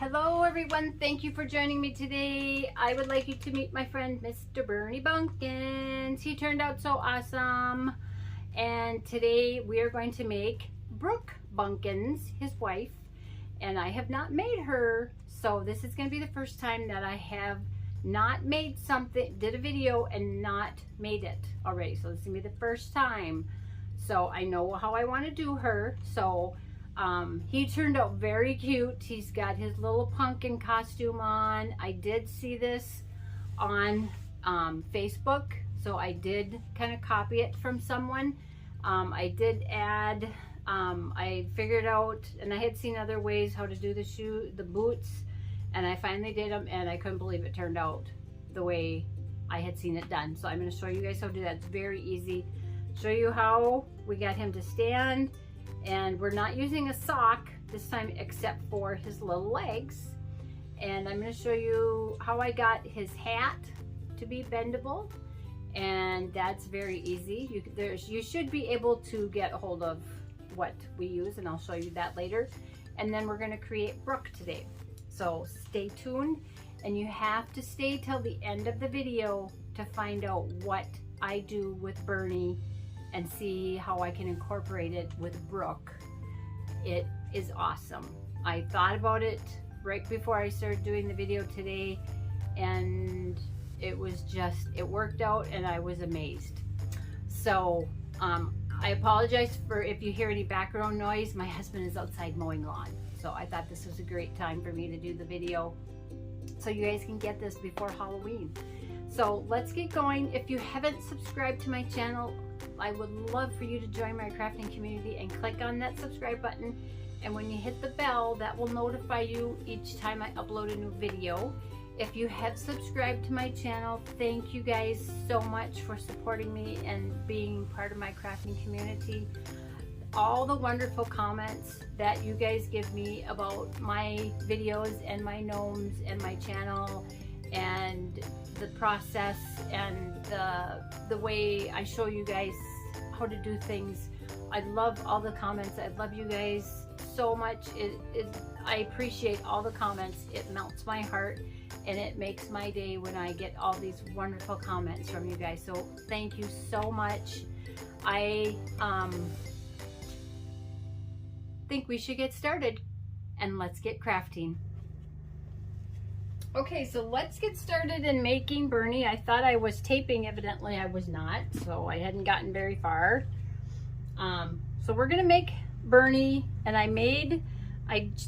Hello everyone, thank you for joining me today. I would like you to meet my friend Mr. Bernie Bumpkins. He turned out so awesome. And today we are going to make Brooke Bumpkins, his wife. And I have not made her, so this is going to be the first time that I have not made something, did a video and not made it already. So this is going to be the first time. So I know how I want to do her. So he turned out very cute. He's got his little pumpkin costume on. I did see this on Facebook, so I did kind of copy it from someone. I did add, I figured out, and I had seen other ways how to do the boots, and I finally did them, and I couldn't believe it turned out the way I had seen it done. So I'm going to show you guys how to do that. It's very easy. Show you how we got him to stand. And we're not using a sock this time except for his little legs. And I'm going to show you how I got his hat to be bendable. And that's very easy. You should be able to get a hold of what we use, and I'll show you that later. And then we're going to create Brooke today. So stay tuned, and you have to stay till the end of the video to find out what I do with Bernie and see how I can incorporate it with Brooke. It is awesome. I thought about it right before I started doing the video today, and it worked out, and I was amazed. So I apologize for if you hear any background noise. My husband is outside mowing lawn, so I thought this was a great time for me to do the video so you guys can get this before Halloween. So let's get going. If you haven't subscribed to my channel, I would love for you to join my crafting community and click on that subscribe button. And when you hit the bell, that will notify you each time I upload a new video. If you have subscribed to my channel, thank you guys so much for supporting me and being part of my crafting community. All the wonderful comments that you guys give me about my videos and my gnomes and my channel and the process and the way I show you guys how to do things. I love all the comments. I love you guys so much. I appreciate all the comments. It melts my heart, and it makes my day when I get all these wonderful comments from you guys. So thank you so much. I think we should get started, and let's get crafting. Okay, so let's get started in making Bernie. I thought I was taping, evidently I was not, so I hadn't gotten very far. So we're gonna make Bernie, and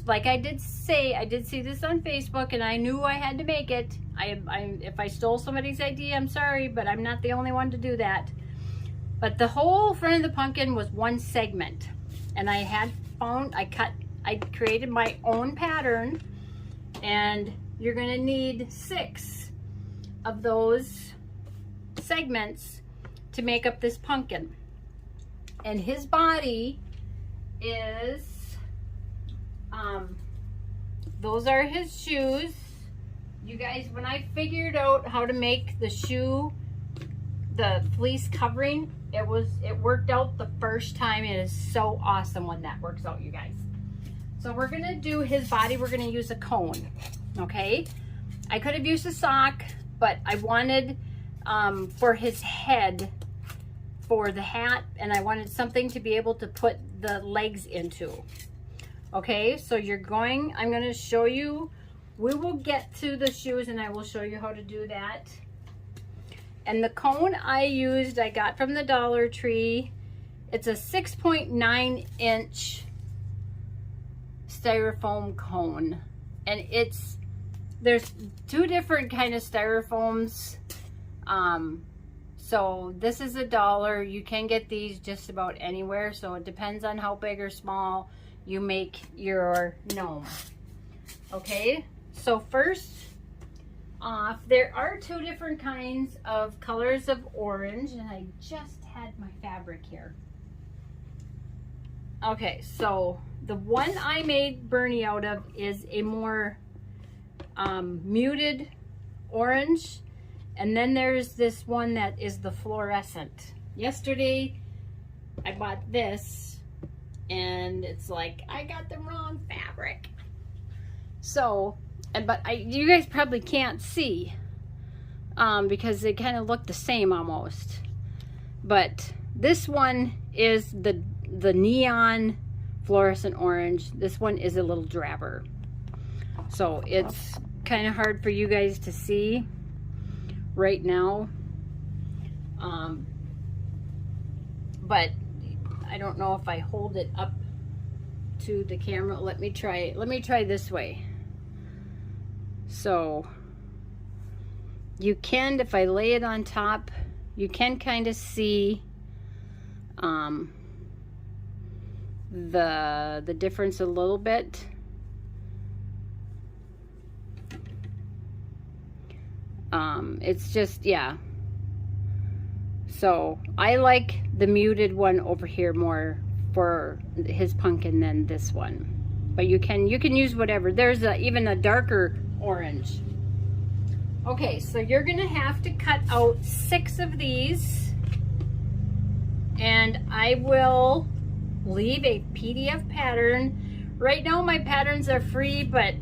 like I did say, I did see this on Facebook, and I knew I had to make it. If I stole somebody's idea, I'm sorry, but I'm not the only one to do that. But the whole front of the pumpkin was one segment, and I created my own pattern, and you're going to need 6 of those segments to make up this pumpkin. And his body is, those are his shoes. You guys, when I figured out how to make the shoe, the fleece covering, it worked out the first time. It is so awesome when that works out, you guys. So we're going to do his body. We're going to use a cone. Okay, I could have used a sock, but I wanted for his head, for the hat, and I wanted something to be able to put the legs into. Okay, so I'm going to show you, we will get to the shoes and I will show you how to do that. And the cone I used, I got from the Dollar Tree. It's a 6.9 inch Styro-Foam Cone, and there's 2 different kind of styrofoams. So this is $1. You can get these just about anywhere, so it depends on how big or small you make your gnome. Okay, so first off, there are 2 different kinds of colors of orange, and I just had my fabric here. Okay, so the one I made Bernie out of is a more muted orange, and then there's this one that is the fluorescent. Yesterday I bought this, and it's like I got the wrong fabric. So, but you guys probably can't see because they kind of look the same almost. But this one is the neon fluorescent orange. This one is a little drabber. So it's kind of hard for you guys to see right now. But I don't know if I hold it up to the camera. Let me try this way. So you can, if I lay it on top, you can kind of see the difference a little bit. It's just, yeah. So I like the muted one over here more for his pumpkin than this one. But you can use whatever. There's even a darker orange. Okay, so you're gonna have to cut out 6 of these, and I will leave a PDF pattern. Right now my patterns are free, but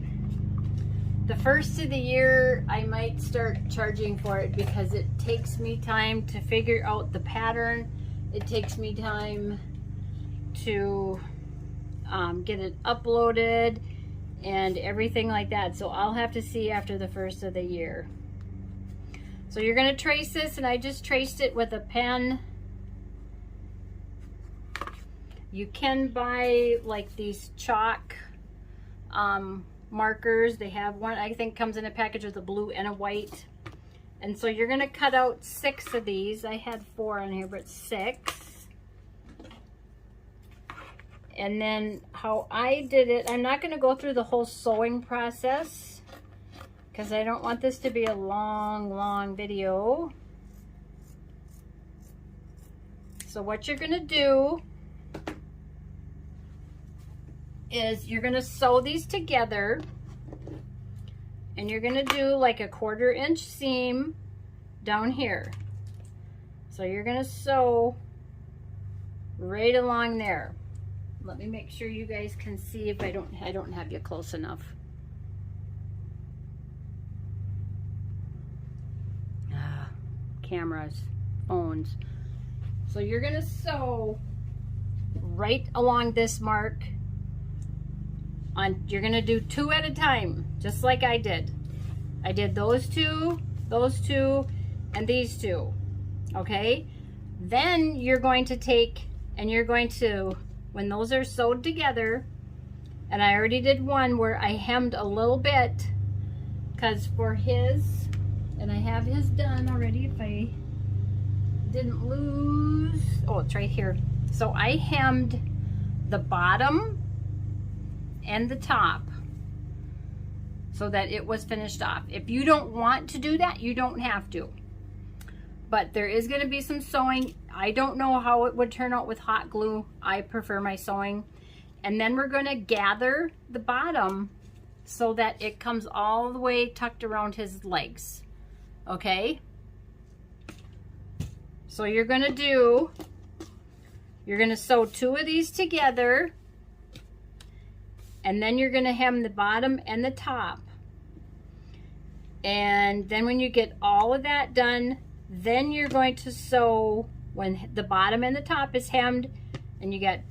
the first of the year I might start charging for it because it takes me time to figure out the pattern. It takes me time to get it uploaded and everything like that. So I'll have to see after the first of the year. So you're going to trace this, and I just traced it with a pen. You can buy like these chalk markers. They have one, I think, comes in a package with a blue and a white. And so you're going to cut out 6 of these. I had 4 on here, but 6. And then how I did it, I'm not going to go through the whole sewing process because I don't want this to be a long video. So what you're going to do is you're going to sew these together, and you're going to do like a 1/4 inch seam down here. So you're going to sew right along there. Let me make sure you guys can see if I don't have you close enough. Cameras, phones. So you're going to sew right along this mark. You're going to do 2 at a time, just like I did. I did those two, and these 2. Okay? Then you're going to take, and you're going to, when those are sewed together, and I already did one where I hemmed a little bit, because for his, and I have his done already if I didn't lose, oh, it's right here. So I hemmed the bottom and the top so that it was finished off. If you don't want to do that, you don't have to. But there is going to be some sewing. I don't know how it would turn out with hot glue. I prefer my sewing. And then we're going to gather the bottom so that it comes all the way tucked around his legs. Okay? So you're going to sew 2 of these together, and then you're going to hem the bottom and the top. And then when you get all of that done, then you're going to sew when the bottom and the top is hemmed, and you get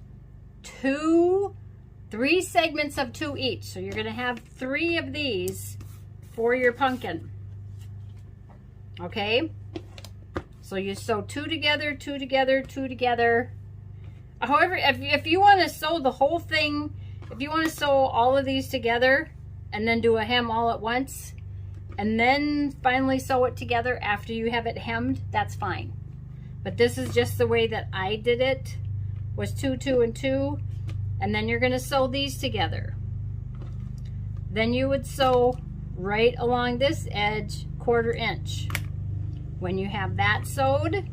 3 segments of 2 each. So you're going to have 3 of these for your pumpkin. Okay? So you sew 2 together, 2 together, 2 together. However, if you want to sew the whole thing, if you want to sew all of these together and then do a hem all at once, and then finally sew it together after you have it hemmed, that's fine. But this is just the way that I did it, was 2, 2, and 2, and then you're going to sew these together. Then you would sew right along this edge, 1/4 inch. When you have that sewed,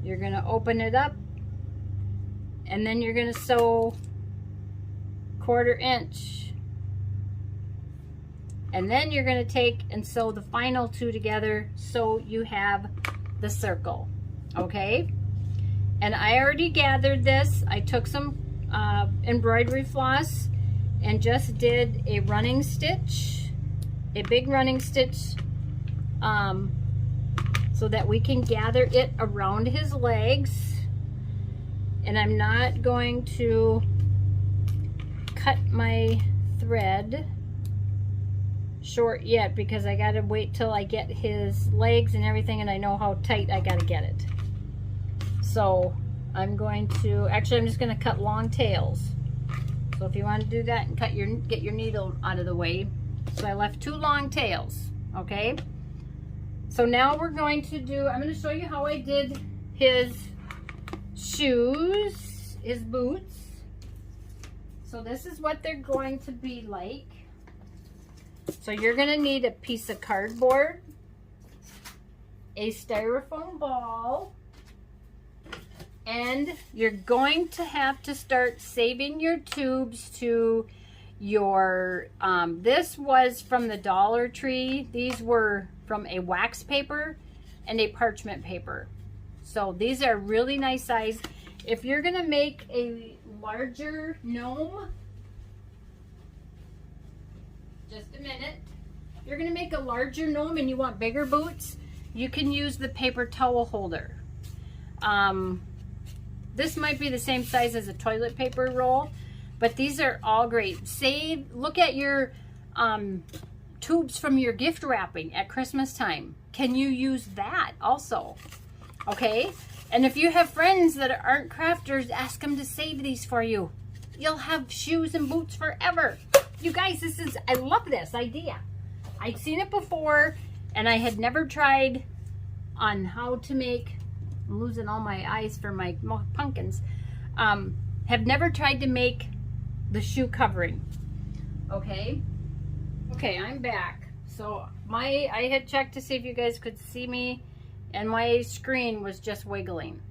you're going to open it up, and then you're going to sew 1/4 inch. And then you're going to take and sew the final 2 together so you have the circle. Okay? And I already gathered this. I took some embroidery floss and just did a running stitch, a big running stitch, so that we can gather it around his legs. And I'm not going to cut my thread short yet because I gotta wait till I get his legs and everything and I know how tight I gotta get it. So I'm going to, actually I'm just gonna cut long tails. So if you want to do that and get your needle out of the way. So I left 2 long tails, okay? So now we're going to do, I'm going to show you how I did his shoes, his boots. So this is what they're going to be like. So you're going to need a piece of cardboard, a styrofoam ball, and you're going to have to start saving your tubes to your, this was from the Dollar Tree. These were from a wax paper and a parchment paper. So these are really nice size. If you're gonna make a larger gnome, just a minute. If you're gonna make a larger gnome and you want bigger boots, you can use the paper towel holder. This might be the same size as a toilet paper roll, but these are all great. Look at your tubes from your gift wrapping at Christmas time. Can you use that also? Okay, and if you have friends that aren't crafters, ask them to save these for you. You'll have shoes and boots forever. You guys, I love this idea. I'd seen it before and I had never tried on how to make, I'm losing all my eyes for my pumpkins, have never tried to make the shoe covering. Okay, I'm back. So I had checked to see if you guys could see me, and my screen was just wiggling,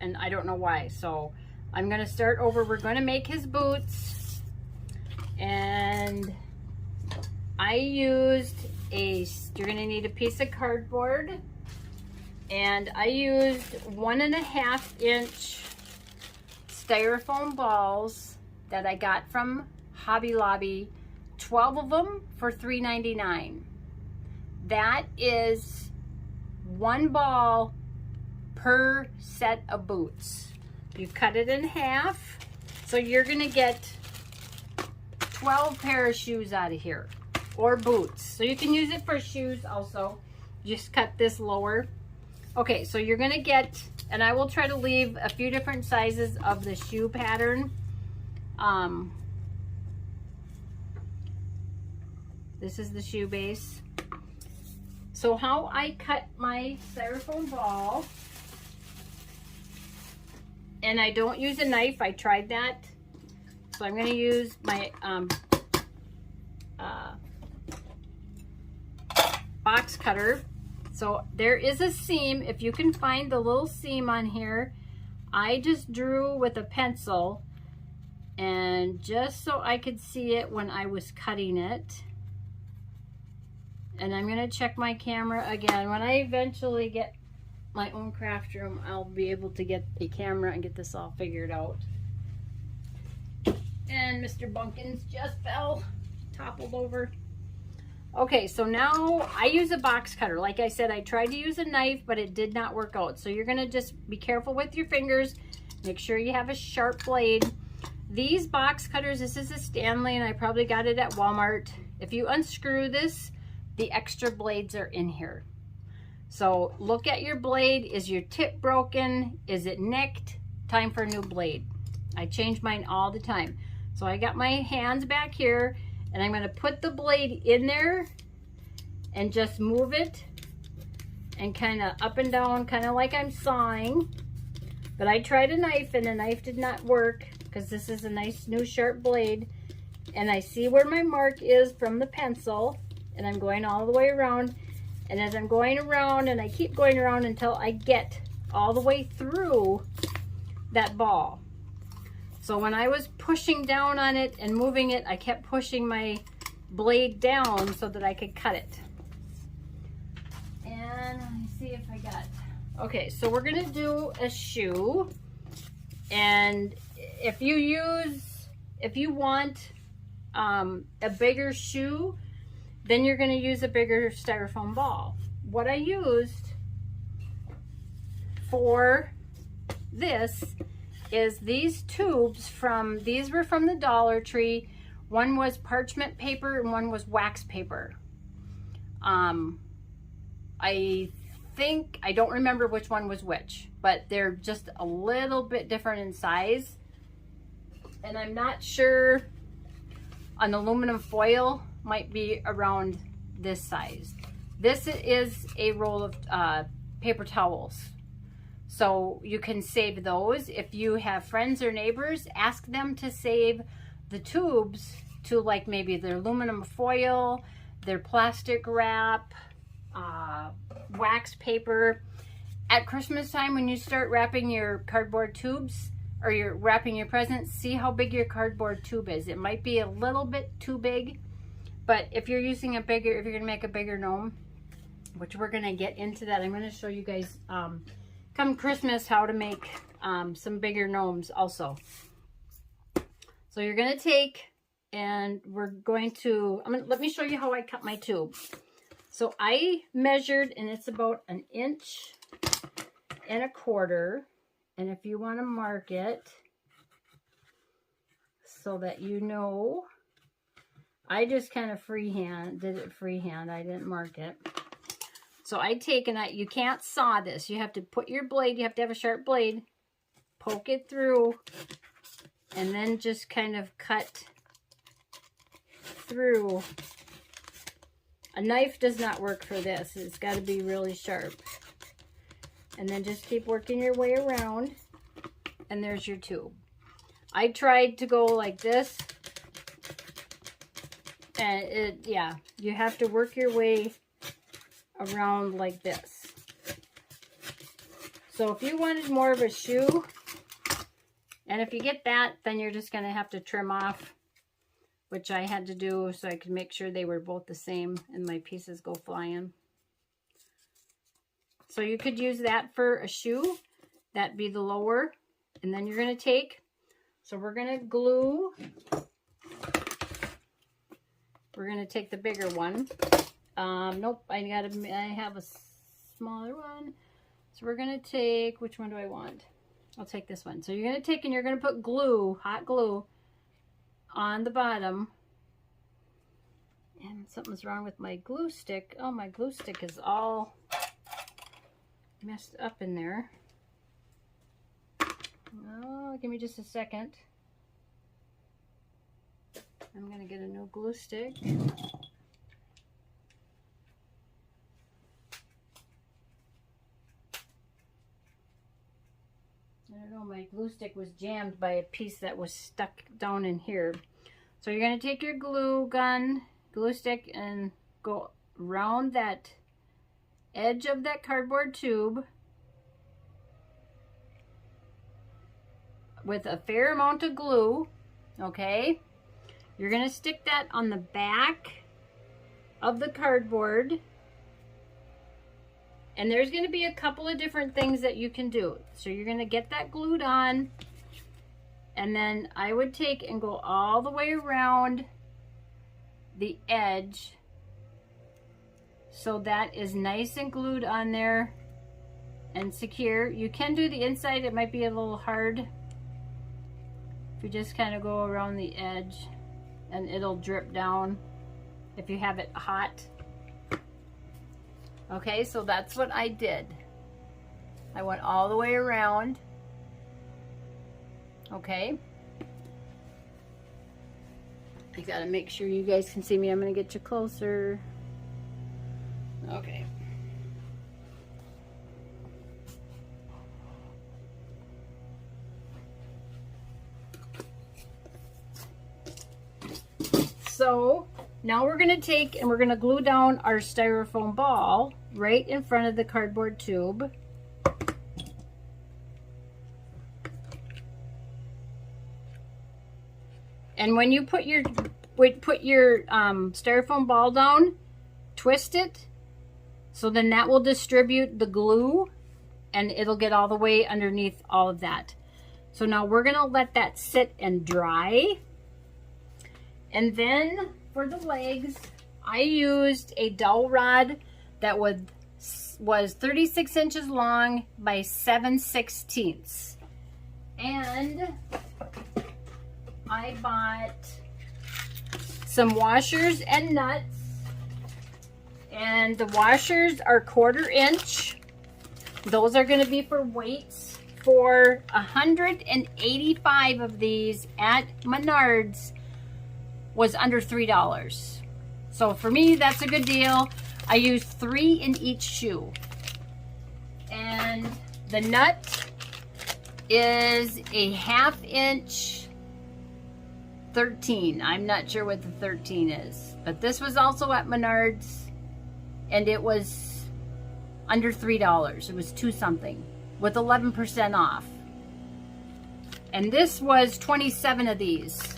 and I don't know why. So I'm gonna start over. We're gonna make his boots, and I used you're gonna need a piece of cardboard, and I used 1.5 inch styrofoam balls that I got from Hobby Lobby, 12 of them for $3.99. That is 1 ball per set of boots. You cut it in half, so you're gonna get 12 pair of shoes out of here, or boots. So you can use it for shoes also. Just cut this lower. Okay, so you're gonna get, and I will try to leave a few different sizes of the shoe pattern. This is the shoe base. So how I cut my styrofoam ball, and I don't use a knife, I tried that. So I'm gonna use my box cutter. So there is a seam. If you can find the little seam on here, I just drew with a pencil, and just so I could see it when I was cutting it. And I'm gonna check my camera again. When I eventually get my own craft room, I'll be able to get a camera and get this all figured out. And Mr. Bumpkins just fell, toppled over. Okay, so now I use a box cutter. Like I said, I tried to use a knife, but it did not work out. So you're gonna just be careful with your fingers. Make sure you have a sharp blade. These box cutters, this is a Stanley, and I probably got it at Walmart. If you unscrew this, the extra blades are in here. So look at your blade. Is your tip broken? Is it nicked? Time for a new blade. I change mine all the time. So I got my hands back here, and I'm going to put the blade in there and just move it and kind of up and down, kind of like I'm sawing. But I tried a knife, and the knife did not work because this is a nice new sharp blade. And I see where my mark is from the pencil, and I'm going all the way around. And as I'm going around, and I keep going around until I get all the way through that ball. So when I was pushing down on it and moving it, I kept pushing my blade down so that I could cut it. And let me see if I got, okay, so we're gonna do a shoe. And if you want a bigger shoe, then you're going to use a bigger styrofoam ball. What I used for this is these tubes these were from the Dollar Tree. One was parchment paper and one was wax paper. I don't remember which one was which, but they're just a little bit different in size. And I'm not sure, an aluminum foil might be around this size. This is a roll of paper towels. So you can save those. If you have friends or neighbors, ask them to save the tubes to like maybe their aluminum foil, their plastic wrap, wax paper. At Christmas time, when you start wrapping your cardboard tubes or you're wrapping your presents, see how big your cardboard tube is. It might be a little bit too big, but if you're using a bigger, if you're gonna make a bigger gnome, which we're gonna get into that, I'm gonna show you guys come Christmas how to make some bigger gnomes also. So you're gonna take, and we're going to, let me show you how I cut my tube. So I measured, and it's about 1.25 inches. And if you want to mark it so that you know, I just kind of did it freehand. I didn't mark it. So I take, and you can't saw this. You have to put your blade, you have to have a sharp blade, poke it through, and then just kind of cut through. A knife does not work for this. It's got to be really sharp. And then just keep working your way around, and there's your tube. I tried to go like this, and yeah, you have to work your way around like this. So if you wanted more of a shoe, and if you get that, then you're just going to have to trim off, which I had to do so I could make sure they were both the same and my pieces go flying. So you could use that for a shoe. That'd be the lower. And then you're going to take, so we're going to glue. We're going to take the bigger one. Nope, I have a smaller one. So we're going to take, which one do I want? I'll take this one. So you're going to take, and you're going to put glue, hot glue, on the bottom. And something's wrong with my glue stick. Oh, my glue stick is all messed up in there. Oh, give me just a second. I'm going to get a new glue stick. I don't know, my glue stick was jammed by a piece that was stuck down in here. So you're going to take your glue stick, and go around that edge of that cardboard tube with a fair amount of glue, okay? You're going to stick that on the back of the cardboard. And there's going to be a couple of different things that you can do. So you're going to get that glued on, and then I would take and go all the way around the edge so that is nice and glued on there and secure. You can do the inside. It might be a little hard if you just kind of go around the edge, and it'll drip down if you have it hot. Okay, so that's what I did. I went all the way around. Okay. I gotta make sure you guys can see me. I'm gonna get you closer. Okay. So now we're gonna take and we're gonna glue down our styrofoam ball right in front of the cardboard tube. And when you put your styrofoam ball down, twist it, so then that will distribute the glue, and it'll get all the way underneath all of that. So now we're gonna let that sit and dry. And then for the legs, I used a dowel rod that was 36 inches long by 7/16. And I bought some washers and nuts. And the washers are 1/4 inch. Those are going to be for weights. For 185 of these at Menards was under $3. So for me, that's a good deal. I used 3 in each shoe. And the nut is a 1/2 inch 13. I'm not sure what the 13 is. But this was also at Menards. And it was under $3. It was 2 something with 11% off. And this was 27 of these.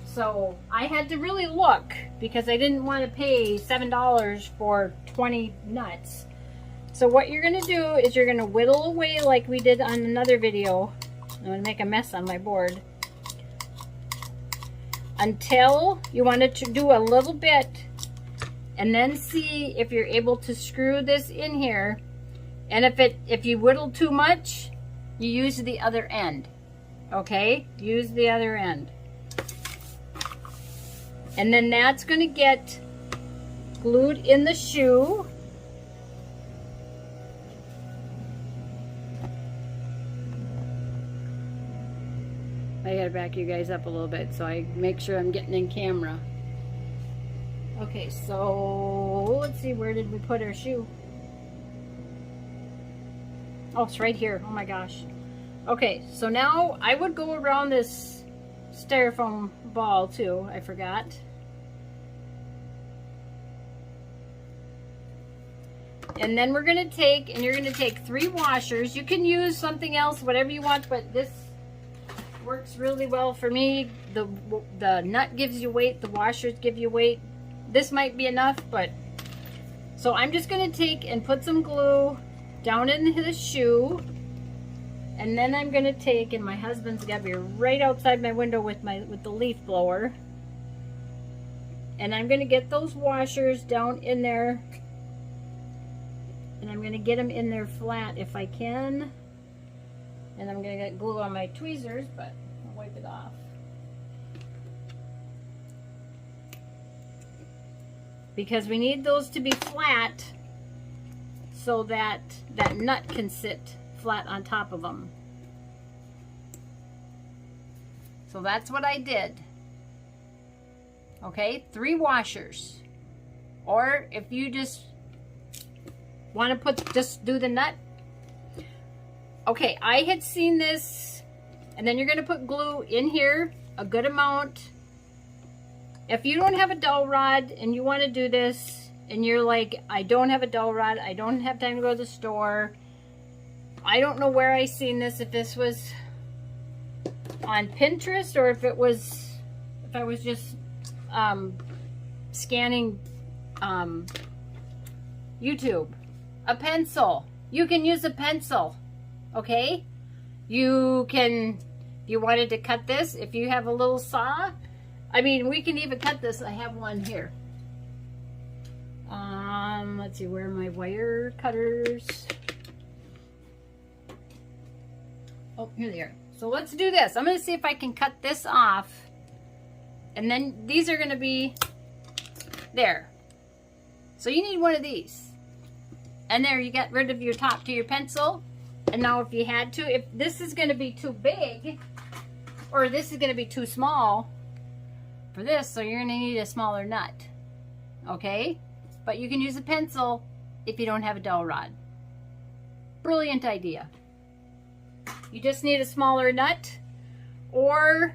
So I had to really look because I didn't want to pay $7 for 20 nuts. So what you're going to do is you're going to whittle away like we did on another video. I'm going to make a mess on my board. Until you want to do a little bit, and then see if you're able to screw this in here. And if you whittle too much, you use the other end. Okay? Use the other end. And then that's going to get glued in the shoe. I gotta back you guys up a little bit so I make sure I'm getting in camera. Okay, so let's see, where did we put our shoe? Oh, it's right here. Oh my gosh. Okay, so now I would go around this styrofoam ball too. I forgot. And then we're going to take, and you're going to take 3 washers. You can use something else, whatever you want, but this works really well for me. The nut gives you weight, the washers give you weight. This might be enough, but so I'm just going to take and put some glue down into the shoe, and then I'm going to take, and my husband's got to be right outside my window with the leaf blower, and I'm going to get those washers down in there, and I'm going to get them in there flat if I can, and I'm going to get glue on my tweezers, but I'll wipe it off. Because we need those to be flat so that that nut can sit flat on top of them. So that's what I did. Okay, 3 washers. Or if you just want to just do the nut. Okay, I had seen this, and then you're going to put glue in here, a good amount. If you don't have a dowel rod and you want to do this, and you're like, I don't have a dowel rod, I don't have time to go to the store, I don't know where I seen this, if this was on Pinterest or if I was just scanning YouTube. A pencil. You can use a pencil, okay? You can, if you wanted to cut this, if you have a little saw, I mean, we can even cut this. I have one here. Let's see, where are my wire cutters? Oh, here they are. So let's do this. I'm going to see if I can cut this off. And then these are going to be there. So you need one of these. And there, you get rid of your top to your pencil. And now if you had to, if this is going to be too big, or this is going to be too small for this, so you're going to need a smaller nut. Okay? But you can use a pencil if you don't have a dowel rod. Brilliant idea. You just need a smaller nut. Or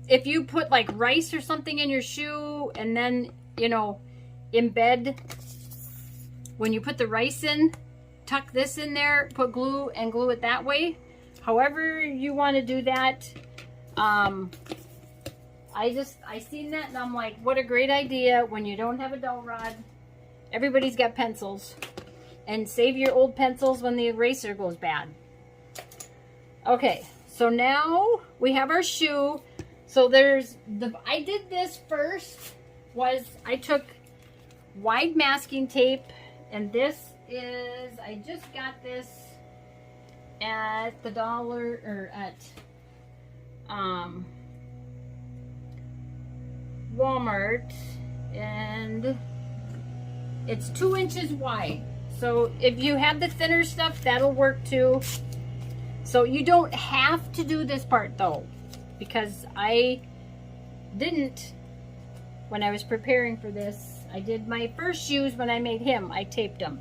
if you put like rice or something in your shoe and then, you know, embed, when you put the rice in, tuck this in there, put glue and glue it that way. However you want to do that. I seen that and I'm like, what a great idea when you don't have a dowel rod. Everybody's got pencils. And save your old pencils when the eraser goes bad. Okay, so now we have our shoe. So I did this first, I took wide masking tape, and this is, I just got this at the dollar, or at Walmart, and it's 2 inches wide. So if you have the thinner stuff, that'll work too. So you don't have to do this part though, because I didn't when I was preparing for this. I did my first shoes when I made him. I taped them.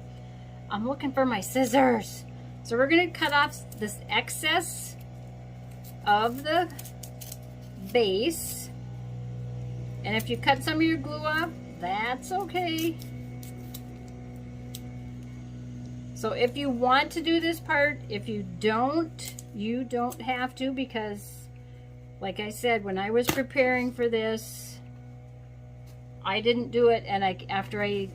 I'm looking for my scissors. So we're going to cut off this excess of the base. And if you cut some of your glue off, that's okay. So if you want to do this part, if you don't, you don't have to, because like I said, when I was preparing for this, I didn't do it, and after I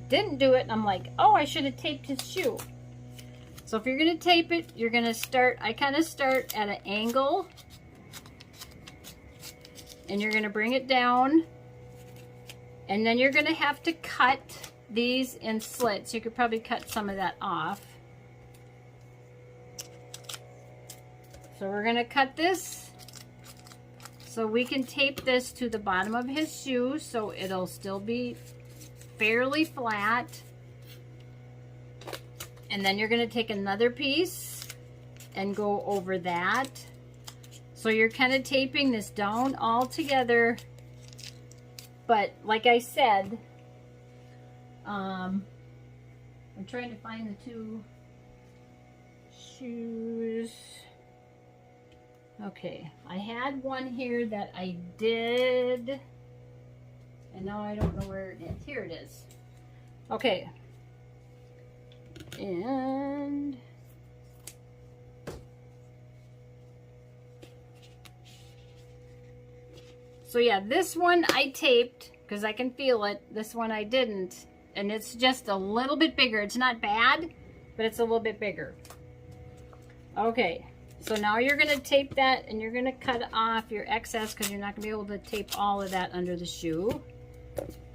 didn't do it, I'm like, oh, I should have taped his shoe. So if you're going to tape it, you're going to start, I kind of start at an angle, and you're going to bring it down, and then you're going to have to cut these in slits. You could probably cut some of that off. So we're going to cut this so we can tape this to the bottom of his shoe so it'll still be fairly flat. And then you're going to take another piece and go over that. So you're kind of taping this down all together. But like I said, I'm trying to find the 2 shoes. Okay, I had one here that I did, and now I don't know where it is. Here it is. Okay. And so yeah, this one I taped because I can feel it. This one I didn't. And it's just a little bit bigger. It's not bad, but it's a little bit bigger. Okay, so now you're going to tape that, and you're going to cut off your excess because you're not going to be able to tape all of that under the shoe.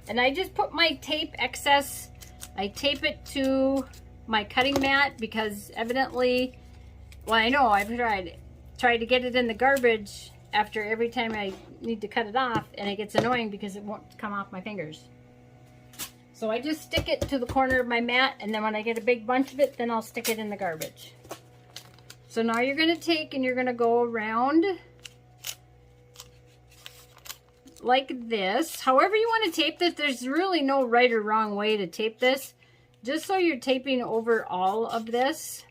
And I just put my tape excess, I tape it to my cutting mat because evidently, well, I know I've tried to get it in the garbage after every time I need to cut it off, and it gets annoying because it won't come off my fingers. So I just stick it to the corner of my mat, and then when I get a big bunch of it, then I'll stick it in the garbage. So now you're going to take and you're going to go around like this. However you want to tape this, there's really no right or wrong way to tape this. Just so you're taping over all of this.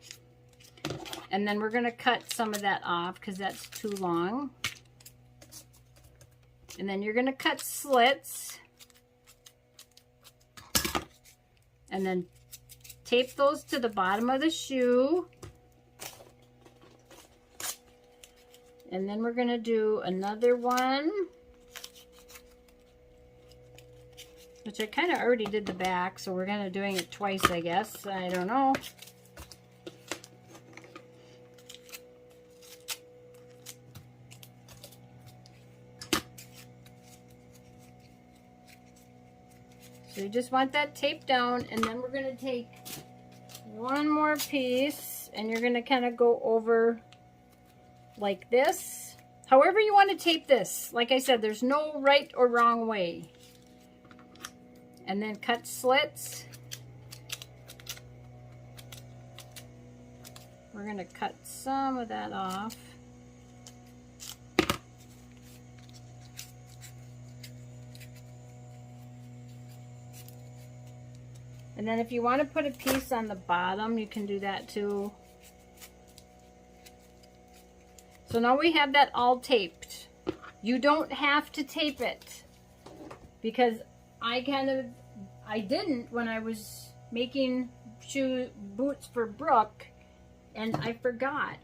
And then we're going to cut some of that off because that's too long. And then you're going to cut slits. And then tape those to the bottom of the shoe. And then we're going to do another one, which I kind of already did the back, so we're going to doing it twice, I guess. I don't know. So you just want that taped down, and then we're going to take one more piece, and you're going to kind of go over like this. However you want to tape this. Like I said, there's no right or wrong way. And then cut slits. We're going to cut some of that off. And then if you want to put a piece on the bottom, you can do that too. So now we have that all taped. You don't have to tape it because I didn't when I was making boots for Brooke, and I forgot.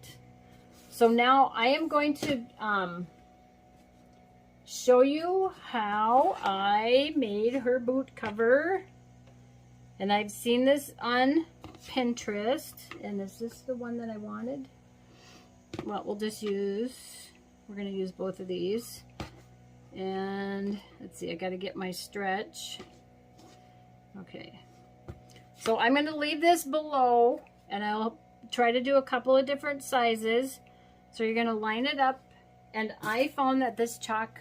So now I am going to show you how I made her boot cover. And I've seen this on Pinterest. And is this the one that I wanted? Well, we'll just use We're going to use both of these. And let's see, I got to get my stretch. Okay. So I'm going to leave this below, and I'll try to do a couple of different sizes. So you're going to line it up, and I found that this chalk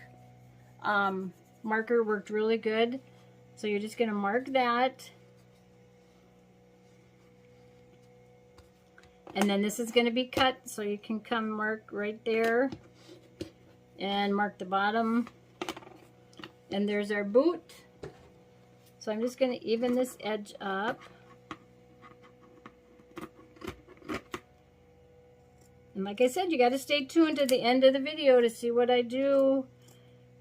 marker worked really good. So you're just going to mark that. And then this is going to be cut, so you can come mark right there and mark the bottom. And there's our boot. So I'm just going to even this edge up. And like I said, you got to stay tuned to the end of the video to see what I do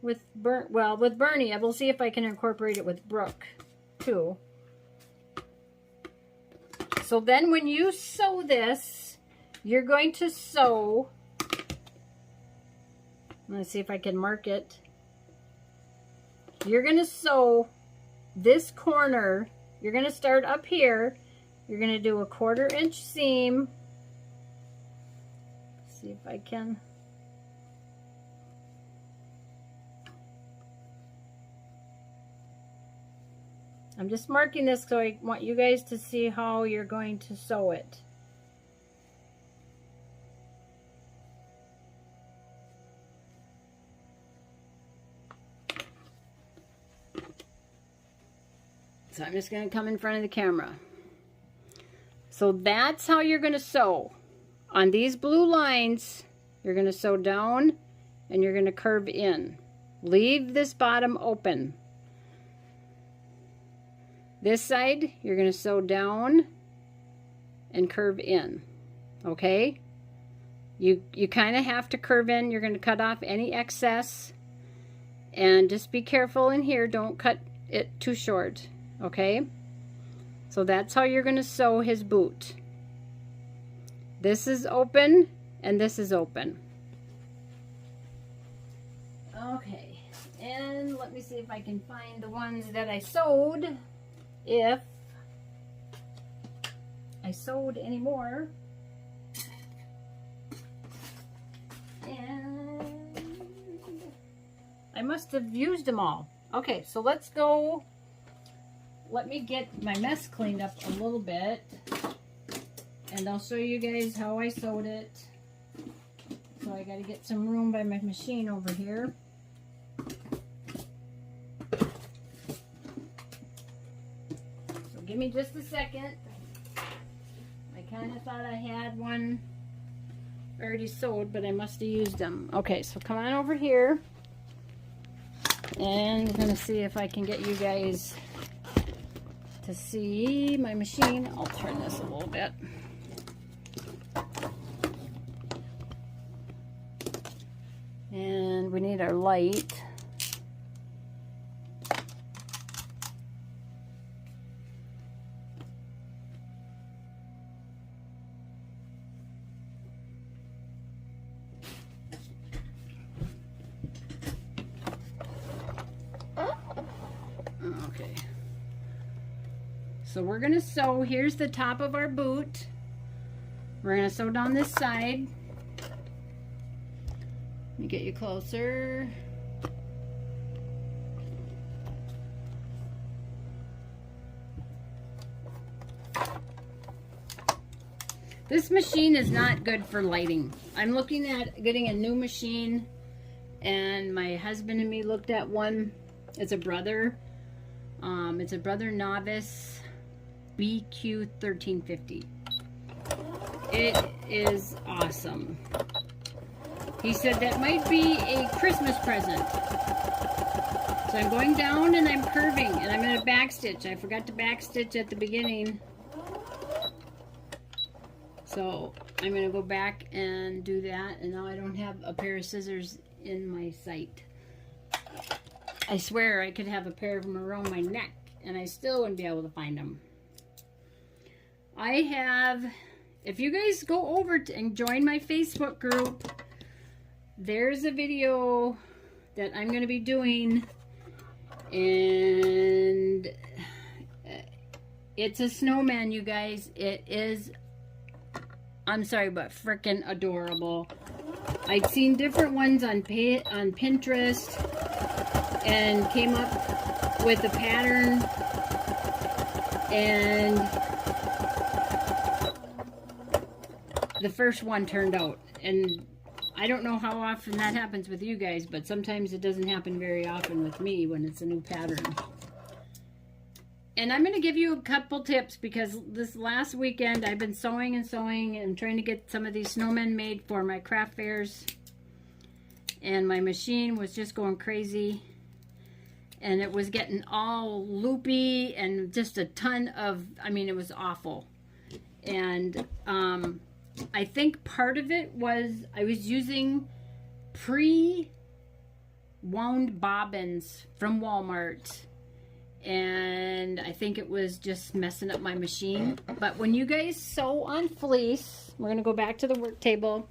with with Bernie. I will see if I can incorporate it with Brooke too. So then when you sew this, you're going to sew. Let's see if I can mark it. You're going to sew this corner. You're going to start up here. You're going to do a 1/4 inch seam. See if I can. I'm just marking this so I want you guys to see how you're going to sew it. So I'm just going to come in front of the camera. So that's how you're going to sew. On these blue lines, you're going to sew down and you're going to curve in. Leave this bottom open. This side, you're going to sew down and curve in. Okay? You kind of have to curve in. You're going to cut off any excess. And just be careful in here. Don't cut it too short. Okay? So that's how you're going to sew his boot. This is open and this is open. Okay, and let me see if I can find the ones that I sewed, if I sewed any more. And I must have used them all. Okay, so let's go. Let me get my mess cleaned up a little bit. And I'll show you guys how I sewed it. So I got to get some room by my machine over here. So give me just a second. I kind of thought I had one already sewed, but I must have used them. Okay, so come on over here. And I'm going to see if I can get you guys to see my machine. I'll turn this a little bit. And we need our light. Okay. So we're going to sew. Here's the top of our boot. We're going to sew down this side. Let me get you closer. This machine is not good for lighting. I'm looking at getting a new machine, and my husband and me looked at one. It's a Brother. It's a Brother Novice BQ 1350. It is awesome. He said that might be a Christmas present. So I'm going down and I'm curving and I'm going to backstitch. I forgot to backstitch at the beginning. So I'm going to go back and do that. And now I don't have a pair of scissors in my sight. I swear I could have a pair of them around my neck and I still wouldn't be able to find them. I have, if you guys go over and join my Facebook group, there's a video that I'm going to be doing, and it's a snowman, you guys. It is I'm sorry, but freaking adorable. I'd seen different ones on Pinterest and came up with a pattern, and the first one turned out. And I don't know how often that happens with you guys, but sometimes it doesn't happen very often with me when it's a new pattern. And I'm going to give you a couple tips, because this last weekend I've been sewing and sewing and trying to get some of these snowmen made for my craft fairs. And my machine was just going crazy. And it was getting all loopy and just a ton of, I mean, it was awful. And I think part of it was I was using pre-wound bobbins from Walmart. And I think it was just messing up my machine. But when you guys sew on fleece, we're going to go back to the work table,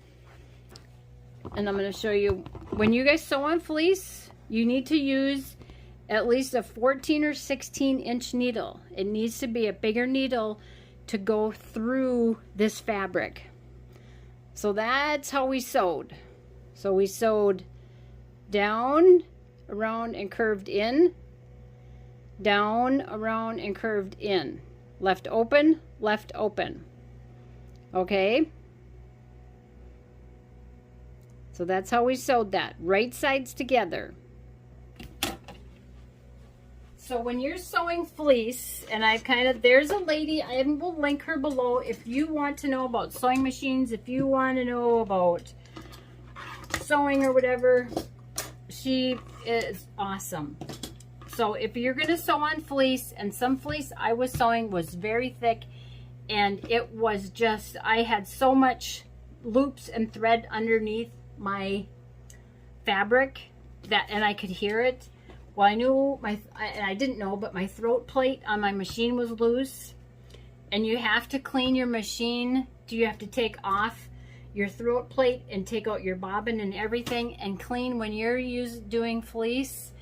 and I'm going to show you. When you guys sew on fleece, you need to use at least a 14 or 16 inch needle. It needs to be a bigger needle to go through this fabric. So that's how we sewed. So we sewed down, around, and curved in. Down, around, and curved in. Left open, left open. Okay? So that's how we sewed that. Right sides together. So when you're sewing fleece, and I've kind of, there's a lady, I will link her below if you want to know about sewing machines, if you want to know about sewing or whatever. She is awesome. So if you're going to sew on fleece, and some fleece I was sewing was very thick, and it was just, I had so much loops and thread underneath my fabric that, and I could hear it. Well, I knew I didn't know, but my throat plate on my machine was loose, and you have to clean your machine. You have to take off your throat plate and take out your bobbin and everything and clean when you're doing fleece.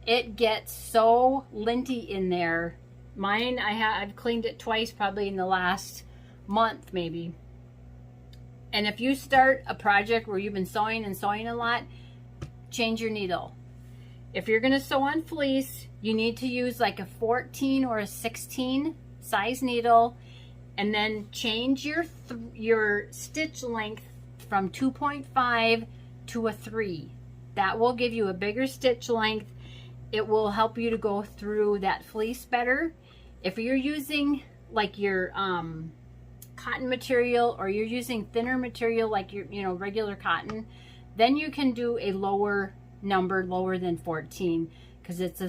It gets so linty in there. Mine, I've cleaned it twice probably in the last month maybe. And if you start a project where you've been sewing and sewing a lot, change your needle. If you're going to sew on fleece, you need to use like a 14 or a 16 size needle, and then change your stitch length from 2.5 to a 3. That will give you a bigger stitch length. It will help you to go through that fleece better. If you're using like your cotton material, or you're using thinner material like your regular cotton, then you can do a lower number, lower than 14, because it's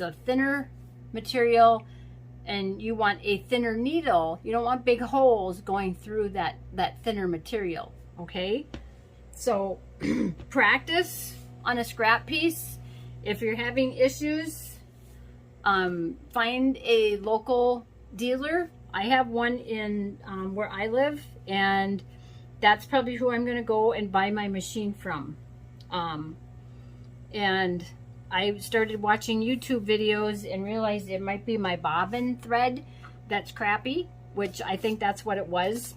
a thinner material, and you want a thinner needle. You don't want big holes going through that thinner material. Okay, so practice on a scrap piece. If you're having issues, find a local dealer. I have one in where I live, and that's probably who I'm going to go and buy my machine from. And I started watching YouTube videos and realized it might be my bobbin thread that's crappy, which I think that's what it was.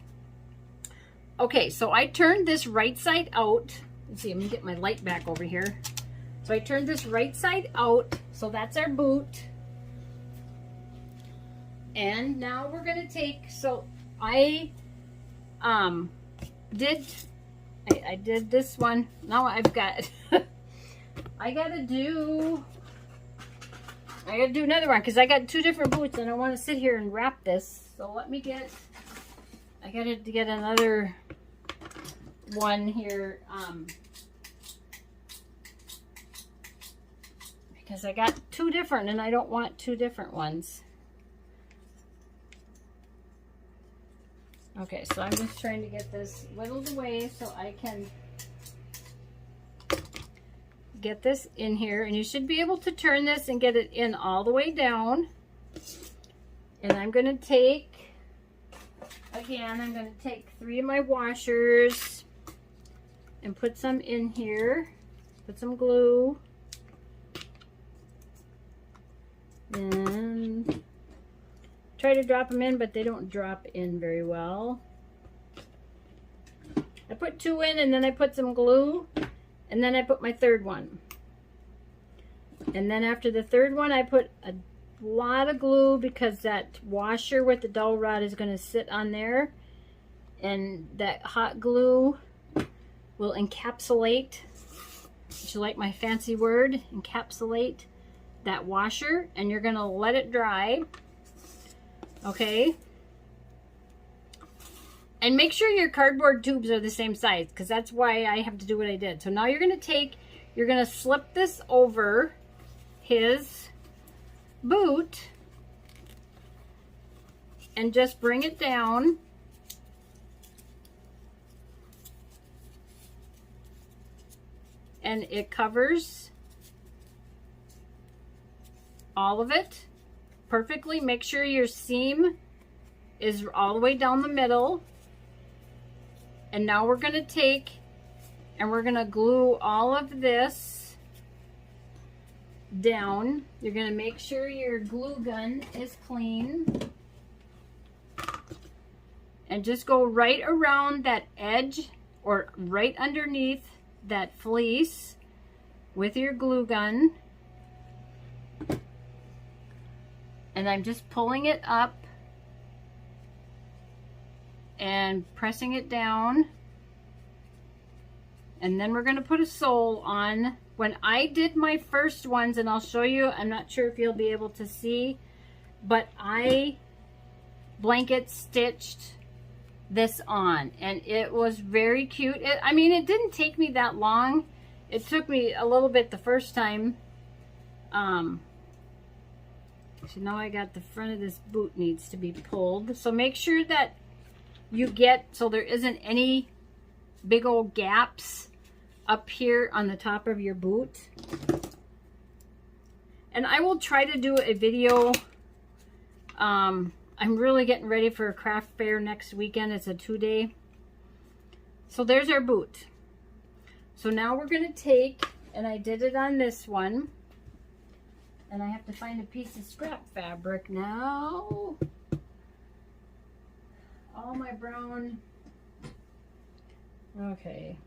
Okay, so I turned this right side out. Let's see, I'm going to get my light back over here. So I turned this right side out, so that's our boot. And now we're going to take, so I did this one. Now I've got, I gotta do another one, because I got 2 different boots and I want to sit here and wrap this. So let me I gotta get another one here. Because I got 2 different, and I don't want 2 different ones. Okay, so I'm just trying to get this whittled away so I can get this in here. And you should be able to turn this and get it in all the way down. And I'm going to take, again, I'm going to take 3 of my washers and put some in here. Put some glue. And try to drop them in, but they don't drop in very well. put 2 in, and then I put some glue, and then I put my 3rd one. And then after the 3rd one, I put a lot of glue because that washer with the dowel rod is going to sit on there, and that hot glue will encapsulate, if you like my fancy word, encapsulate that washer, and you're going to let it dry. Okay, and make sure your cardboard tubes are the same size, because that's why I have to do what I did. So now you're going to slip this over his boot and just bring it down. And it covers all of it perfectly. Make sure your seam is all the way down the middle. And now we're going to take and we're going to glue all of this down. You're going to make sure your glue gun is clean. And just go right around that edge or right underneath that fleece with your glue gun. And I'm just pulling it up and pressing it down. And then we're going to put a sole on. When I did my first ones, and I'll show you, I'm not sure if you'll be able to see, but I blanket stitched this on, and it was very cute. I mean, it didn't take me that long. It took me a little bit the first time. So now I got the front of this boot needs to be pulled. So make sure that you get, so there isn't any big old gaps up here on the top of your boot. And I will try to do a video. I'm really getting ready for a craft fair next weekend. It's a 2-day. So there's our boot. So now we're going to take, and I did it on this one. And I have to find a piece of scrap fabric now. All my brown. Okay.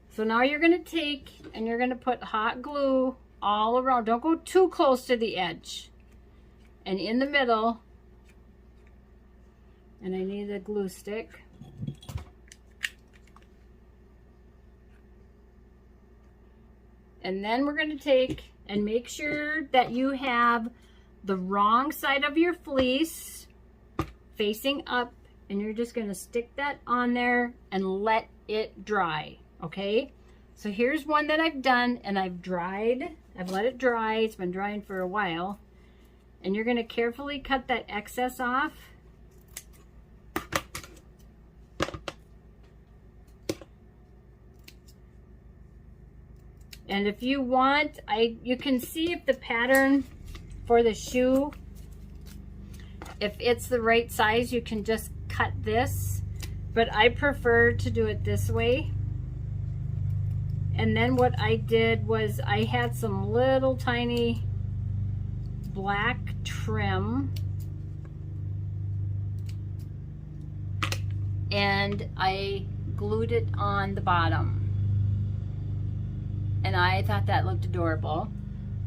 So now you're going to take and you're going to put hot glue all around. Don't go too close to the edge. And in the middle, and I need a glue stick. And then we're going to take and make sure that you have the wrong side of your fleece facing up, and you're just going to stick that on there and let it dry. Okay, so here's one that I've done, and I've let it dry. It's been drying for a while. And you're going to carefully cut that excess off. And if you want, you can see if the pattern for the shoe, if it's the right size, you can just cut this. But I prefer to do it this way. And then what I did was I had some little tiny black trim, and I glued it on the bottom, and I thought that looked adorable.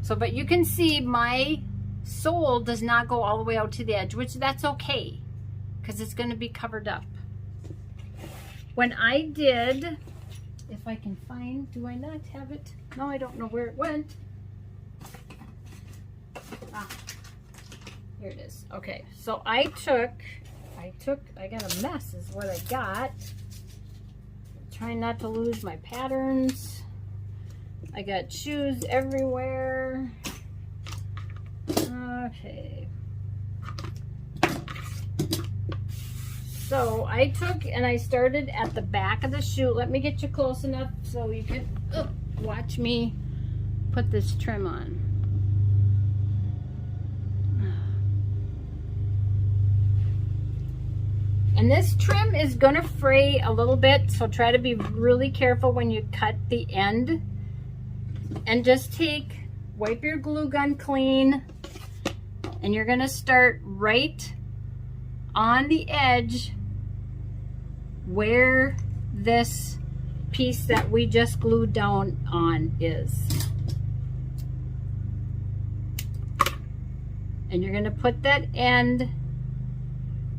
So, but you can see my sole does not go all the way out to the edge, which that's okay because it's going to be covered up. When I did, if I can find, do I not have it? No, I don't know where it went. Ah, here it is. Okay, so I got a mess is what I got. Trying not to lose my patterns. I got shoes everywhere. Okay. So I took and I started at the back of the shoe. Let me get you close enough so you can watch me put this trim on. And this trim is going to fray a little bit, so try to be really careful when you cut the end. And just wipe your glue gun clean, and you're going to start right on the edge where this piece that we just glued down on is. And you're going to put that end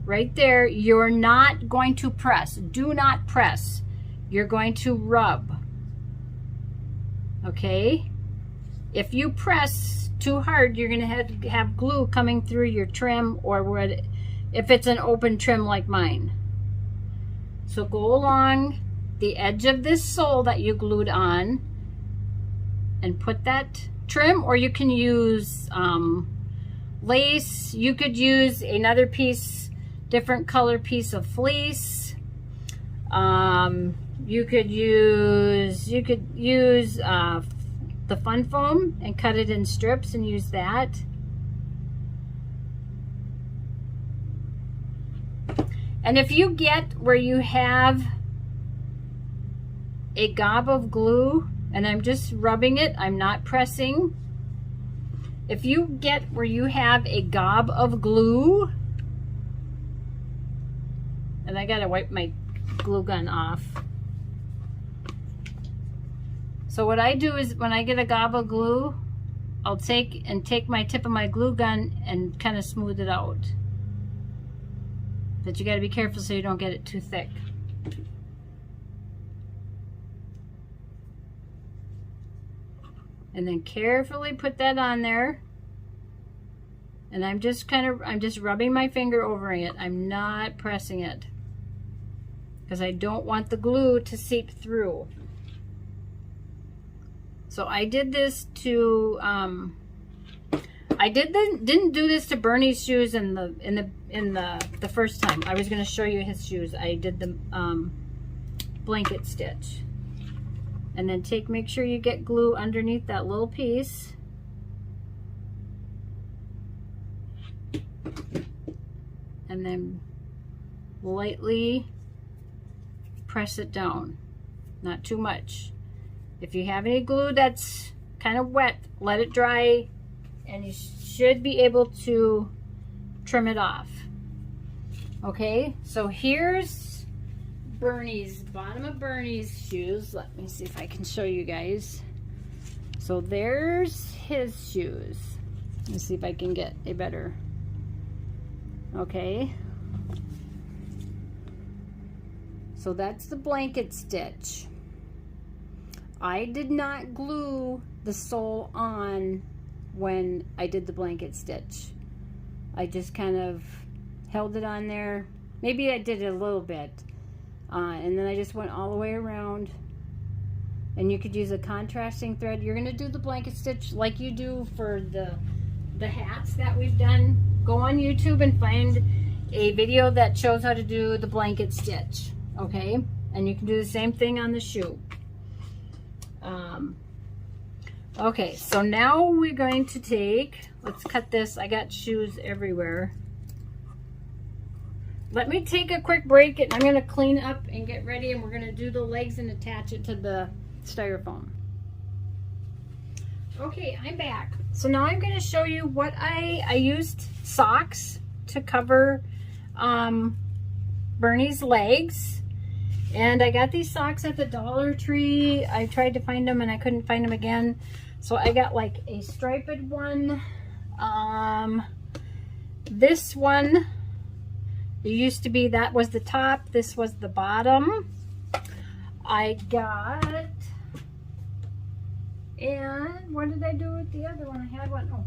right there. You're not going to press. Do not press. You're going to rub. Okay? If you press too hard, you're going to have glue coming through your trim, or if it's an open trim like mine. So go along the edge of this sole that you glued on and put that trim, or you can use lace. You could use another piece, different color piece of fleece. You could use the fun foam and cut it in strips and use that. And if you get where you have a gob of glue, and I'm just rubbing it, I'm not pressing. If you get where you have a gob of glue, and I gotta wipe my glue gun off. So what I do is when I get a gob of glue, I'll take my tip of my glue gun and kind of smooth it out. But you got to be careful so you don't get it too thick. And then carefully put that on there. And I'm just rubbing my finger over it. I'm not pressing it, because I don't want the glue to seep through. So I did this to didn't do this to Bernie's shoes in the first time. I was going to show you his shoes. I did the blanket stitch. And then make sure you get glue underneath that little piece. And then lightly press it down. Not too much. If you have any glue that's kind of wet, let it dry, and you should be able to trim it off. Okay, so here's bottom of Bernie's shoes. Let me see if I can show you guys. So there's his shoes. Let me see if I can get a better. Okay. So that's the blanket stitch. I did not glue the sole on when I did the blanket stitch. I just kind of held it on there. Maybe I did it a little bit. And then I just went all the way around. And you could use a contrasting thread. You're going to do the blanket stitch like you do for the hats that we've done. Go on YouTube and find a video that shows how to do the blanket stitch. Okay? And you can do the same thing on the shoe. Okay, so now we're going to let's cut this. I got shoes everywhere. Let me take a quick break, and I'm going to clean up and get ready, and we're going to do the legs and attach it to the styrofoam. Okay, I'm back. So now I'm going to show you what I used socks to cover Bernie's legs. And I got these socks at the Dollar Tree. I tried to find them and I couldn't find them again. So I got like a striped one. This one, it used to be, that was the top. This was the bottom. I got, and what did I do with the other one? I had one. Oh,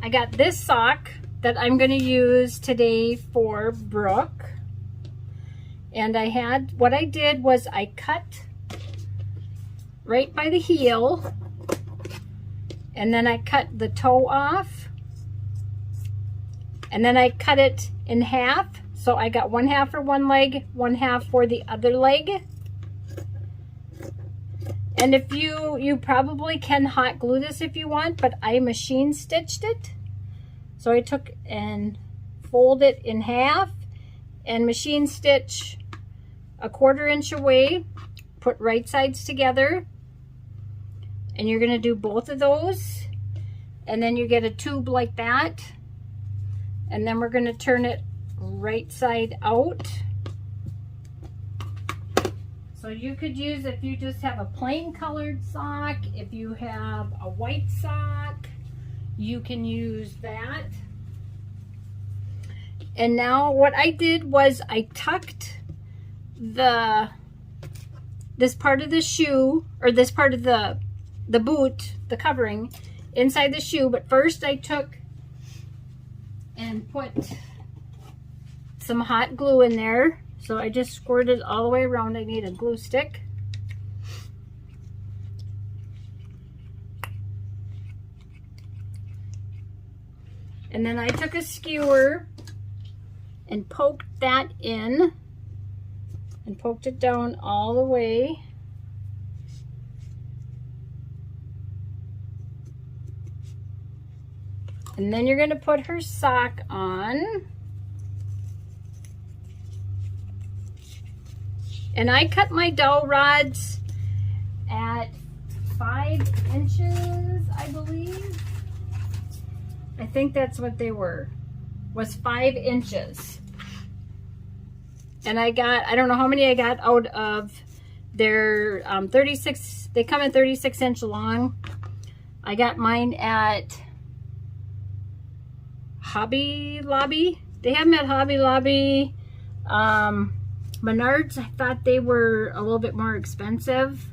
I got this sock that I'm going to use today for Brooke. And what I did was I cut right by the heel, and then I cut the toe off, and then I cut it in half. So I got one half for one leg, one half for the other leg. And if you probably can hot glue this if you want, but I machine stitched it. So I took and fold it in half and machine stitch a 1/4 inch away, put right sides together, and you're going to do both of those, and then you get a tube like that, and then we're going to turn it right side out, So you could use, if you just have a plain colored sock, if you have a white sock, you can use that. And now what I did was I tucked this part of the shoe, or this part of the boot, the covering, inside the shoe. But first I took and put some hot glue in there. So I just squirted all the way around. I need a glue stick. And then I took a skewer and poked that in and poked it down all the way. And then you're going to put her sock on. And I cut my dowel rods at 5 inches, I believe. I think that's what they were, was 5 inches. And I got, I don't know how many I got out of their 36, they come in 36-inch long. I got mine at Hobby Lobby. They have them at Hobby Lobby. Menards, I thought they were a little bit more expensive.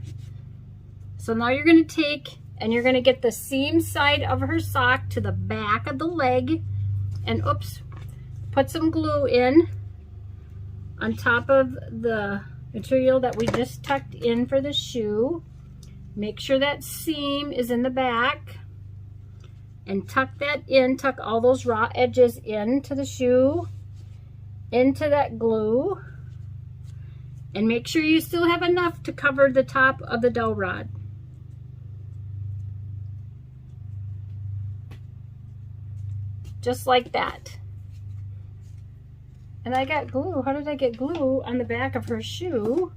So now you're going to take and you're going to get the seam side of her sock to the back of the leg, and oops, put some glue in on top of the material that we just tucked in for the shoe. Make sure that seam is in the back and tuck that in, tuck all those raw edges into the shoe, into that glue. And make sure you still have enough to cover the top of the dowel rod. Just like that. And I got glue. How did I get glue on the back of her shoe?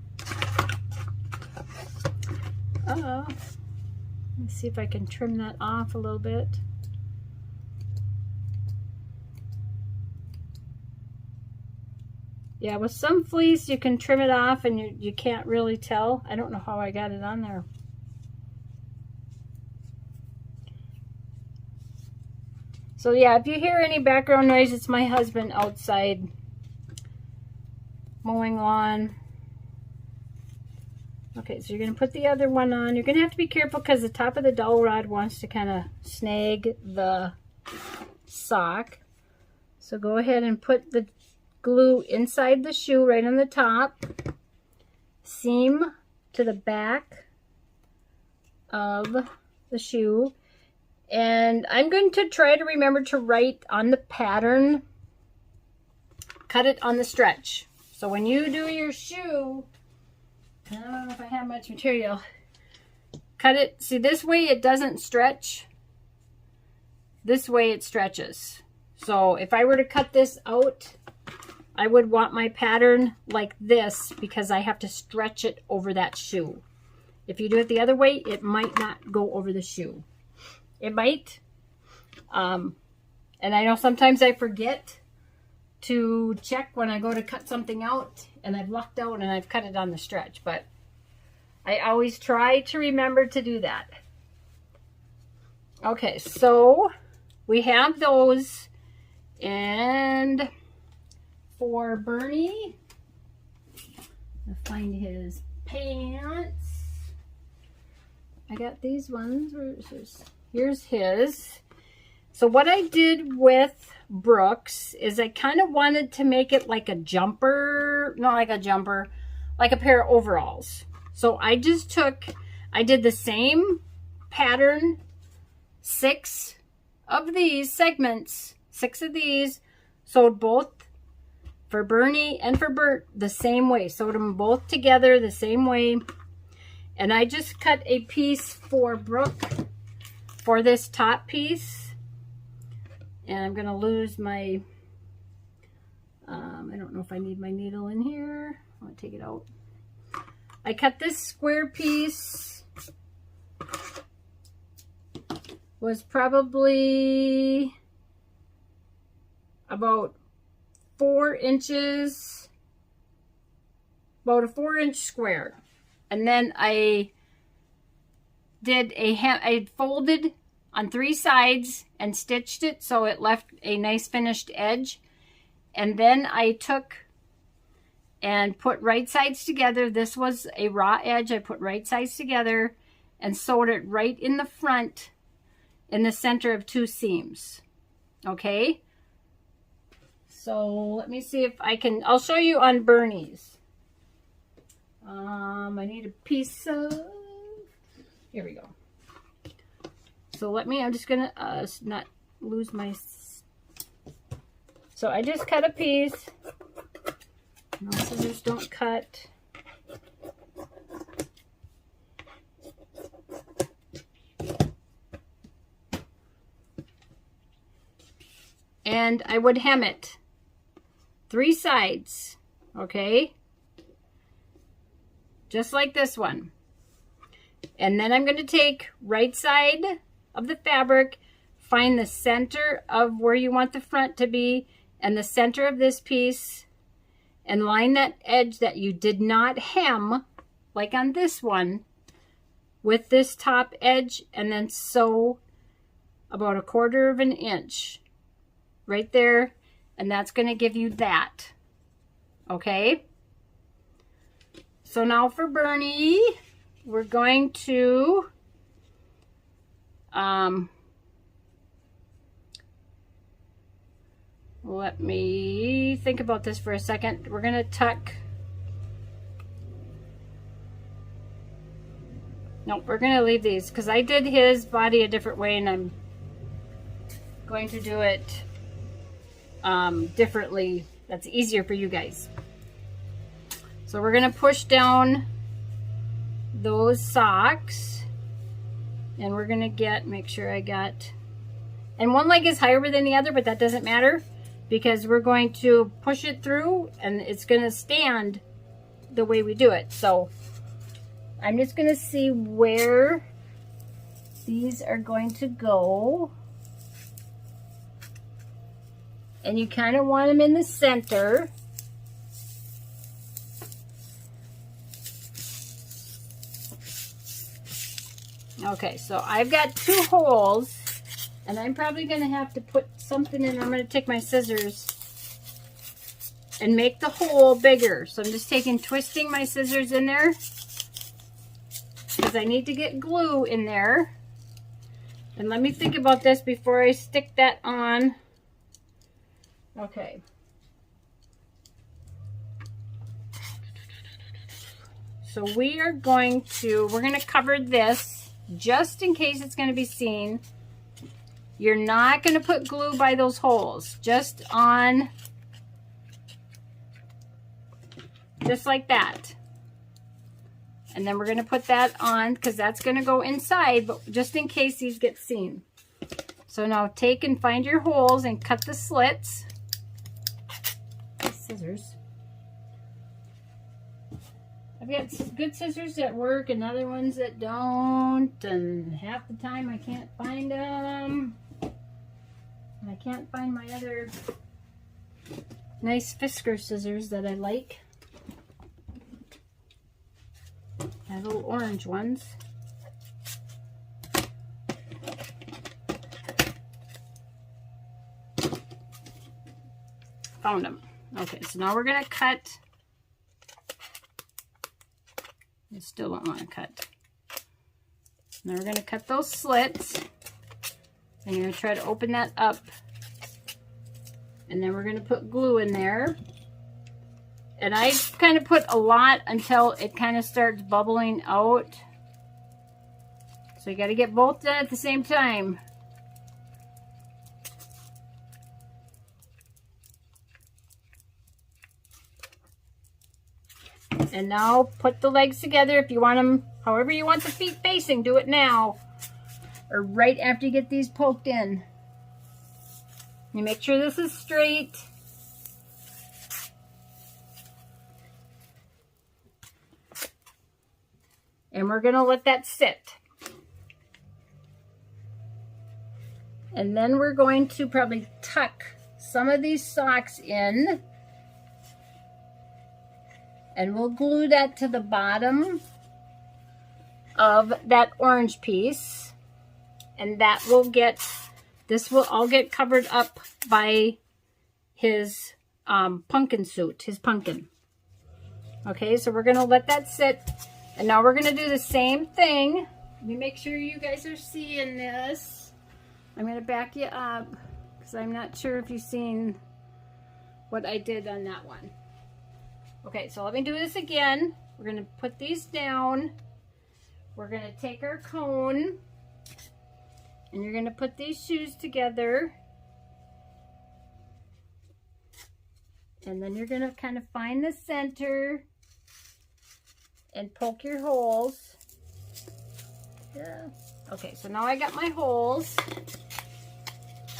Let's see if I can trim that off a little bit. Yeah, with some fleece you can trim it off and you can't really tell. I don't know how I got it on there. So yeah, if you hear any background noise, it's my husband outside mowing lawn. Okay, so you're going to put the other one on. You're going to have to be careful because the top of the dowel rod wants to kind of snag the sock. So go ahead and put the glue inside the shoe right on the top. Seam to the back of the shoe. And I'm going to try to remember to write on the pattern, cut it on the stretch. So when you do your shoe, I don't know if I have much material, cut it, see this way it doesn't stretch, this way it stretches. So if I were to cut this out, I would want my pattern like this because I have to stretch it over that shoe. If you do it the other way, it might not go over the shoe. It might. And I know sometimes I forget to check when I go to cut something out and I've lucked out and I've cut it on the stretch, but I always try to remember to do that. Okay, so we have those, and for Bernie, I'll find his pants. I got these ones. Where is his? Here's his. So what I did with Brooke's is I kind of wanted to make it like a jumper, not like a jumper, like a pair of overalls. So I just I did the same pattern, 6 of these segments, 6 of these, sewed both for Bernie and for Bert the same way, sewed them both together the same way. And I just cut a piece for Brooke for this top piece. And I'm going to lose my, I don't know if I need my needle in here. I'm going to take it out. I cut this square piece, was probably about 4 inches about a 4-inch square. And then I did I folded on 3 sides and stitched it so it left a nice finished edge. And then I took and put right sides together. This was a raw edge. I put right sides together and sewed it right in the front in the center of 2 seams. Okay, so let me see if I can, I'll show you on Bernie's. I need a piece of, here we go. So let me, I'm just gonna not lose my, so I just cut a piece. No, scissors don't cut. And I would hem it 3 sides, okay? Just like this one. And then I'm going to take right side of the fabric, find the center of where you want the front to be, and the center of this piece, and line that edge that you did not hem, like on this one, with this top edge, and then sew about 1/4 inch right there, and that's going to give you that. Okay, so now for Bernie, we're going to let me think about this for a second. We're going to tuck, no, we're going to leave these because I did his body a different way, and I'm going to do it differently. That's easier for you guys. So we're going to push down those socks, and we're going to get, make sure I got, and one leg is higher than the other, but that doesn't matter because we're going to push it through and it's going to stand the way we do it. So I'm just going to see where these are going to go. And you kind of want them in the center. Okay, so I've got 2 holes, and I'm probably going to have to put something in. I'm going to take my scissors and make the hole bigger. So I'm just twisting my scissors in there because I need to get glue in there. And let me think about this before I stick that on. Okay. So we're going to cover this just in case it's going to be seen. You're not going to put glue by those holes, just on, just like that. And then we're going to put that on because that's going to go inside, but just in case these get seen. So now take and find your holes and cut the slits. Scissors. I've got good scissors that work and other ones that don't, and half the time I can't find them. And I can't find my other nice Fisker scissors that I like. I have little orange ones. Found them. Okay, so now we're going to cut. I still don't want to cut. Now we're going to cut those slits. And you're going to try to open that up. And then we're going to put glue in there. And I kind of put a lot until it kind of starts bubbling out. So you got to get both done at the same time. And now put the legs together. If you want them, however you want the feet facing, do it now. Or right after you get these poked in. You make sure this is straight. And we're going to let that sit. And then we're going to probably tuck some of these socks in. And we'll glue that to the bottom of that orange piece. And that will get, this will all get covered up by his pumpkin suit, his pumpkin. Okay, so we're going to let that sit. And now we're going to do the same thing. Let me make sure you guys are seeing this. I'm going to back you up because I'm not sure if you've seen what I did on that one. Okay, so let me do this again. We're going to put these down. We're going to take our cone and you're going to put these shoes together. And then you're going to kind of find the center and poke your holes. Yeah. Okay, so now I got my holes.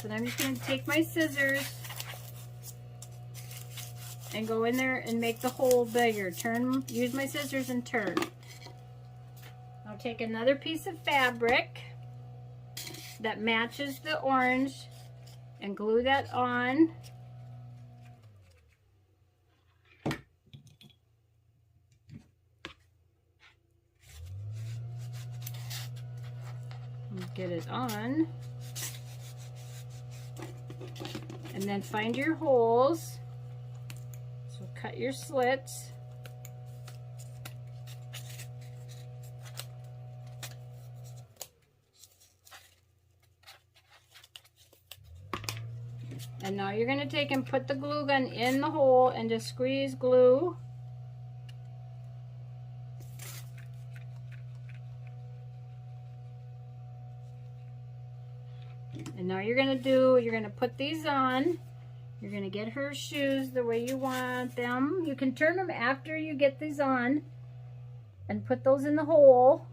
So I'm just going to take my scissors and go in there and make the hole bigger. Turn, use my scissors and turn. I'll take another piece of fabric that matches the orange and glue that on. Get it on. And then find your holes. So cut your slits. And now you're going to take and put the glue gun in the hole and just squeeze glue. And now you're going to put these on. You're going to get her shoes the way you want them. You can turn them after you get these on and put those in the hole.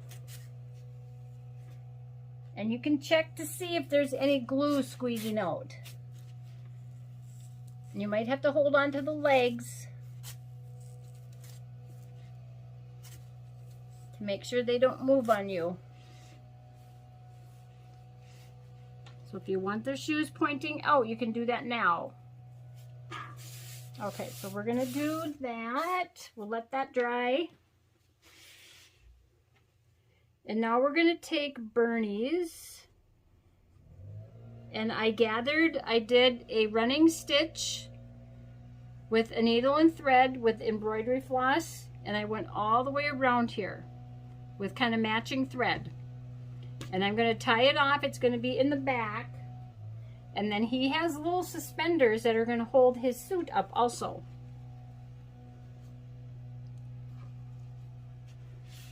And you can check to see if there's any glue squeezing out. And you might have to hold on to the legs to make sure they don't move on you. So if you want their shoes pointing out, you can do that now. Okay, so we're going to do that. We'll let that dry. And now we're going to take Bernie's. And I did a running stitch with a needle and thread with embroidery floss. And I went all the way around here with kind of matching thread. And I'm going to tie it off. It's going to be in the back. And then he has little suspenders that are going to hold his suit up also.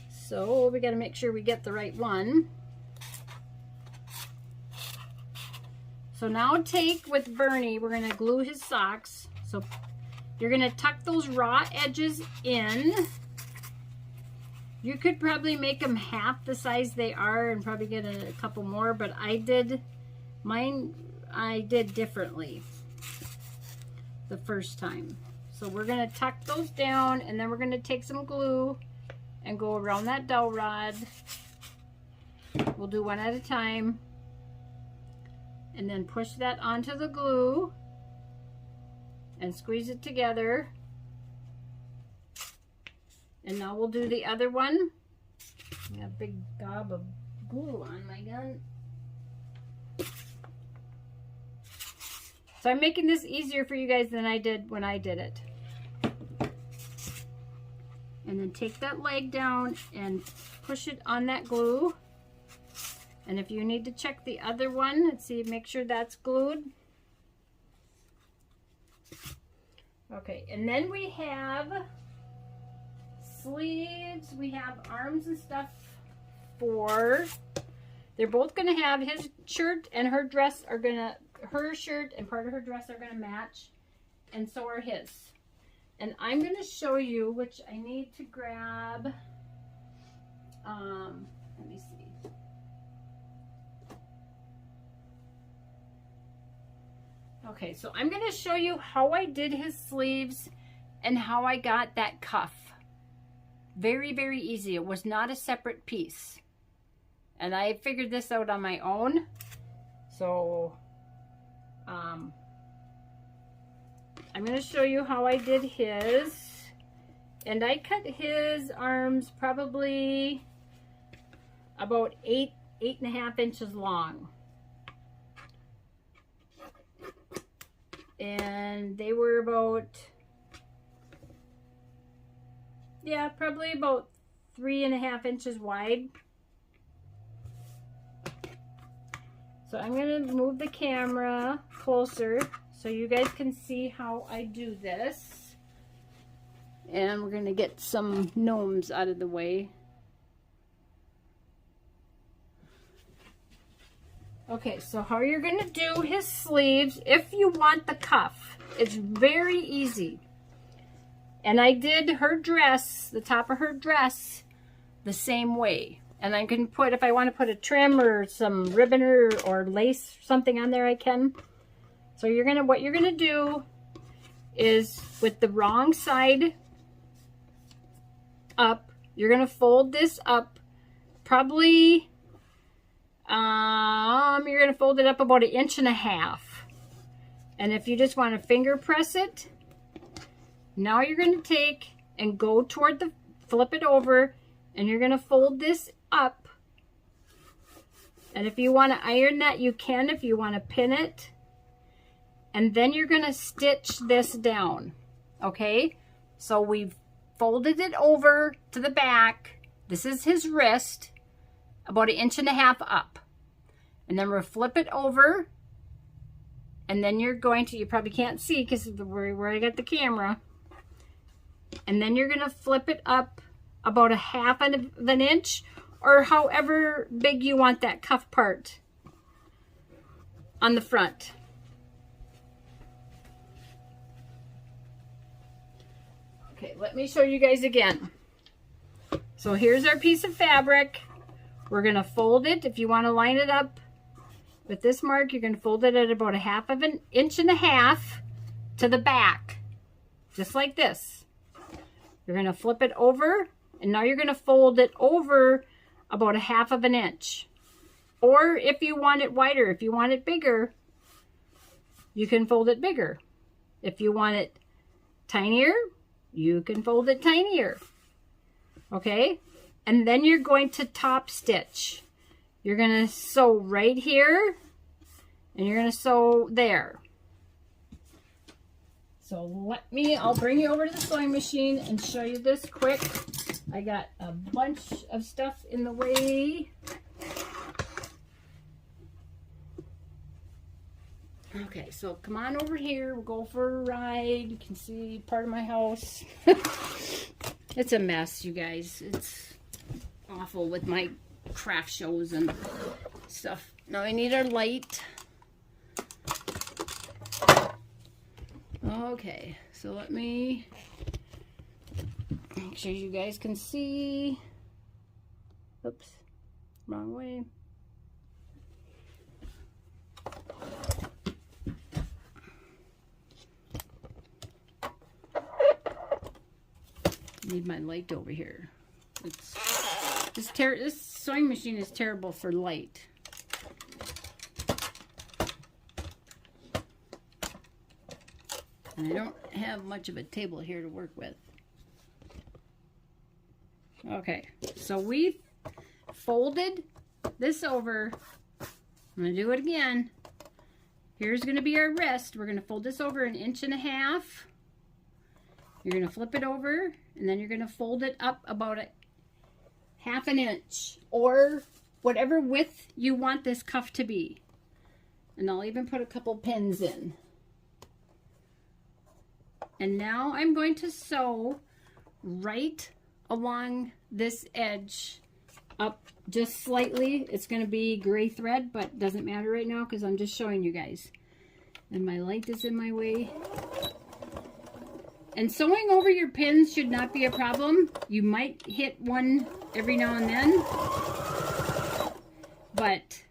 So we got to make sure we get the right one. So now take with Bernie, we're going to glue his socks. So you're going to tuck those raw edges in. You could probably make them half the size they are and probably get a couple more, but I did differently the first time. So we're going to tuck those down and then we're going to take some glue and go around that dowel rod. We'll do one at a time. And then push that onto the glue and squeeze it together. And now we'll do the other one. I got a big gob of glue on my gun. So I'm making this easier for you guys than I did when I did it. And then take that leg down and push it on that glue. And if you need to check the other one, let's see, make sure that's glued. Okay, and then we have sleeves, we have arms and stuff for, they're both going to have his shirt and her dress are going to, her shirt and part of her dress are going to match, and so are his. And I'm going to show you, which I need to grab, let me see. Okay, so I'm going to show you how I did his sleeves and how I got that cuff. Very, very easy. It was not a separate piece. And I figured this out on my own. So, I'm going to show you how I did his. And I cut his arms probably about 8.5 inches long. And they were about, yeah, probably about 3.5 inches wide. So I'm going to move the camera closer so you guys can see how I do this. And we're going to get some gnomes out of the way. Okay, so how you're going to do his sleeves, if you want the cuff, it's very easy. And I did her dress, the top of her dress, the same way. And I can put, if I want to put a trim or some ribbon or lace, something on there, I can. So you're going to, what you're going to do is with the wrong side up, you're going to fold this up probably, you're going to fold it up about 1.5 inches. And if you just want to finger press it, now you're going to take and go toward the, flip it over, and you're going to fold this up. And if you want to iron that, you can if you want to pin it. And then you're going to stitch this down. Okay? So we've folded it over to the back. This is his wrist, about 1.5 inches up. And then we'll flip it over. And then you're going to, you probably can't see because of where I got the camera. And then you're going to flip it up about 1/2 inch, or however big you want that cuff part on the front. Okay, let me show you guys again. So here's our piece of fabric. We're going to fold it. If you want to line it up with this mark, you're going to fold it at about 1/2 inch to the back, just like this. You're going to flip it over, and now you're going to fold it over about 1/2 inch. Or if you want it wider, if you want it bigger, you can fold it bigger. If you want it tinier, you can fold it tinier. Okay? And then you're going to top stitch. You're going to sew right here, and you're going to sew there. So I'll bring you over to the sewing machine and show you this quick. I got a bunch of stuff in the way. Okay, so come on over here. We'll go for a ride. You can see part of my house. It's a mess, you guys. It's awful with my craft shows and stuff. Now we need our light. Okay, so let me make sure you guys can see. Oops, wrong way. Need my light over here. This sewing machine is terrible for light. And I don't have much of a table here to work with. Okay, so we folded this over. I'm going to do it again. Here's going to be our wrist. We're going to fold this over 1.5 inches. You're going to flip it over, and then you're going to fold it up about 1/2 inch, or whatever width you want this cuff to be. And I'll even put a couple pins in. And now I'm going to sew right along this edge up just slightly. It's going to be gray thread, but it doesn't matter right now because I'm just showing you guys. And my light is in my way. And sewing over your pins should not be a problem. You might hit one every now and then. But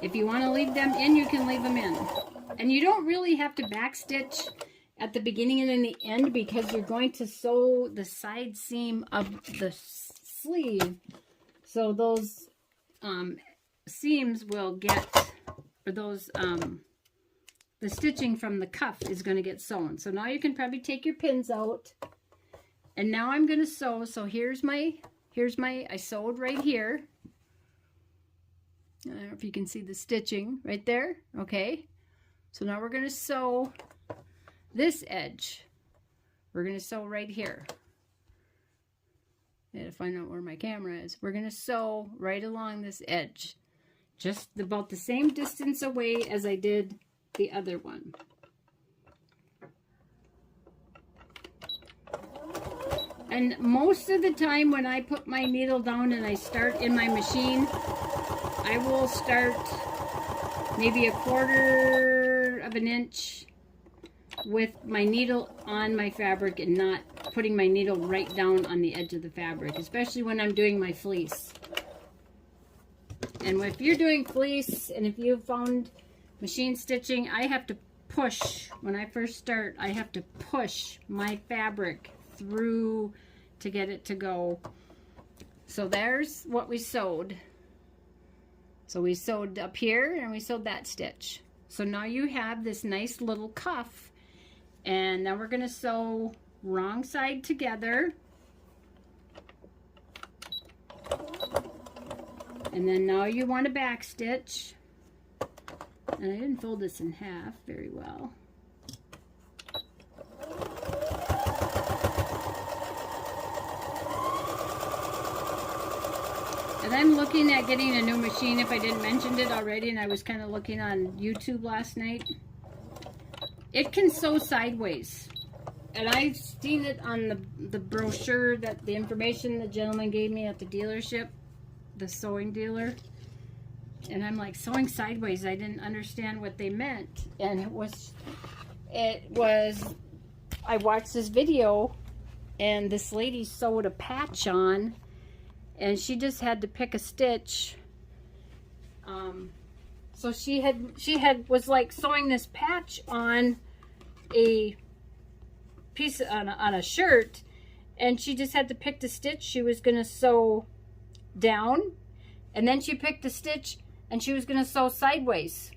if you want to leave them in, you can leave them in. And you don't really have to backstitch at the beginning and in the end because you're going to sew the side seam of the sleeve. So those seams will get, or those the stitching from the cuff is going to get sewn. So now you can probably take your pins out. And now I'm going to sew. So here's my, I sewed right here. I don't know if you can see the stitching right there. Okay. So now we're going to sew this edge. We're going to sew right here. I gotta find out where my camera is. We're going to sew right along this edge. Just about the same distance away as I did the other one. And most of the time when I put my needle down and I start in my machine, I will start maybe 1/4 of an inch with my needle on my fabric and not putting my needle right down on the edge of the fabric, especially when I'm doing my fleece. And if you're doing fleece and if you've found machine stitching, I have to push, when I first start, I have to push my fabric through to get it to go. So there's what we sewed. So we sewed up here and we sewed that stitch. So now you have this nice little cuff. And now we're going to sew wrong side together. And then now you want to back stitch. And I didn't fold this in half very well. And I'm looking at getting a new machine, if I didn't mention it already, and I was kind of looking on YouTube last night. It can sew sideways. And I've seen it on the brochure, that the information the gentleman gave me at the dealership, the sewing dealer. And I'm like, sewing sideways, I didn't understand what they meant. And it was, I watched this video and this lady sewed a patch on and she just had to pick a stitch. So she was like sewing this patch on a piece, on a shirt, and she just had to pick the stitch she was going to sew down, and then she picked the stitch and she was going to sew sideways.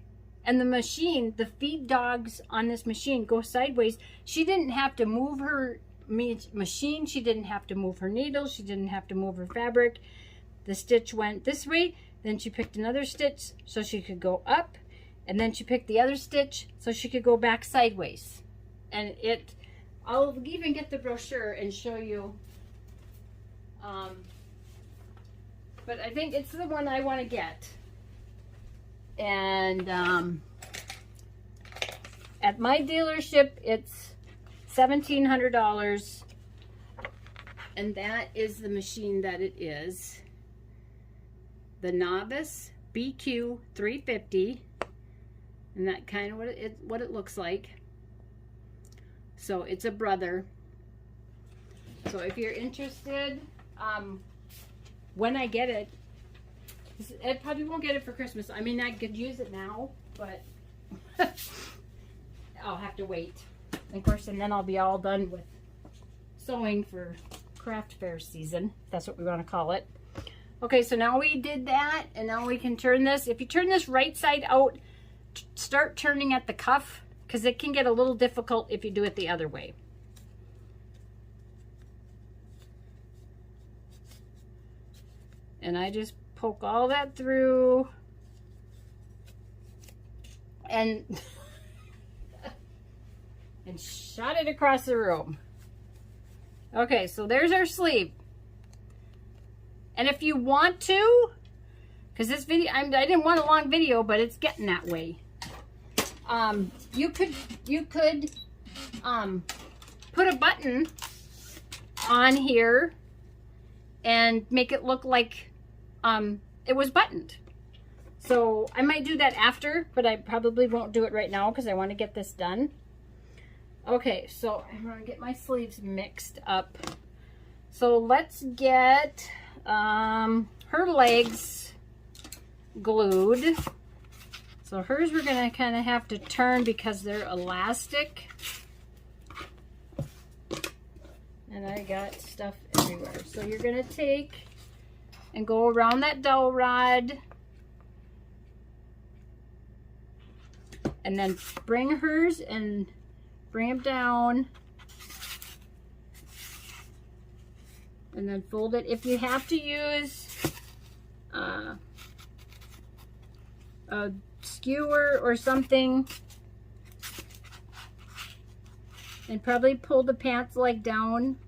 And the machine, the feed dogs on this machine go sideways. She didn't have to move her machine, she didn't have to move her needle, she didn't have to move her fabric. The stitch went this way, then she picked another stitch so she could go up, and then she picked the other stitch so she could go back sideways. And I'll even get the brochure and show you, but I think it's the one I want to get. And at my dealership it's $1,700, and that is the machine that it is. The Novice BQ 350, and that kind of what it looks like. So it's a brother. So if you're interested, when I get it, I probably won't get it for Christmas. I mean, I could use it now, but I'll have to wait. Of course, and then I'll be all done with sewing for craft fair season. That's what we want to call it. Okay, so now we did that, and now we can turn this. If you turn this right side out, start turning at the cuff, because it can get a little difficult if you do it the other way. And I just poke all that through, and shot it across the room. Okay, so there's our sleeve. And if you want to, because this video, I didn't want a long video, but it's getting that way. You could put a button on here and make it look like it was buttoned. So I might do that after, but I probably won't do it right now because I want to get this done. Okay, so I'm going to get my sleeves mixed up. So let's get her legs glued. So hers we're going to kind of have to turn because they're elastic. And I got stuff everywhere. So you're going to take and go around that dowel rod. and then bring hers and bring them down. And then fold it. If you have to use a skewer or something, and probably pull the pants leg down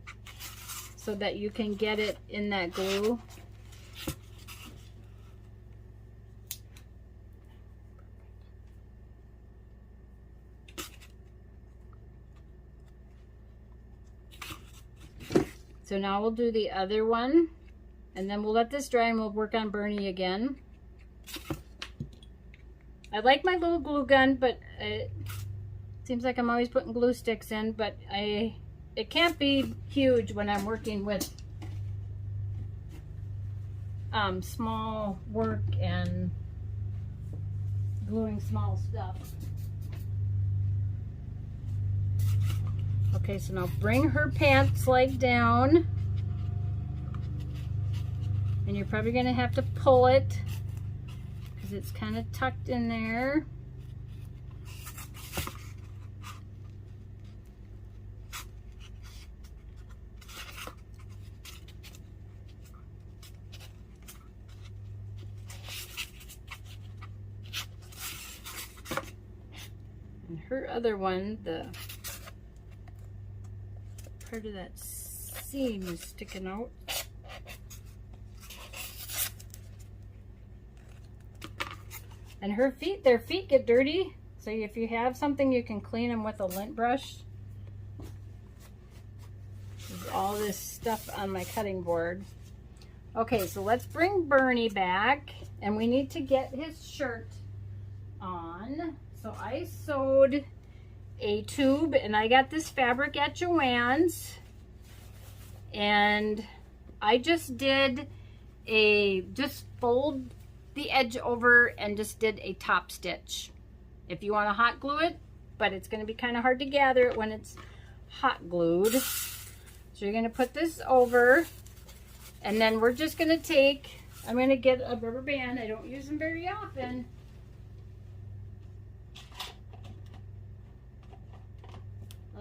so that you can get it in that glue. So now we'll do the other one, and then we'll let this dry and we'll work on Bernie again. I like my little glue gun, but it seems like I'm always putting glue sticks in, but it can't be huge when I'm working with small work and gluing small stuff. Okay, so now bring her pants leg down, and you're probably going to have to pull it because it's kind of tucked in there. And her other one, the part of that seam is sticking out. And her feet, their feet get dirty, so if you have something you can clean them with a lint brush. There's all this stuff on my cutting board. Okay, so let's bring Bernie back, and we need to get his shirt on. So I sewed a tube, and I got this fabric at JoAnn's, and I just did just fold the edge over and just did a top stitch. If you want to hot glue it, but it's going to be kind of hard to gather it when it's hot glued. So you're going to put this over, and then we're just going to take, I'm going to get a rubber band. I don't use them very often.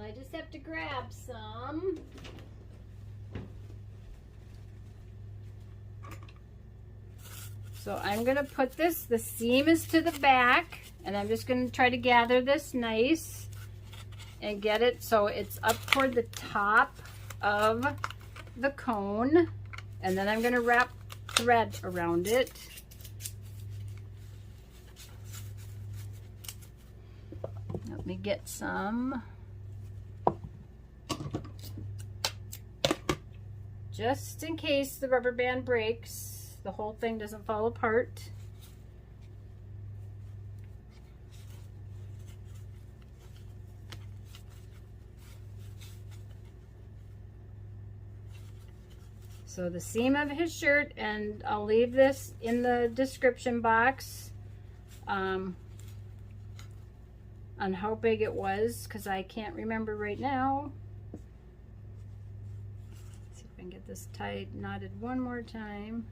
I just have to grab some. So I'm going to put this, the seam is to the back, and I'm just going to try to gather this nice and get it so it's up toward the top of the cone, and then I'm going to wrap thread around it. Let me get some. Just in case the rubber band breaks, the whole thing doesn't fall apart. So the seam of his shirt, and I'll leave this in the description box on how big it was, because I can't remember right now. And get this tied, knotted one more time.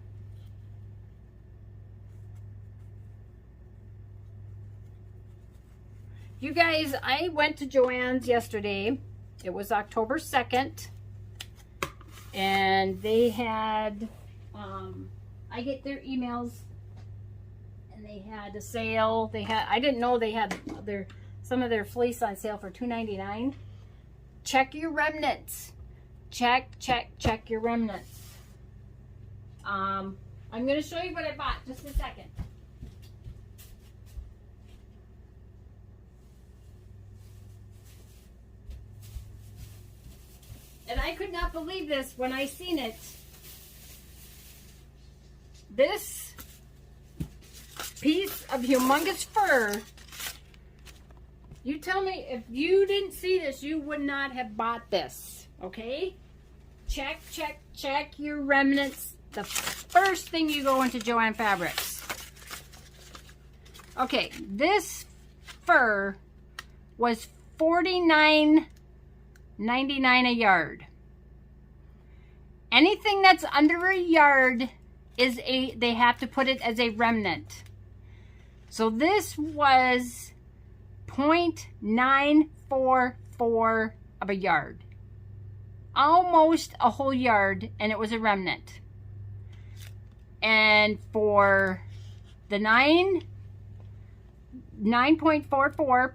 You guys, I went to JoAnn's yesterday. It was October 2nd, and they had I get their emails, and they had a sale. I didn't know they had some of their fleece on sale for $2.99. Check your remnants. Check your remnants. I'm going to show you what I bought. Just a second. And I could not believe this when I seen it. This piece of humongous fur. You tell me, if you didn't see this, you would not have bought this. Okay, check your remnants the first thing you go into JoAnn Fabrics. Okay, this fur was $49.99 a yard. Anything that's under a yard they have to put it as a remnant. So this was 0.944 of a yard. Almost a whole yard, and it was a remnant. And for the 9.44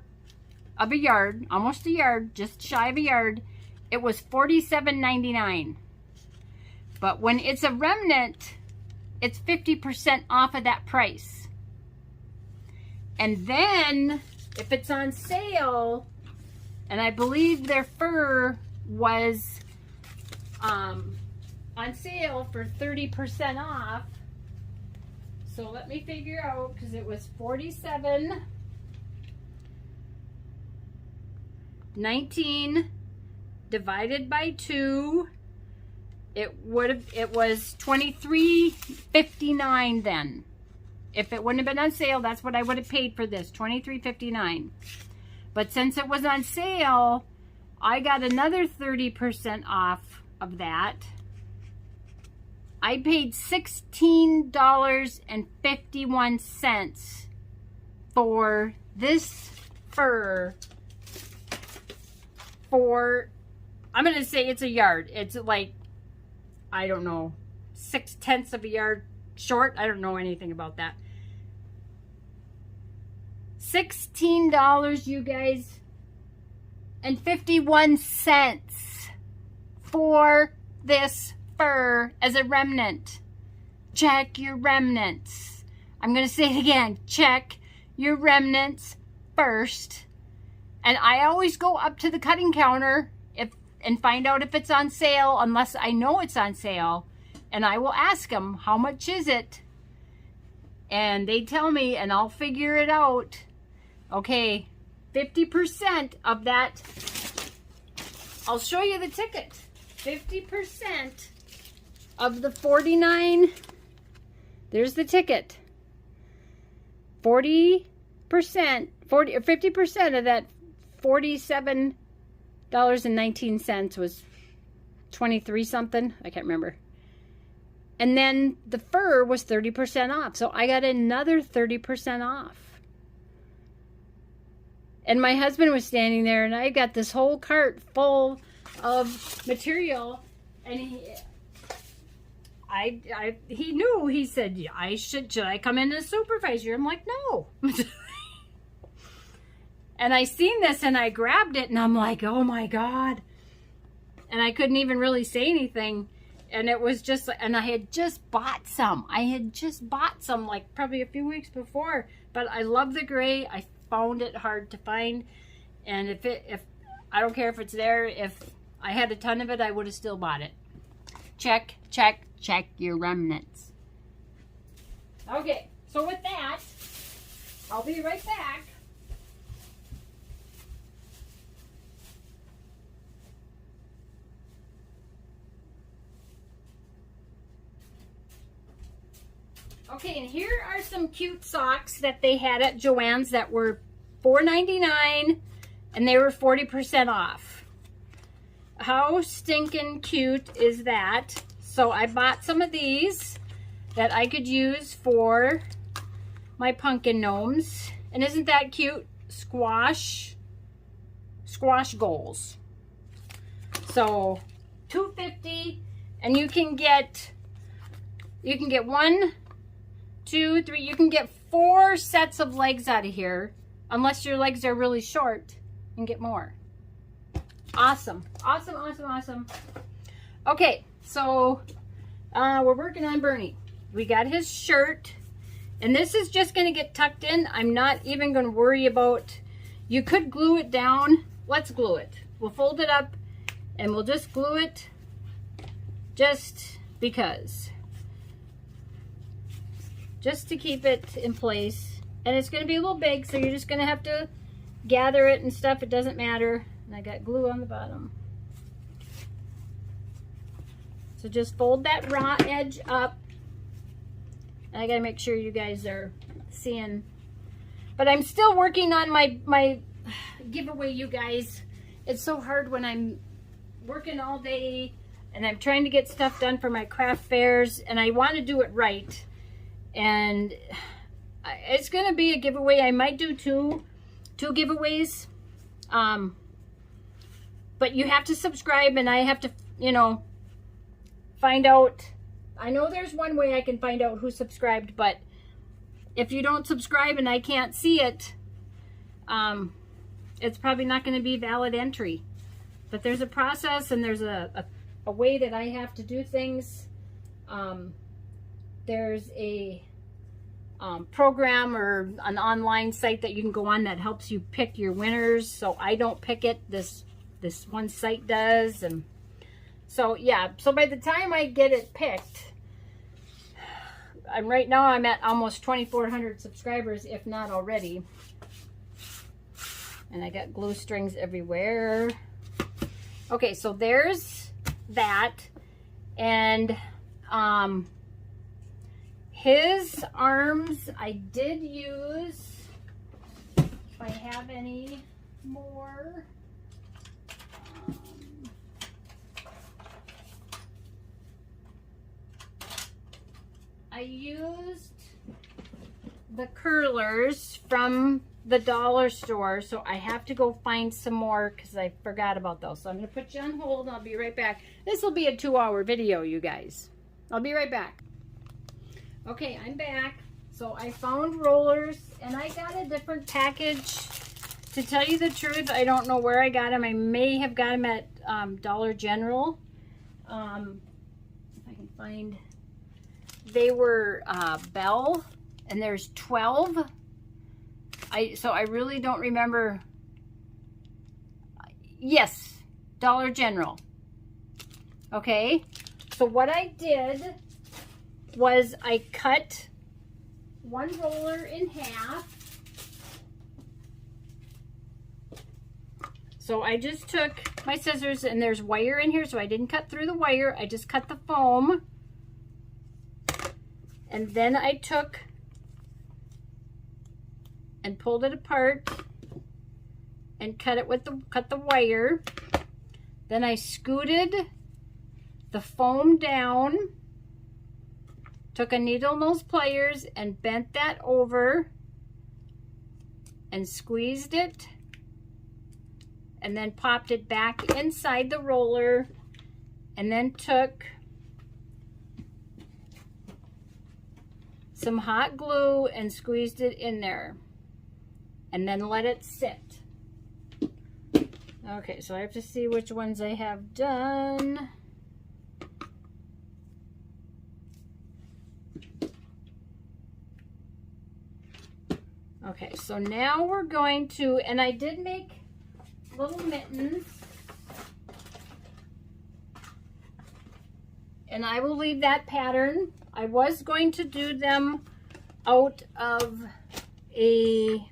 of a yard, almost a yard, just shy of a yard, it was $47.99. But when it's a remnant, it's 50% off of that price. And then if it's on sale, and I believe their fur was on sale for 30% off. So let me figure out, because it was $47.19 divided by 2. It was $23.59 then. If it wouldn't have been on sale, that's what I would have paid for this, $23.59. But since it was on sale, I got another 30% off of that. I paid $16.51 for this fur for, I'm going to say it's a yard. It's like, I don't know, 0.6 of a yard short. I don't know anything about that. $16, you guys, and 51 cents for this fur as a remnant. Check your remnants. I'm going to say it again. Check your remnants first. And I always go up to the cutting counter and find out if it's on sale, unless I know it's on sale. And I will ask them, how much is it? And they tell me, and I'll figure it out. Okay, 50% of that. I'll show you the ticket. 50% of the 49. There's the ticket. 40%, 50% of that $47.19 was 23 something. I can't remember. And then the fur was 30% off. So I got another 30% off. And my husband was standing there, and I got this whole cart full of material, and he knew. He said, should I come in as supervisor? I'm like, no. And I seen this, and I grabbed it, and I'm like, oh my God. And I couldn't even really say anything. And it was just, and I had just bought some. Like probably a few weeks before. But I love the gray. I found it hard to find. And if I don't care if it's there, if I had a ton of it, I would have still bought it. Check, check, check your remnants. Okay, so with that, I'll be right back. Okay, and here are some cute socks that they had at JoAnn's that were $4.99, and they were 40% off. How stinking cute is that? So I bought some of these that I could use for my pumpkin gnomes. And isn't that cute? Squash goals. So $2.50, and you can get 1, 2, 3, you can get 4 sets of legs out of here, unless your legs are really short, and get more. Awesome, awesome, awesome, awesome. Okay, so we're working on Bernie. We got his shirt, and this is just going to get tucked in. I'm not even going to worry about, you could glue it down. Let's glue it. We'll fold it up, and we'll just glue it just because. Just to keep it in place. And it's going to be a little big, so you're just going to have to gather it and stuff. It doesn't matter. And I got glue on the bottom. So just fold that raw edge up. And I got to make sure you guys are seeing. But I'm still working on my giveaway, you guys. It's so hard when I'm working all day and I'm trying to get stuff done for my craft fairs, and I want to do it right. And it's going to be a giveaway. I might do 2. 2 giveaways. But you have to subscribe, and I have to, you know, find out. I know there's one way I can find out who subscribed, but if you don't subscribe and I can't see it, it's probably not going to be valid entry. But there's a process, and there's a way that I have to do things. There's a program or an online site that you can go on that helps you pick your winners. So I don't pick it. This one site does. And so yeah, so by the time I get it picked, right now I'm at almost 2,400 subscribers, if not already. And I got glue strings everywhere. Okay, so there's that. And his arms I did use, if I have any more. I used the curlers from the dollar store, so I have to go find some more because I forgot about those. So I'm going to put you on hold and I'll be right back. This will be a 2-hour video, you guys. I'll be right back. Okay, I'm back. So I found rollers, and I got a different package. To tell you the truth, I don't know where I got them. I may have got them at Dollar General. If I can find... They were Bell, and there's 12. So I really don't remember. Yes, Dollar General. Okay, so what I did was I cut one roller in half. So I just took my scissors, and there's wire in here, so I didn't cut through the wire. I just cut the foam. And then I took and pulled it apart and cut the wire. Then I scooted the foam down, took a needle nose pliers and bent that over and squeezed it, and then popped it back inside the roller, and then took some hot glue and squeezed it in there, and then let it sit. Okay, so I have to see which ones I have done. Okay, so now we're going to, and I did make little mittens, and I will leave that pattern. I was going to do them out of a,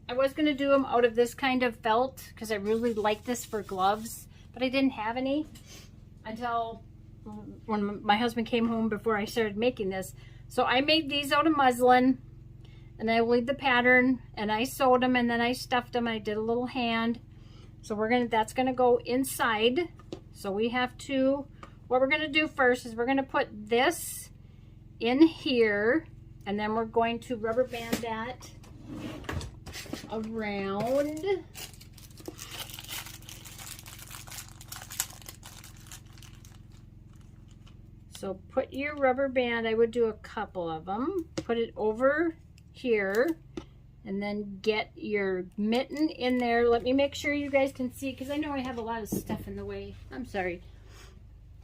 I was going to do them out of this kind of felt because I really like this for gloves, but I didn't have any until when my husband came home before I started making this. So I made these out of muslin, and I laid the pattern, and I sewed them, and then I stuffed them. I did a little hand. So that's gonna go inside. So we have to, what we're gonna do first is we're gonna put this in here, and then we're going to rubber band that around. So put your rubber band, I would do a couple of them, put it over here, and then get your mitten in there. Let me make sure you guys can see, because I know I have a lot of stuff in the way. I'm sorry.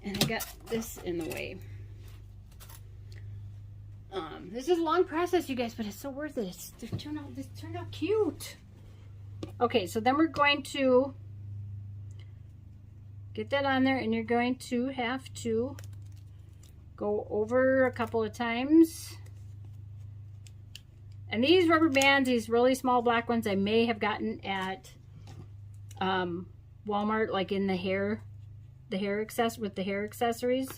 And I got this in the way. This is a long process, you guys, but it's so worth it. This turned out cute. Okay, so then we're going to get that on there, and you're going to have to go over a couple of times. And these rubber bands, these really small black ones, I may have gotten at Walmart, like in the hair with the hair accessories.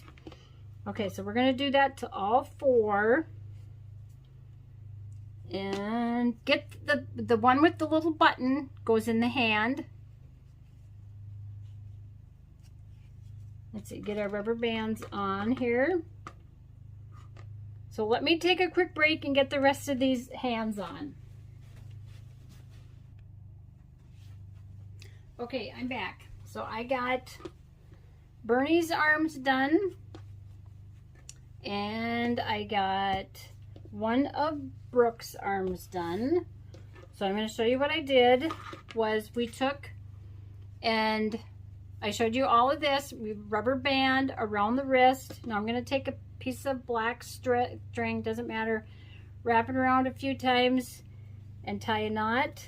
Okay, so we're gonna do that to all 4. And get the one with the little button goes in the hand. Let's see, get our rubber bands on here. So let me take a quick break and get the rest of these hands on. Okay, I'm back. So I got Bernie's arms done, and I got one of Brooke's arms done. So I'm going to show you what I did. Was we took, and I showed you all of this. We rubber band around the wrist. Now I'm going to take a piece of black string, doesn't matter, wrap it around a few times and tie a knot.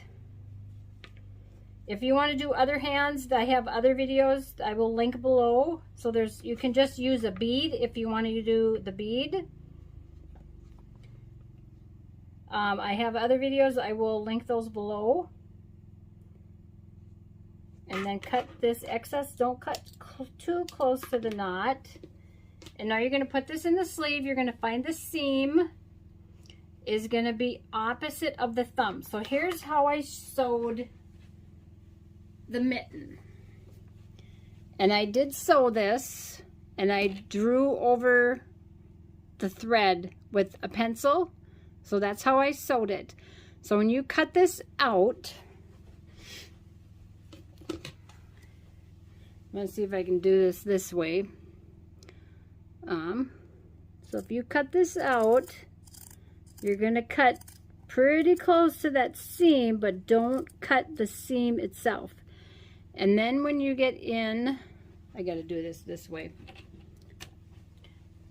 If you want to do other hands, I have other videos I will link below. So you can just use a bead if you want to do the bead. I have other videos, I will link those below. And then cut this excess, don't cut too close to the knot. And now you're going to put this in the sleeve. You're going to find the seam is going to be opposite of the thumb. So here's how I sewed the mitten. And I did sew this, and I drew over the thread with a pencil. So that's how I sewed it. So when you cut this out, let's see if I can do this way. So if you cut this out, you're going to cut pretty close to that seam, but don't cut the seam itself. And then when you get in, I got to do this way.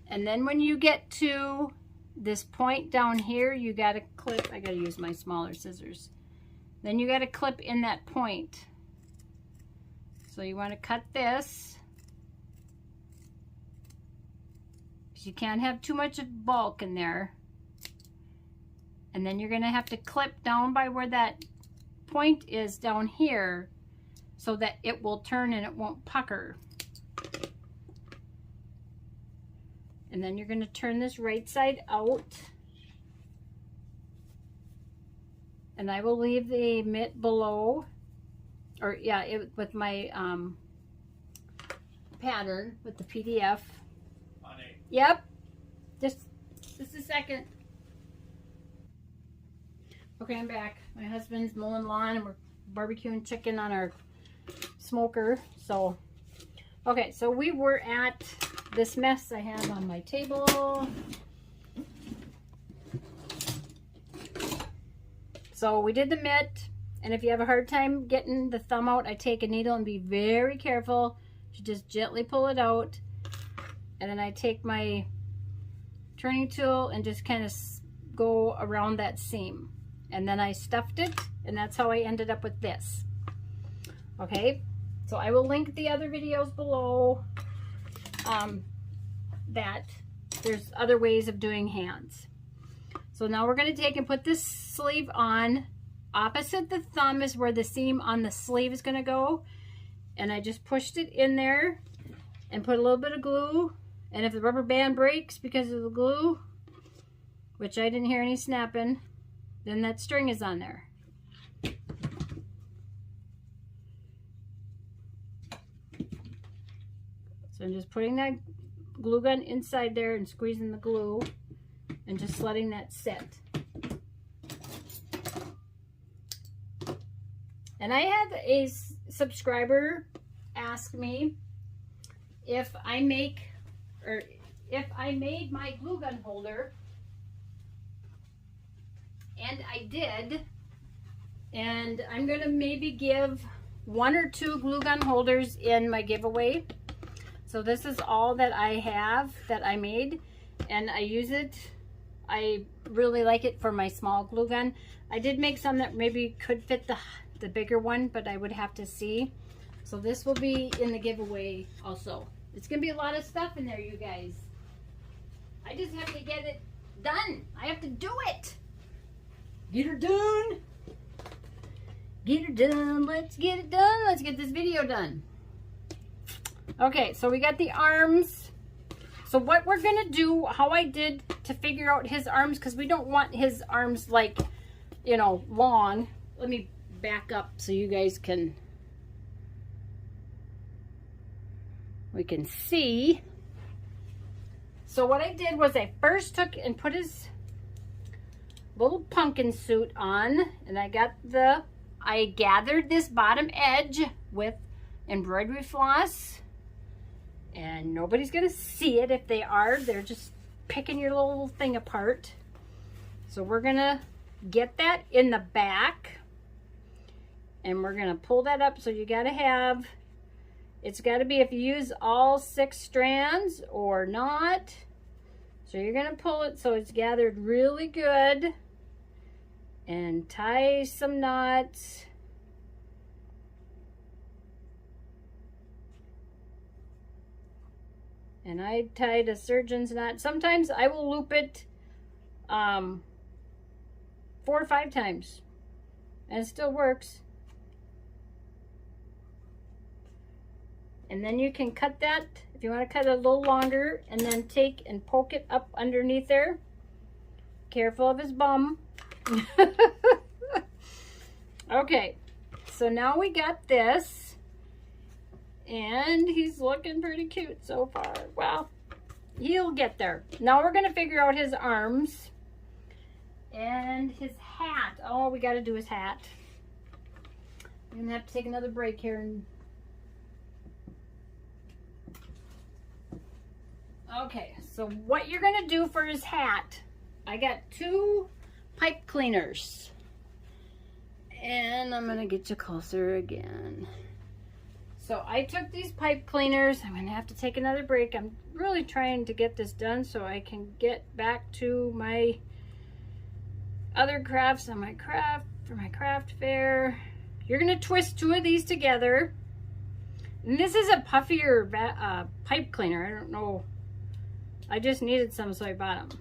And then when you get to this point down here, you got to clip. I got to use my smaller scissors. Then you got to clip in that point. So you want to cut this. You can't have too much bulk in there. And then you're going to have to clip down by where that point is down here so that it will turn and it won't pucker. And then you're going to turn this right side out. And I will leave the mitt below, or yeah, with my pattern with the PDF. Yep. Just a second. Okay, I'm back. My husband's mowing lawn and we're barbecuing chicken on our smoker. So, okay, so we were at this mess I have on my table. So we did the mitt, and if you have a hard time getting the thumb out, I take a needle and be very careful. You just gently pull it out. And then I take my turning tool and just kind of go around that seam. And then I stuffed it, and that's how I ended up with this. Okay, so I will link the other videos below. That there's other ways of doing hands. So now we're going to take and put this sleeve on. Opposite the thumb is where the seam on the sleeve is going to go. And I just pushed it in there and put a little bit of glue. And if the rubber band breaks because of the glue, which I didn't hear any snapping, then that string is on there. So I'm just putting that glue gun inside there and squeezing the glue and just letting that sit. And I had a subscriber ask me if I made my glue gun holder, and I did, and I'm gonna maybe give 1 or 2 glue gun holders in my giveaway. So this is all that I have that I made, and I use it. I really like it for my small glue gun. I did make some that maybe could fit the bigger one, but I would have to see. So this will be in the giveaway also. It's gonna be a lot of stuff in there, you guys. I just have to get it done. I have to do it. Get her done. Get her done. Let's get it done. Let's get this video done. Okay, so we got the arms. So what we're gonna do, how I did to figure out his arms, because we don't want his arms like, you know, long. Let me back up so you guys can, we can see. So what I did was I first took and put his little pumpkin suit on, and I gathered this bottom edge with embroidery floss, and nobody's gonna see it. If they are, they're just picking your little thing apart. So we're gonna get that in the back, and we're gonna pull that up. So you gotta have, it's gotta be if you use all 6 strands or not. So you're gonna pull it so it's gathered really good and tie some knots. And I tied a surgeon's knot. Sometimes I will loop it 4 or 5 times, and it still works. And then you can cut that if you want to cut it a little longer, and then take and poke it up underneath there. Careful of his bum. Okay, so now we got this, and he's looking pretty cute so far. Well, he'll get there. Now we're gonna figure out his arms and his hat. Oh, we gotta do his hat. I'm gonna have to take another break here. Okay, so what you're gonna do for his hat, I got 2 pipe cleaners, and I'm gonna get you closer again. So I took these pipe cleaners. I'm gonna have to take another break. I'm really trying to get this done so I can get back to my other crafts on my craft fair. You're gonna twist 2 of these together, and this is a puffier pipe cleaner. I don't know, I just needed some, so I bought them.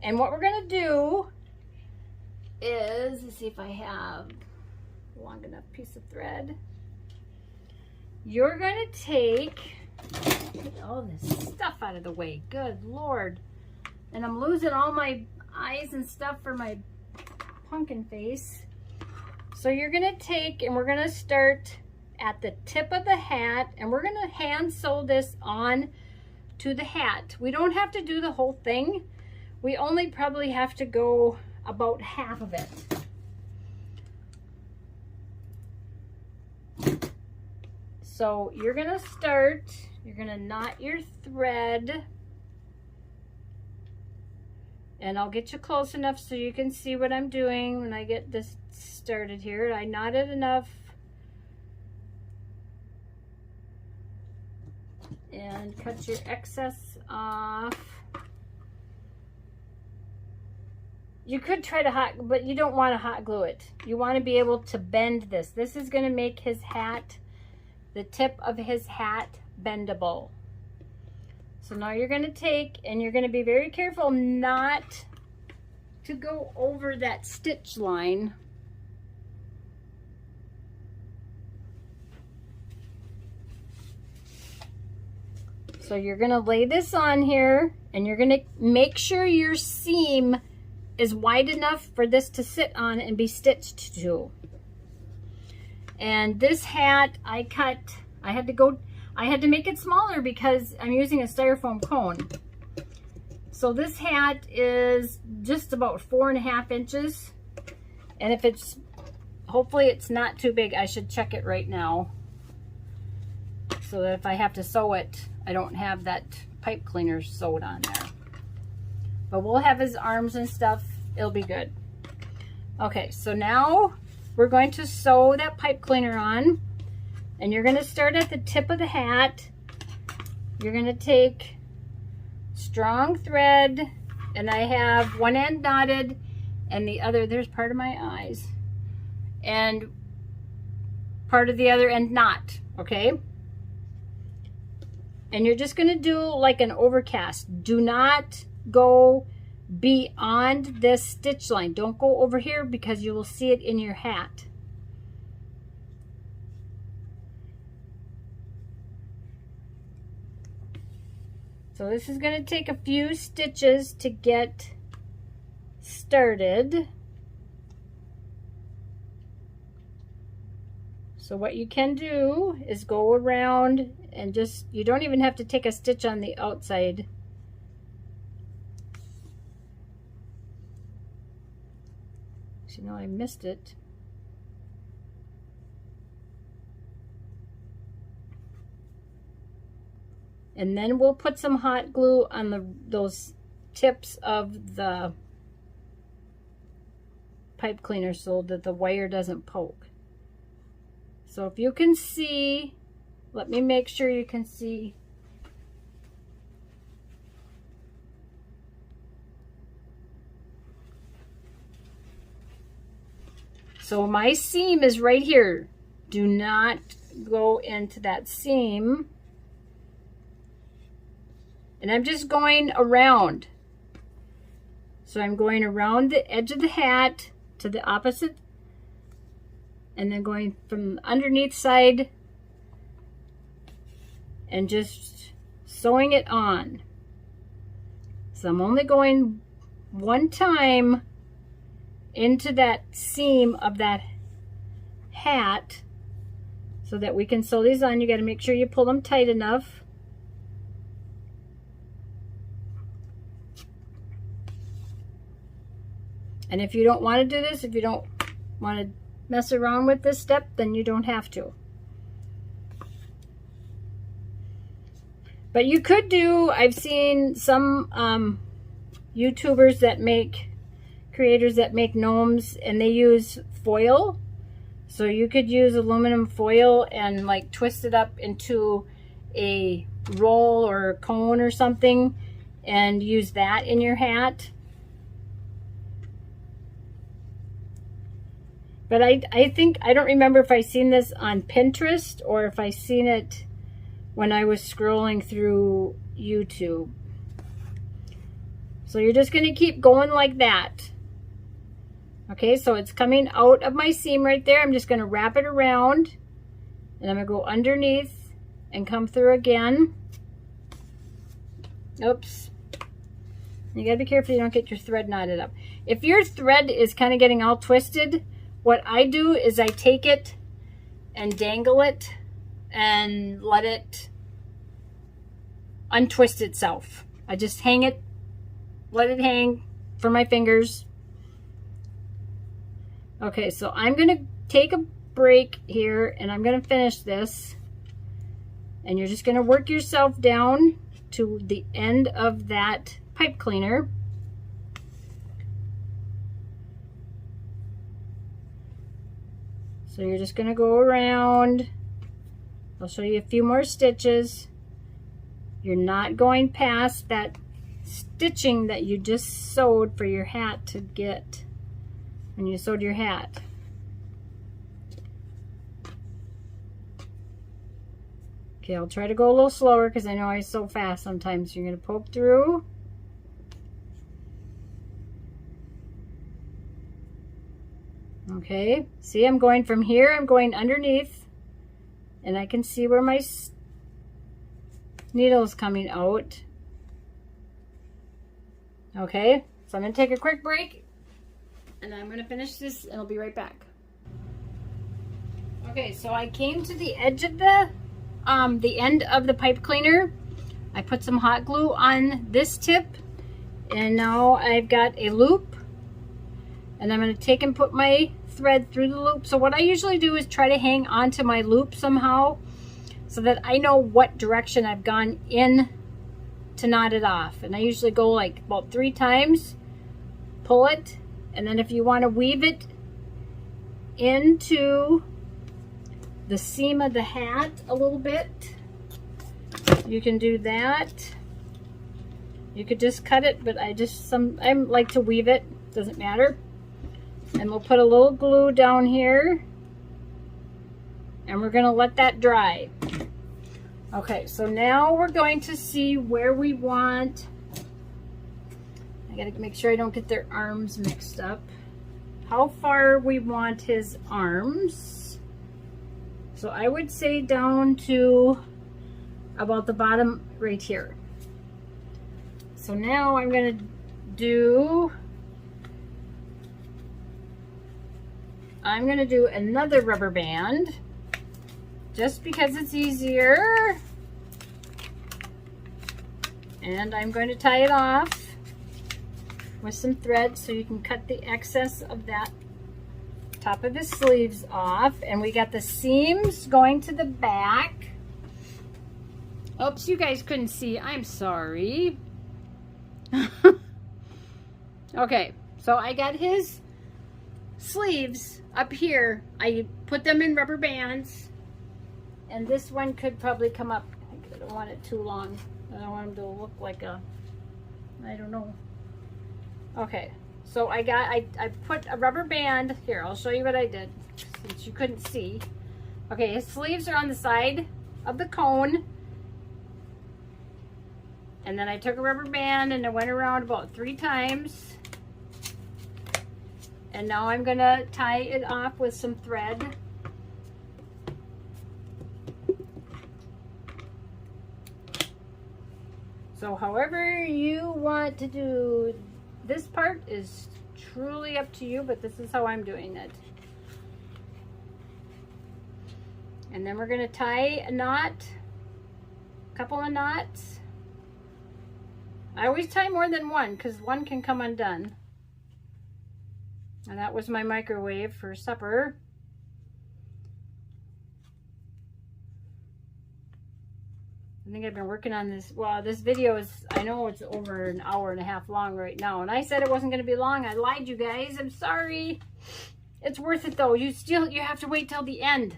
And what we're gonna do is, let's see if I have a long enough piece of thread. You're gonna get all this stuff out of the way. Good Lord. And I'm losing all my eyes and stuff for my pumpkin face. So you're gonna take, and we're gonna start at the tip of the hat, and we're gonna hand sew this on to the hat. We don't have to do the whole thing. We only probably have to go about half of it. So you're gonna start, you're gonna knot your thread, and I'll get you close enough so you can see what I'm doing when I get this started here. I knotted enough, and cut your excess off. You could try to but you don't want to hot glue it. You want to be able to bend this. This is going to make his hat, the tip of his hat, bendable. So now you're going to take, and you're going to be very careful not to go over that stitch line. So you're going to lay this on here, and you're going to make sure your seam is wide enough for this to sit on and be stitched to. And this hat I had to make it smaller because I'm using a Styro-Foam Cone. So this hat is just about 4.5 inches. And if it's, hopefully it's not too big. I should check it right now, so that if I have to sew it, I don't have that pipe cleaner sewed on there. But we'll have his arms and stuff. It'll be good. Okay, so now we're going to sew that pipe cleaner on. And you're going to start at the tip of the hat. You're going to take strong thread, and I have one end knotted and the other, there's part of my eyes, and part of the other end not, okay? And you're just going to do like an overcast. Do not go beyond this stitch line. Don't go over here because you will see it in your hat. So this is going to take a few stitches to get started. So what you can do is go around and just, you don't even have to take a stitch on the outside. So now I missed it. And then we'll put some hot glue on those tips of the pipe cleaner so that the wire doesn't poke. So if you can see, let me make sure you can see. So my seam is right here. Do not go into that seam. And I'm just going around. So I'm going around the edge of the hat to the opposite, and then going from the underneath side and just sewing it on. So I'm only going one time into that seam of that hat so that we can sew these on. You got to make sure you pull them tight enough. And if you don't want to do this, if you don't want to mess around with this step, then you don't have to. But you could do, I've seen some YouTubers that make, creators that make gnomes, and they use foil. So you could use aluminum foil and like twist it up into a roll or a cone or something and use that in your hat. But I think, I don't remember if I seen this on Pinterest or if I seen it when I was scrolling through YouTube. So you're just going to keep going like that. Okay, so it's coming out of my seam right there. I'm just going to wrap it around. And I'm going to go underneath and come through again. Oops. You got to be careful you don't get your thread knotted up. If your thread is kind of getting all twisted, what I do is I take it and dangle it and let it untwist itself. I just hang it, let it hang for my fingers. Okay, so I'm going to take a break here and I'm going to finish this. And you're just going to work yourself down to the end of that pipe cleaner. So you're just going to go around. I'll show you a few more stitches. You're not going past that stitching that you just sewed for your hat to get when you sewed your hat. Okay, I'll try to go a little slower because I know I sew fast sometimes. You're going to poke through. Okay, see, I'm going from here, I'm going underneath, and I can see where my needle is coming out. Okay, so I'm going to take a quick break, and I'm going to finish this, and I'll be right back. Okay, so I came to the edge of the end of the pipe cleaner. I put some hot glue on this tip, and now I've got a loop. And I'm going to take and put my thread through the loop. So what I usually do is try to hang onto my loop somehow so that I know what direction I've gone in to knot it off. And I usually go like about 3 times, pull it, and then if you want to weave it into the seam of the hat a little bit, you can do that. You could just cut it, but I like to weave it, doesn't matter. And we'll put a little glue down here and we're going to let that dry. Okay, so now we're going to see where we want, I got to make sure I don't get their arms mixed up, how far we want his arms. So I would say down to about the bottom right here. So now I'm going to do another rubber band, just because it's easier. And I'm going to tie it off with some thread so you can cut the excess of that top of his sleeves off. And we got the seams going to the back. Oops, you guys couldn't see. I'm sorry. Okay, so I got his sleeves up here. I put them in rubber bands. And this one could probably come up. I don't want it too long. I don't want him to look like a, I don't know. Okay, so I put a rubber band here. I'll show you what I did since you couldn't see. Okay, his sleeves are on the side of the cone. And then I took a rubber band and I went around about 3 times. And now I'm gonna tie it off with some thread. So however you want to do this part is truly up to you, but this is how I'm doing it. And then we're gonna tie a knot, a couple of knots. I always tie more than one because one can come undone. And that was my microwave for supper. I think I've been working on this. Well, this video is, I know it's over an hour and a half long right now. And I said it wasn't going to be long. I lied, you guys. I'm sorry. It's worth it though. You have to wait till the end.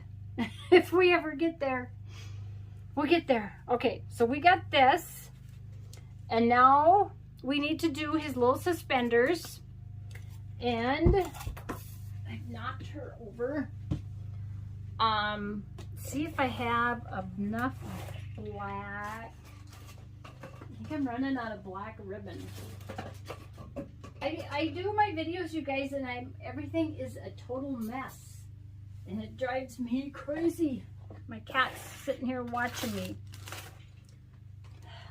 If we ever get there. We'll get there. Okay, so we got this. And now we need to do his little suspenders. And I've knocked her over. See if I have enough black. I think I'm running out of black ribbon. I do my videos, you guys, and everything is a total mess. And it drives me crazy. My cat's sitting here watching me.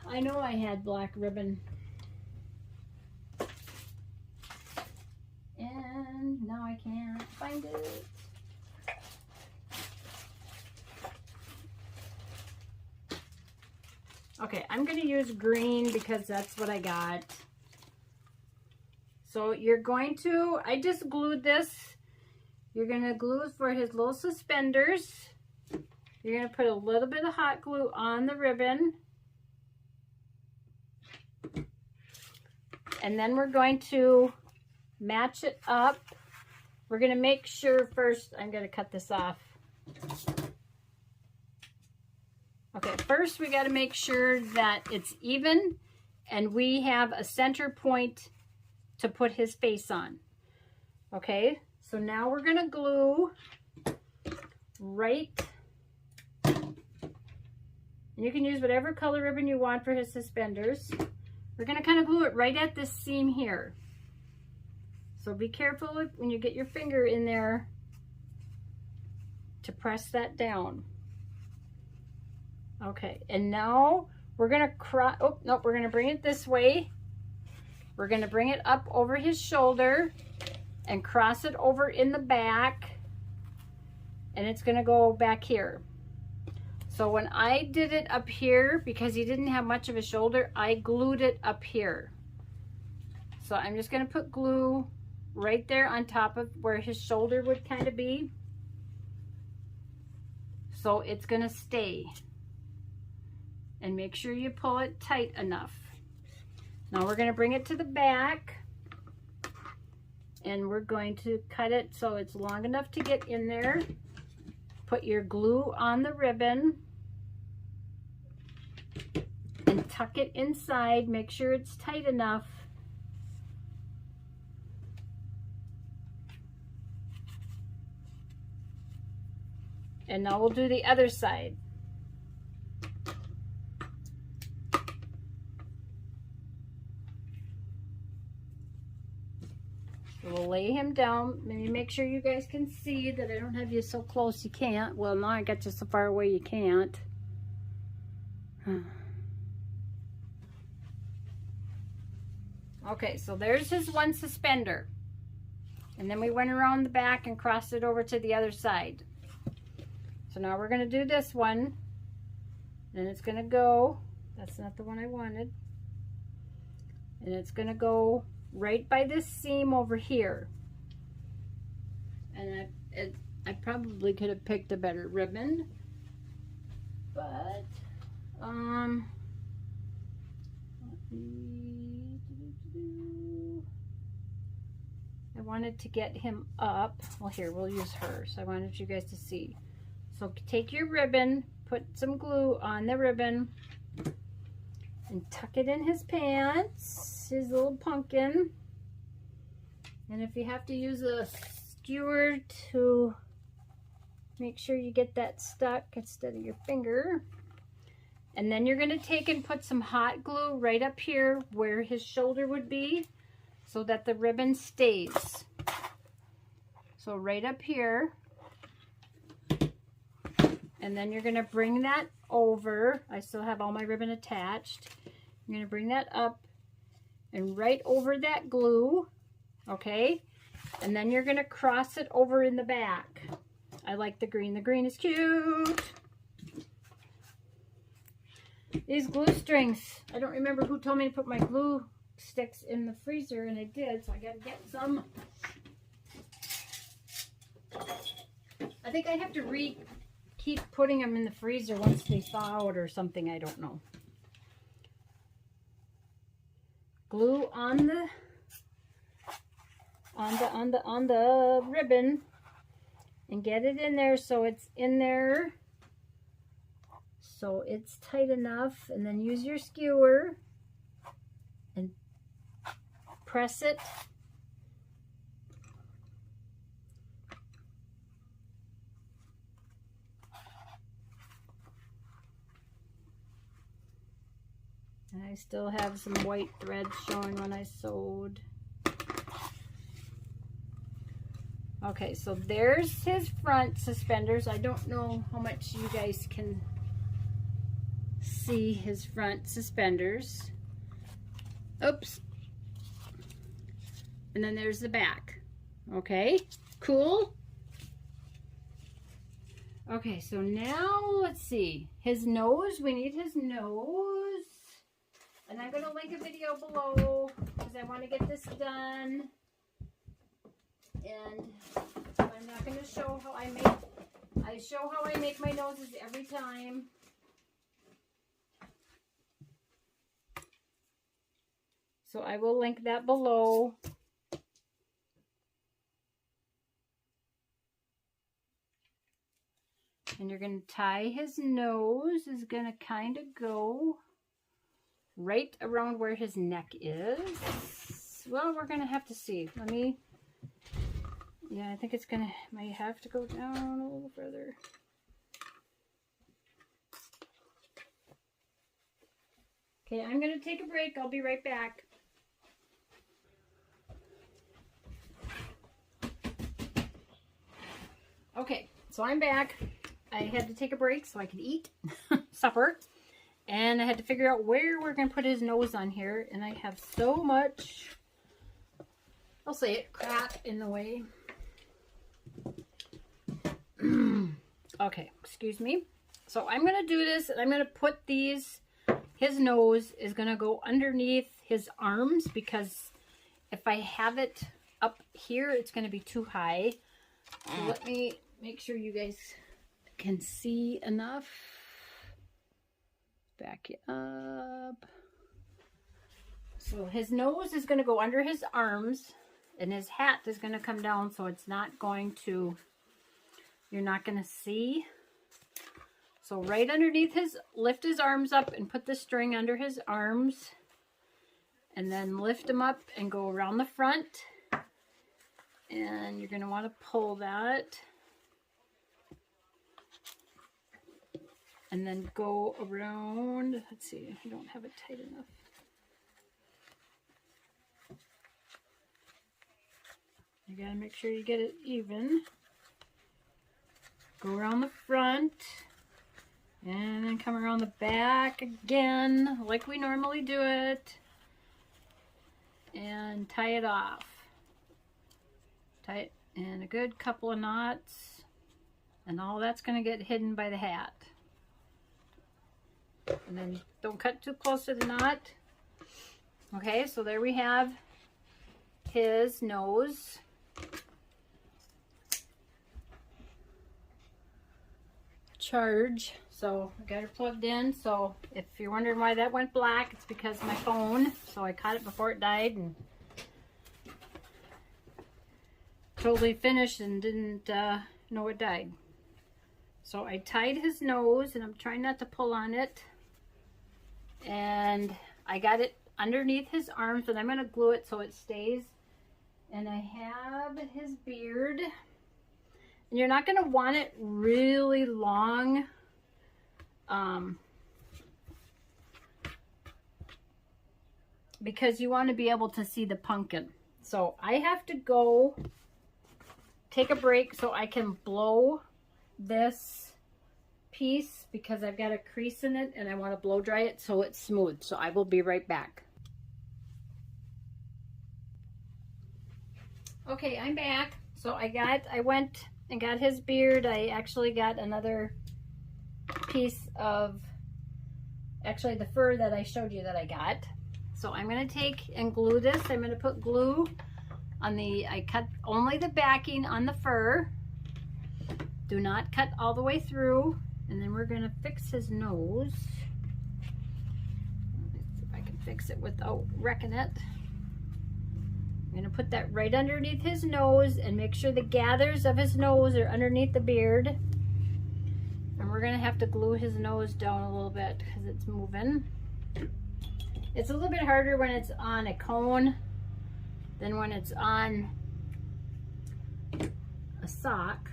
I know I had black ribbon. And now I can't find it. Okay, I'm going to use green because that's what I got. So you're going to, I just glued this. You're going to glue for his little suspenders. You're going to put a little bit of hot glue on the ribbon. And then we're going to match it up. We're going to make sure first, I'm going to cut this off. Okay, first we got to make sure that it's even and we have a center point to put his face on. Okay, so now we're going to glue right, and you can use whatever color ribbon you want for his suspenders. We're going to kind of glue it right at this seam here. So be careful when you get your finger in there to press that down. Okay, and now we're gonna we're gonna bring it this way. We're gonna bring it up over his shoulder and cross it over in the back, and it's gonna go back here. So when I did it up here, because he didn't have much of a shoulder, I glued it up here. So I'm just gonna put glue right there on top of where his shoulder would kind of be. So it's gonna stay. And make sure you pull it tight enough. Now we're going to bring it to the back and we're going to cut it so it's long enough to get in there. Put your glue on the ribbon and tuck it inside. Make sure it's tight enough. And now we'll do the other side. We'll lay him down. Maybe make sure you guys can see that I don't have you so close you can't. Well, now I got you so far away you can't. Okay, so there's his one suspender. And then we went around the back and crossed it over to the other side. So now we're going to do this one, and it's going to go, that's not the one I wanted, and it's going to go right by this seam over here. And I probably could have picked a better ribbon, but I wanted to get him up. Well, here, we'll use her. So I wanted you guys to see. So take your ribbon, put some glue on the ribbon, and tuck it in his pants, his little pumpkin. And if you have to use a skewer to make sure you get that stuck instead of your finger. And then you're going to take and put some hot glue right up here where his shoulder would be so that the ribbon stays. So right up here. And then you're going to bring that over. I still have all my ribbon attached. I'm going to bring that up and right over that glue. Okay? And then you're going to cross it over in the back. I like the green. The green is cute. These glue strings. I don't remember who told me to put my glue sticks in the freezer, and I did, so I got to get some. I think I have to keep putting them in the freezer once they thaw out or something. I don't know. Glue on the ribbon and get it in there so it's in there, so it's tight enough, and then use your skewer and press it. And I still have some white thread showing when I sewed. Okay, so there's his front suspenders. I don't know how much you guys can see his front suspenders. Oops. And then there's the back. Okay, cool. Okay, so now let's see. His nose, we need his nose. And I'm going to link a video below because I want to get this done. And I'm not going to show how I show how I make my noses every time. So I will link that below. And you're going to tie his nose, is going to kind of go right around where his neck is. Well, we're going to have to see. Let me, yeah, I think it's going to, might have to go down a little further. Okay, I'm going to take a break. I'll be right back. Okay, so I'm back. I had to take a break so I could eat supper. And I had to figure out where we're going to put his nose on here. And I have so much, I'll say it, crap in the way. Okay, excuse me. So I'm going to do this, and I'm going to put these, his nose is going to go underneath his arms, because if I have it up here, it's going to be too high. So let me make sure you guys can see enough. Back it up. So his nose is going to go under his arms, and his hat is going to come down, so it's not going to, you're not going to see. So right underneath his, lift his arms up and put the string under his arms, and then lift them up and go around the front, and you're going to want to pull that. And then go around, let's see, I don't have it tight enough. You gotta make sure you get it even. Go around the front, and then come around the back again, like we normally do it. And tie it off. Tie it in a good couple of knots. And all that's going to get hidden by the hat. And then don't cut too close to the knot. Okay, so there we have his nose. Charge. So I got her plugged in. So if you're wondering why that went black, it's because of my phone. So I caught it before it died and totally finished and didn't know it died. So I tied his nose, and I'm trying not to pull on it. And I got it underneath his arms, but I'm going to glue it so it stays. And I have his beard. And you're not going to want it really long. Because you want to be able to see the pumpkin. So I have to go take a break so I can blow this piece because I've got a crease in it and I want to blow dry it so it's smooth. So I will be right back. Okay, I'm back. So I went and got his beard. I actually got another piece of actually the fur that I showed you that I got. So I'm going to take and glue this. I'm going to put glue on I cut only the backing on the fur. Do not cut all the way through. And then we're going to fix his nose. Let's see if I can fix it without wrecking it. I'm going to put that right underneath his nose and make sure the gathers of his nose are underneath the beard. And we're going to have to glue his nose down a little bit because it's moving. It's a little bit harder when it's on a cone than when it's on a sock.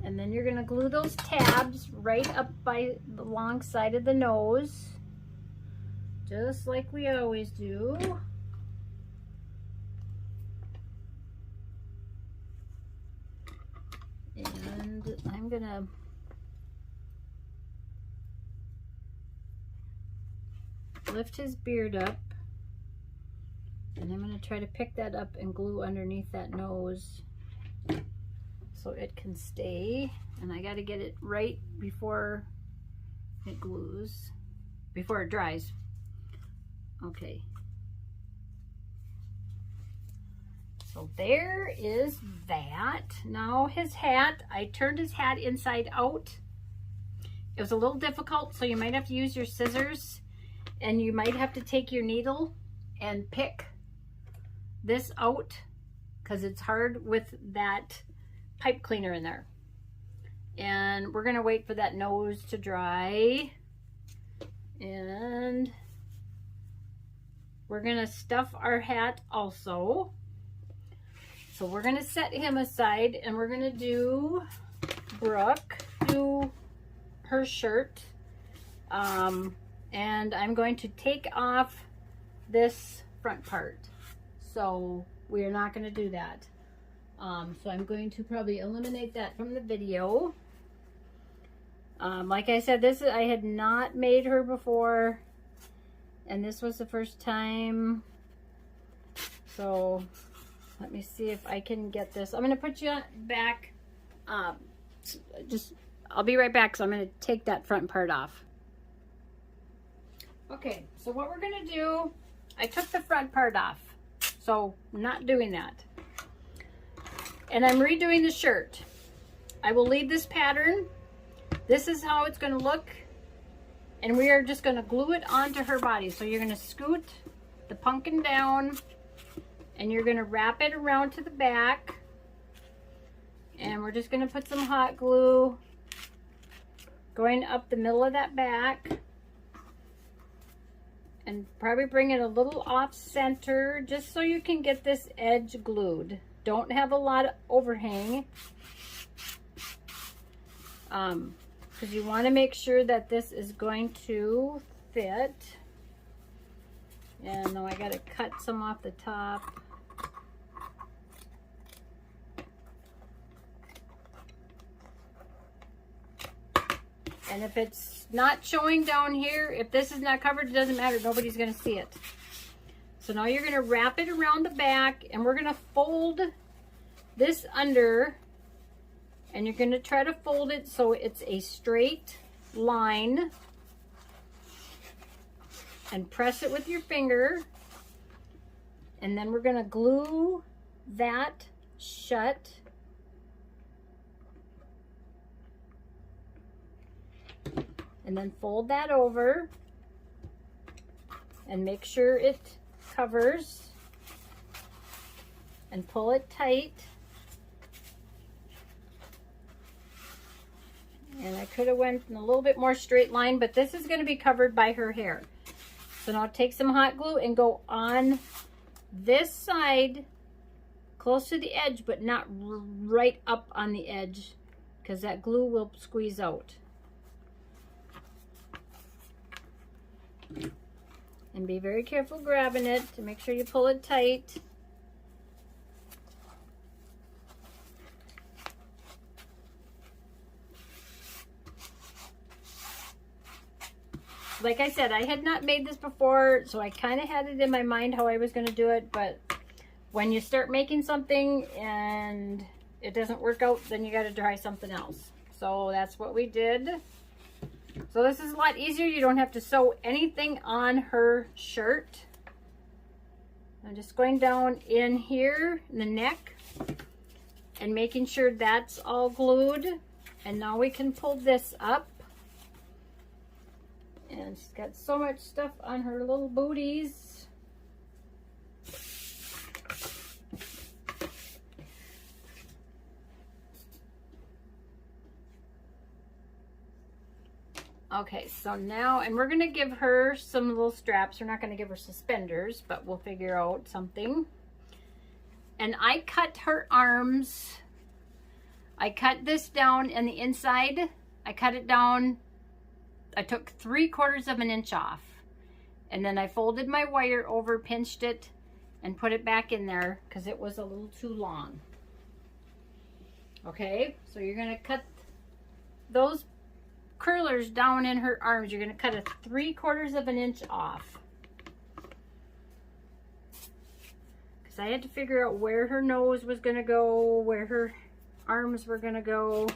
And then you're going to glue those tabs right up by the long side of the nose, just like we always do. And I'm going to lift his beard up, and I'm going to try to pick that up and glue underneath that nose so it can stay. And I got to get it right before it glues, before it dries. Okay. So there is that. Now his hat, I turned his hat inside out. It was a little difficult, so you might have to use your scissors, and you might have to take your needle and pick this out because it's hard with that pipe cleaner in there. And we're going to wait for that nose to dry. And we're going to stuff our hat also. So we're going to set him aside, and we're going to do Brooke, do her shirt. And I'm going to take off this front part. So we are not going to do that. So I'm going to probably eliminate that from the video. Like I said, I had not made her before, and this was the first time. So let me see if I can get this. I'm going to put you back. I'll be right back, so I'm going to take that front part off. Okay, so what we're going to do, I took the front part off, so I'm not doing that. And I'm redoing the shirt. I will leave this pattern. This is how it's going to look. And we are just going to glue it onto her body. So you're going to scoot the pumpkin down, and you're going to wrap it around to the back. And we're just going to put some hot glue going up the middle of that back. And probably bring it a little off center just so you can get this edge glued. Don't have a lot of overhang. Because you want to make sure that this is going to fit. And now I got to cut some off the top. And if it's not showing down here, if this is not covered, it doesn't matter. Nobody's going to see it. So now you're going to wrap it around the back, and we're going to fold this under, and you're going to try to fold it so it's a straight line, and press it with your finger, and then we're going to glue that shut. And then fold that over and make sure it covers, and pull it tight. And I could have went in a little bit more straight line, but this is going to be covered by her hair. So now take some hot glue and go on this side close to the edge, but not right up on the edge, because that glue will squeeze out. And be very careful grabbing it to make sure you pull it tight. Like I said, I had not made this before, so I kind of had it in my mind how I was going to do it, but when you start making something and it doesn't work out, then you got to try something else. So that's what we did. So this is a lot easier. You don't have to sew anything on her shirt. I'm just going down in here in the neck and making sure that's all glued. And now we can pull this up. And she's got so much stuff on her little booties. Okay, so now, and we're going to give her some little straps. We're not going to give her suspenders, but we'll figure out something. And I cut her arms. I cut this down in the inside. I cut it down. I took 3/4 of an inch off. And then I folded my wire over, pinched it, and put it back in there because it was a little too long. Okay, so you're going to cut those curlers down in her arms. You're going to cut a 3/4 of an inch off. Because I had to figure out where her nose was going to go, where her arms were going to go.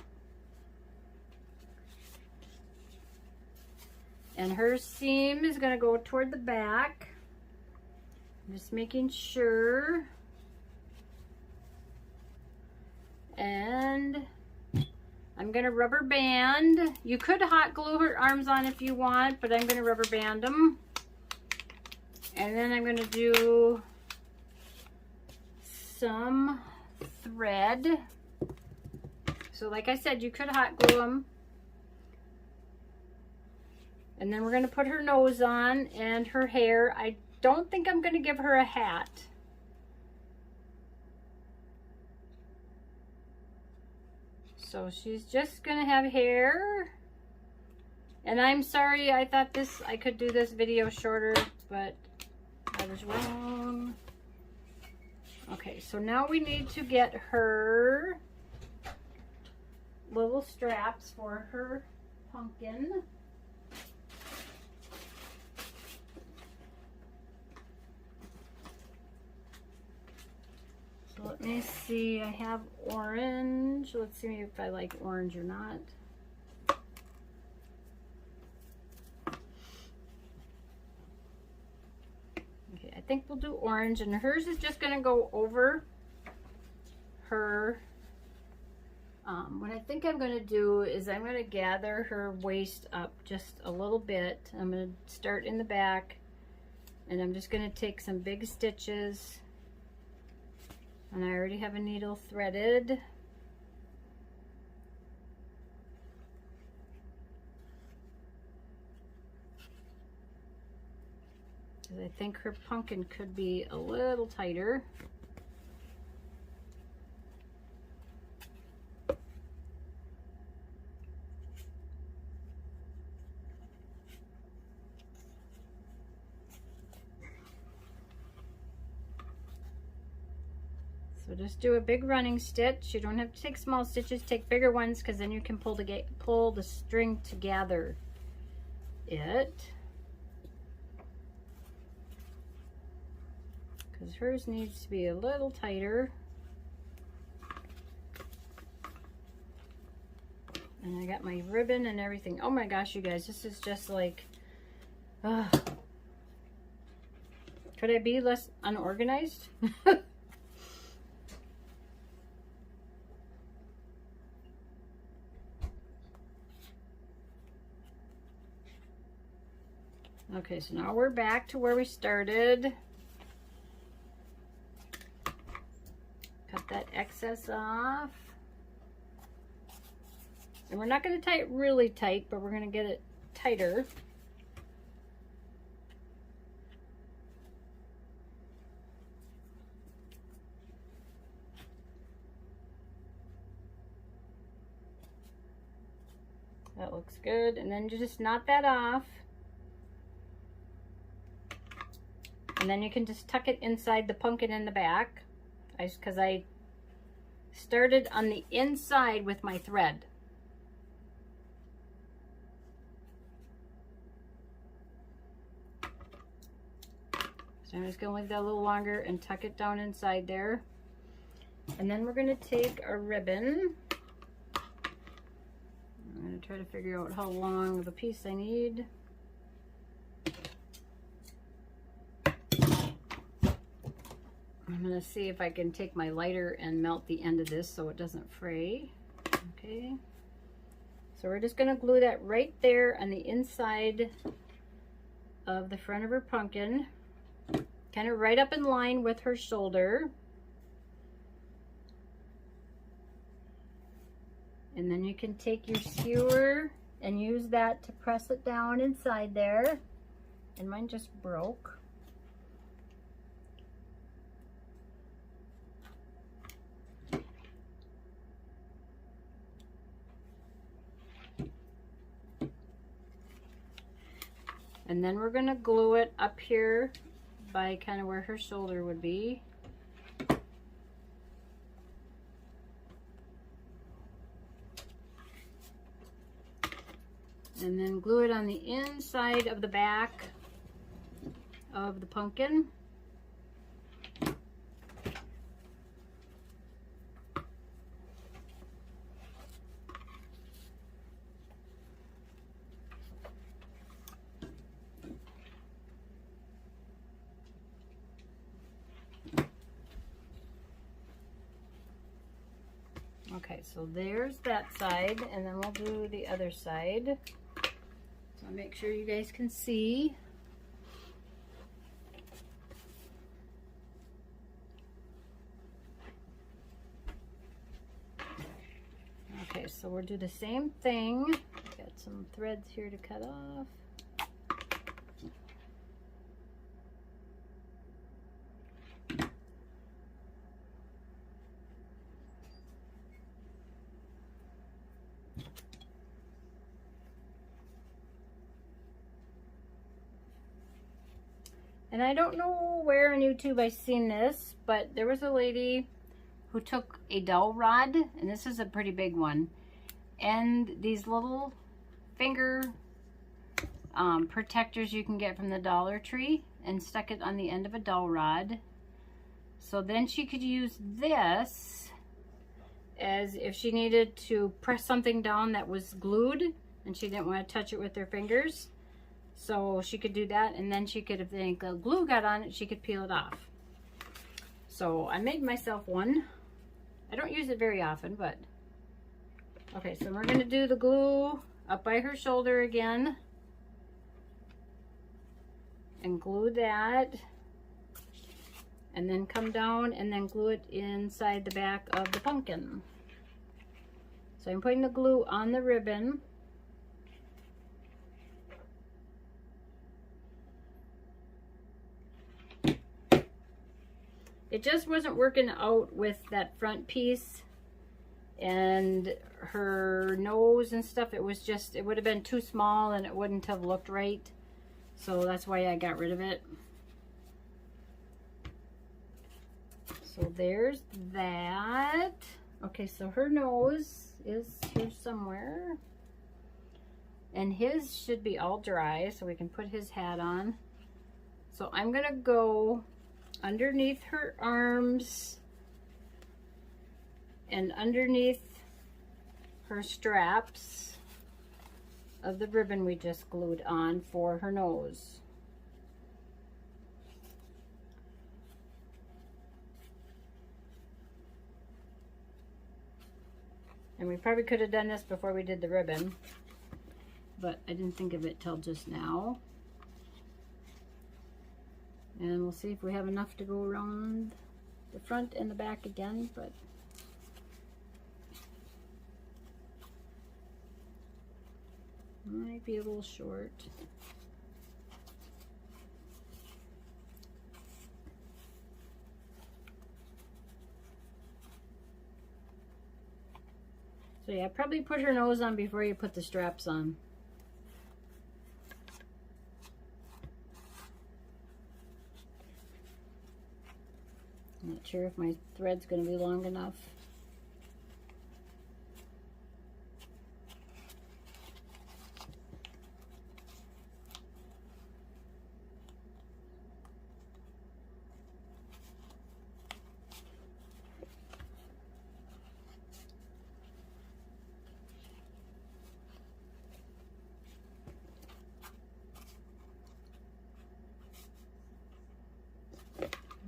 And her seam is going to go toward the back. I'm just making sure. And I'm going to rubber band. You could hot glue her arms on if you want, but I'm going to rubber band them. And then I'm going to do some thread. So like I said, you could hot glue them. And then we're going to put her nose on and her hair. I don't think I'm going to give her a hat. So she's just going to have hair. And I'm sorry, I thought I could do this video shorter, but I was wrong. Okay, so now we need to get her little straps for her pumpkin. So let me see, I have orange. Let's see if I like orange or not. Okay, I think we'll do orange, and hers is just going to go over her. What I think I'm going to do is I'm going to gather her waist up just a little bit. I'm going to start in the back, and I'm just going to take some big stitches. And I already have a needle threaded. I think her pumpkin could be a little tighter. So just do a big running stitch. You don't have to take small stitches, take bigger ones, because then you can pull the string to gather it. because hers needs to be a little tighter. And I got my ribbon and everything. Oh my gosh, you guys, this is just like, could I be less unorganized? Okay, so now we're back to where we started. Cut that excess off. And we're not going to tie it really tight, but we're going to get it tighter. That looks good. And then you just knot that off. And then you can just tuck it inside the pumpkin in the back. Because I started on the inside with my thread. So I'm just going to leave that a little longer and tuck it down inside there. And then we're going to take our ribbon. I'm going to try to figure out how long of a piece I need. I'm going to see if I can take my lighter and melt the end of this so it doesn't fray. Okay. So we're just going to glue that right there on the inside of the front of her pumpkin. Kind of right up in line with her shoulder. And then you can take your skewer and use that to press it down inside there. And mine just broke. And then we're going to glue it up here by kind of where her shoulder would be. And then glue it on the inside of the back of the pumpkin. Okay, so there's that side, and then we'll do the other side. So make sure you guys can see. Okay, so we'll do the same thing. Got some threads here to cut off. And I don't know where on YouTube I've seen this, but there was a lady who took a dowel rod, and this is a pretty big one, and these little finger protectors you can get from the Dollar Tree, and stuck it on the end of a dowel rod. So then she could use this as if she needed to press something down that was glued and she didn't want to touch it with her fingers. So she could do that, and then she could, if the glue got on it, she could peel it off. So I made myself one. I don't use it very often, but okay, so we're going to do the glue up by her shoulder again and glue that, and then come down and then glue it inside the back of the pumpkin. So I'm putting the glue on the ribbon. It just wasn't working out with that front piece and her nose and stuff. It was just, it would have been too small and it wouldn't have looked right. So that's why I got rid of it. So there's that. Okay, so her nose is here somewhere. And his should be all dry so we can put his hat on. So I'm gonna go underneath her arms and underneath her straps of the ribbon we just glued on for her nose. And we probably could have done this before we did the ribbon, but I didn't think of it till just now. And we'll see if we have enough to go around the front and the back again, but might be a little short. So yeah, probably put her nose on before you put the straps on. I'm not sure if my thread's going to be long enough.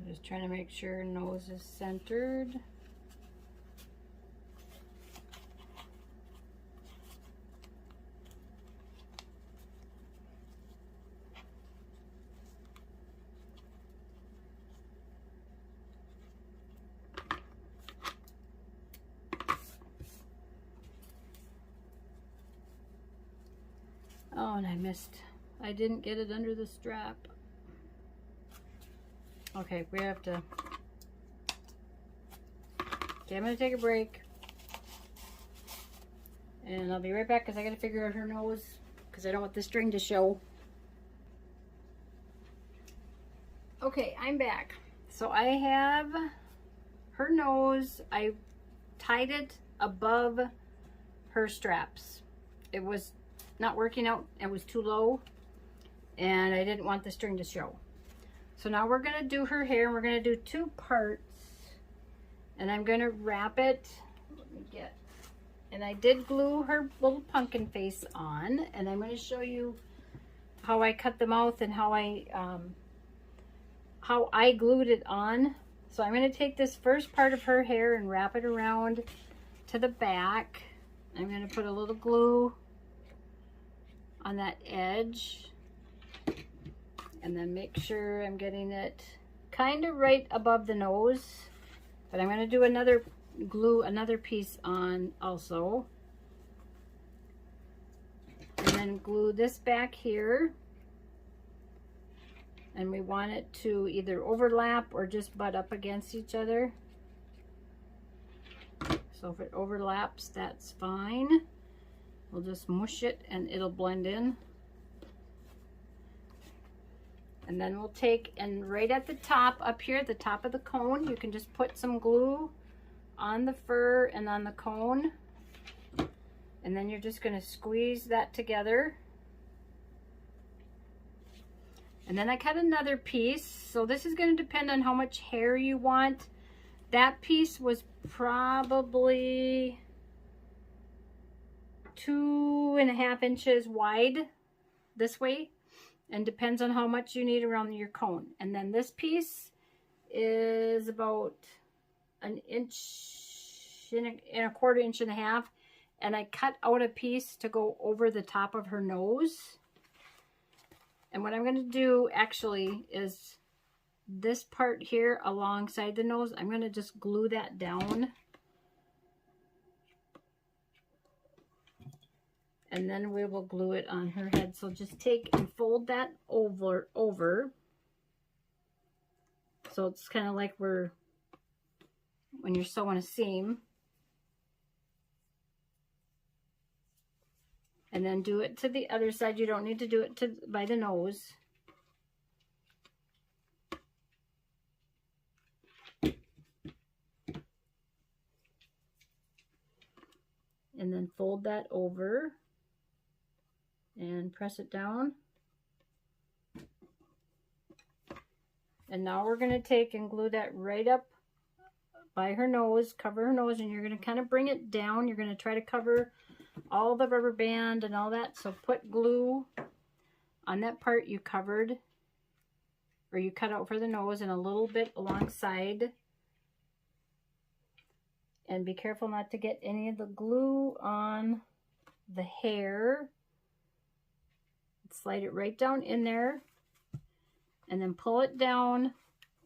Just trying to make sure her nose is centered. Oh, and I missed. I didn't get it under the strap. Okay, we have to. Okay, I'm gonna take a break. And I'll be right back because I gotta figure out her nose because I don't want the string to show. Okay, I'm back. So I have her nose. I tied it above her straps. It was not working out. It was too low and I didn't want the string to show. So now we're going to do her hair, and we're going to do two parts, and I'm going to wrap it. Let me get, and I did glue her little pumpkin face on, and I'm going to show you how I cut the mouth and how I glued it on. So I'm going to take this first part of her hair and wrap it around to the back. I'm going to put a little glue on that edge. And then make sure I'm getting it kind of right above the nose. But I'm going to do glue another piece on also. And then glue this back here. And we want it to either overlap or just butt up against each other. So if it overlaps, that's fine. We'll just mush it and it'll blend in. And then we'll take, and right at the top, up here at the top of the cone, you can just put some glue on the fur and on the cone. And then you're just going to squeeze that together. And then I cut another piece. So this is going to depend on how much hair you want. That piece was probably 2.5 inches wide this way. And depends on how much you need around your cone. And then this piece is about 1 inch and a quarter, 1.5 inches. And I cut out a piece to go over the top of her nose. And what I'm going to do actually is this part here alongside the nose, I'm going to just glue that down. And then we will glue it on her head. So just take and fold that over. So it's kind of like when you're sewing a seam. And then do it to the other side. You don't need to do it by the nose. And then fold that over. And press it down. And now we're going to take and glue that right up by her nose, cover her nose, and you're going to kind of bring it down. You're going to try to cover all the rubber band and all that. So put glue on that part you covered, or you cut out for the nose, and a little bit alongside. And be careful not to get any of the glue on the hair. Slide it right down in there, and then pull it down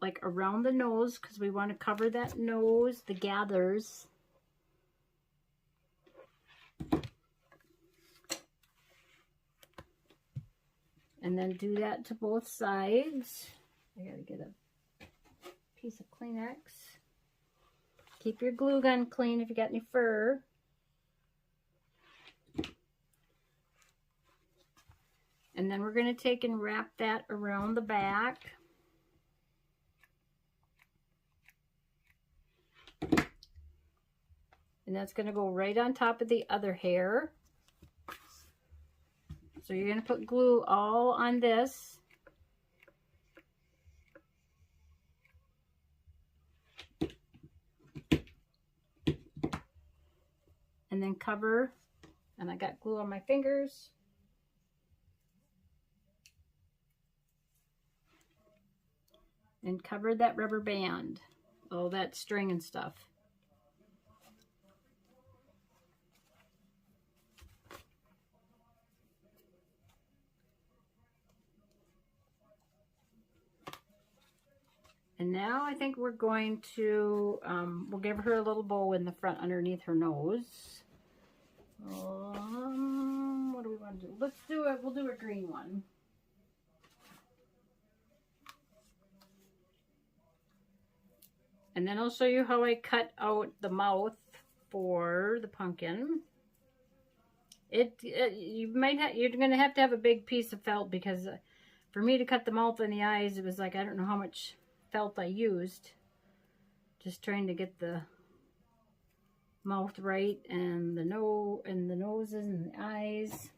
like around the nose, because we want to cover that nose, the gathers. And then do that to both sides. I gotta get a piece of Kleenex. Keep your glue gun clean if you got any fur. And then we're going to take and wrap that around the back. And that's going to go right on top of the other hair. So you're going to put glue all on this. And then cover, and I got glue on my fingers. And cover that rubber band, all that string and stuff. And now I think we're going to, we'll give her a little bow in the front underneath her nose. What do we want to do? Let's do it, we'll do a green one. And then I'll show you how I cut out the mouth for the pumpkin. You're gonna have to have a big piece of felt, because for me to cut the mouth and the eyes, it was like, I don't know how much felt I used. Just trying to get the mouth right, and the noses and the eyes.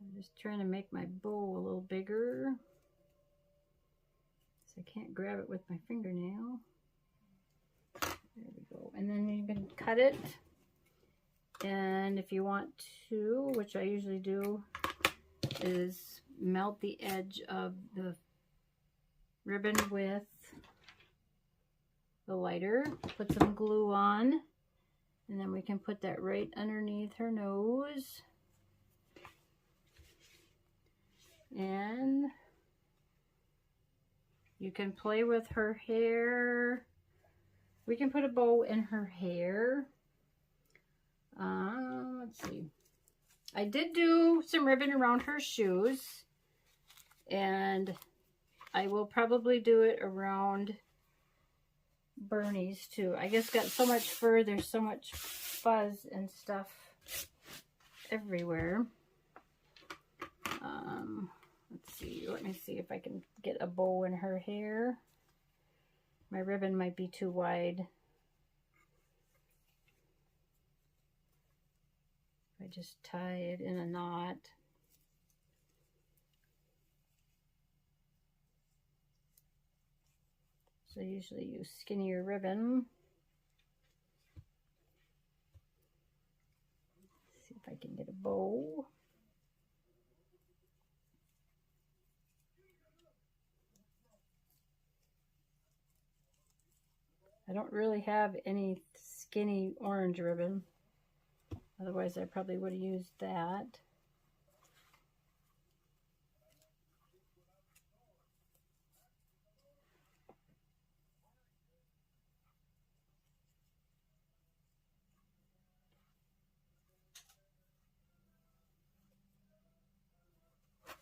I'm just trying to make my bow a little bigger, so I can't grab it with my fingernail. There we go. And then you can cut it. And if you want to, which I usually do, is melt the edge of the ribbon with the lighter. Put some glue on, and then we can put that right underneath her nose. And you can play with her hair. We can put a bow in her hair. Let's see. I did do some ribbon around her shoes, and I will probably do it around Bernie's too. I just got so much fur, there's so much fuzz and stuff everywhere. Let's see, let me see if I can get a bow in her hair. My ribbon might be too wide. I just tie it in a knot. So I usually use skinnier ribbon. Let's see if I can get a bow. I don't really have any skinny orange ribbon. Otherwise, I probably would have used that.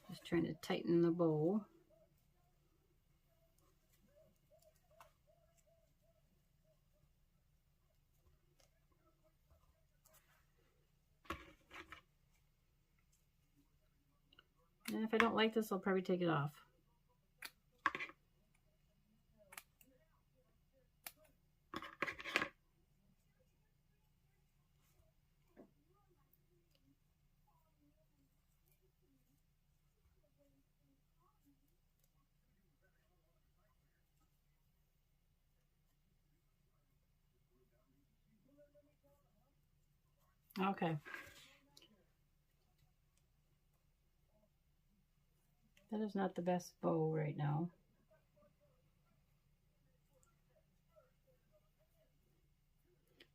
Just trying to tighten the bow. And if I don't like this, I'll probably take it off. Okay. That is not the best bow right now.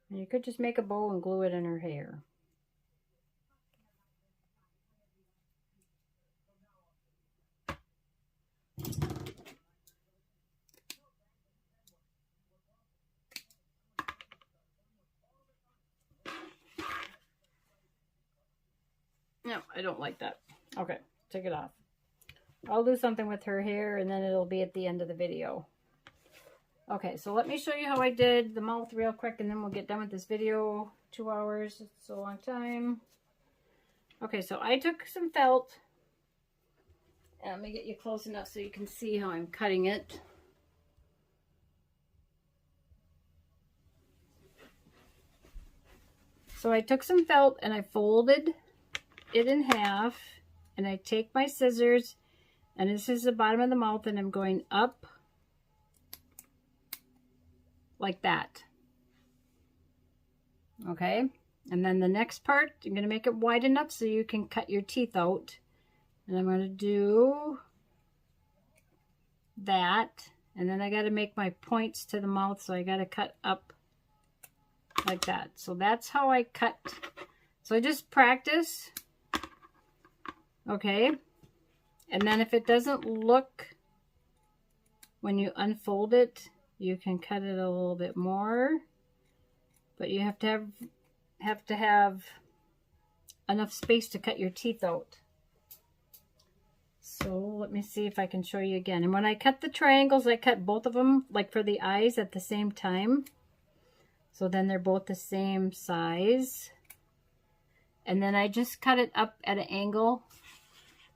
And you could just make a bow and glue it in her hair. No, I don't like that. Okay, take it off. I'll do something with her hair and then it'll be at the end of the video. Okay, so let me show you how I did the mouth real quick and then we'll get done with this video. 2 hours, it's a long time. Okay, so I took some felt. And let me get you close enough so you can see how I'm cutting it. So I took some felt and I folded it in half, and I take my scissors, and this is the bottom of the mouth, and I'm going up like that. Okay, and then the next part, I'm going to make it wide enough so you can cut your teeth out, and I'm going to do that, and then I got to make my points to the mouth, so I got to cut up like that. So that's how I cut. So I just practice. Okay, and then if it doesn't look, when you unfold it, you can cut it a little bit more, but you have to have enough space to cut your teeth out. So let me see if I can show you again. And when I cut the triangles, I cut both of them, like for the eyes, at the same time. So then they're both the same size. And then I just cut it up at an angle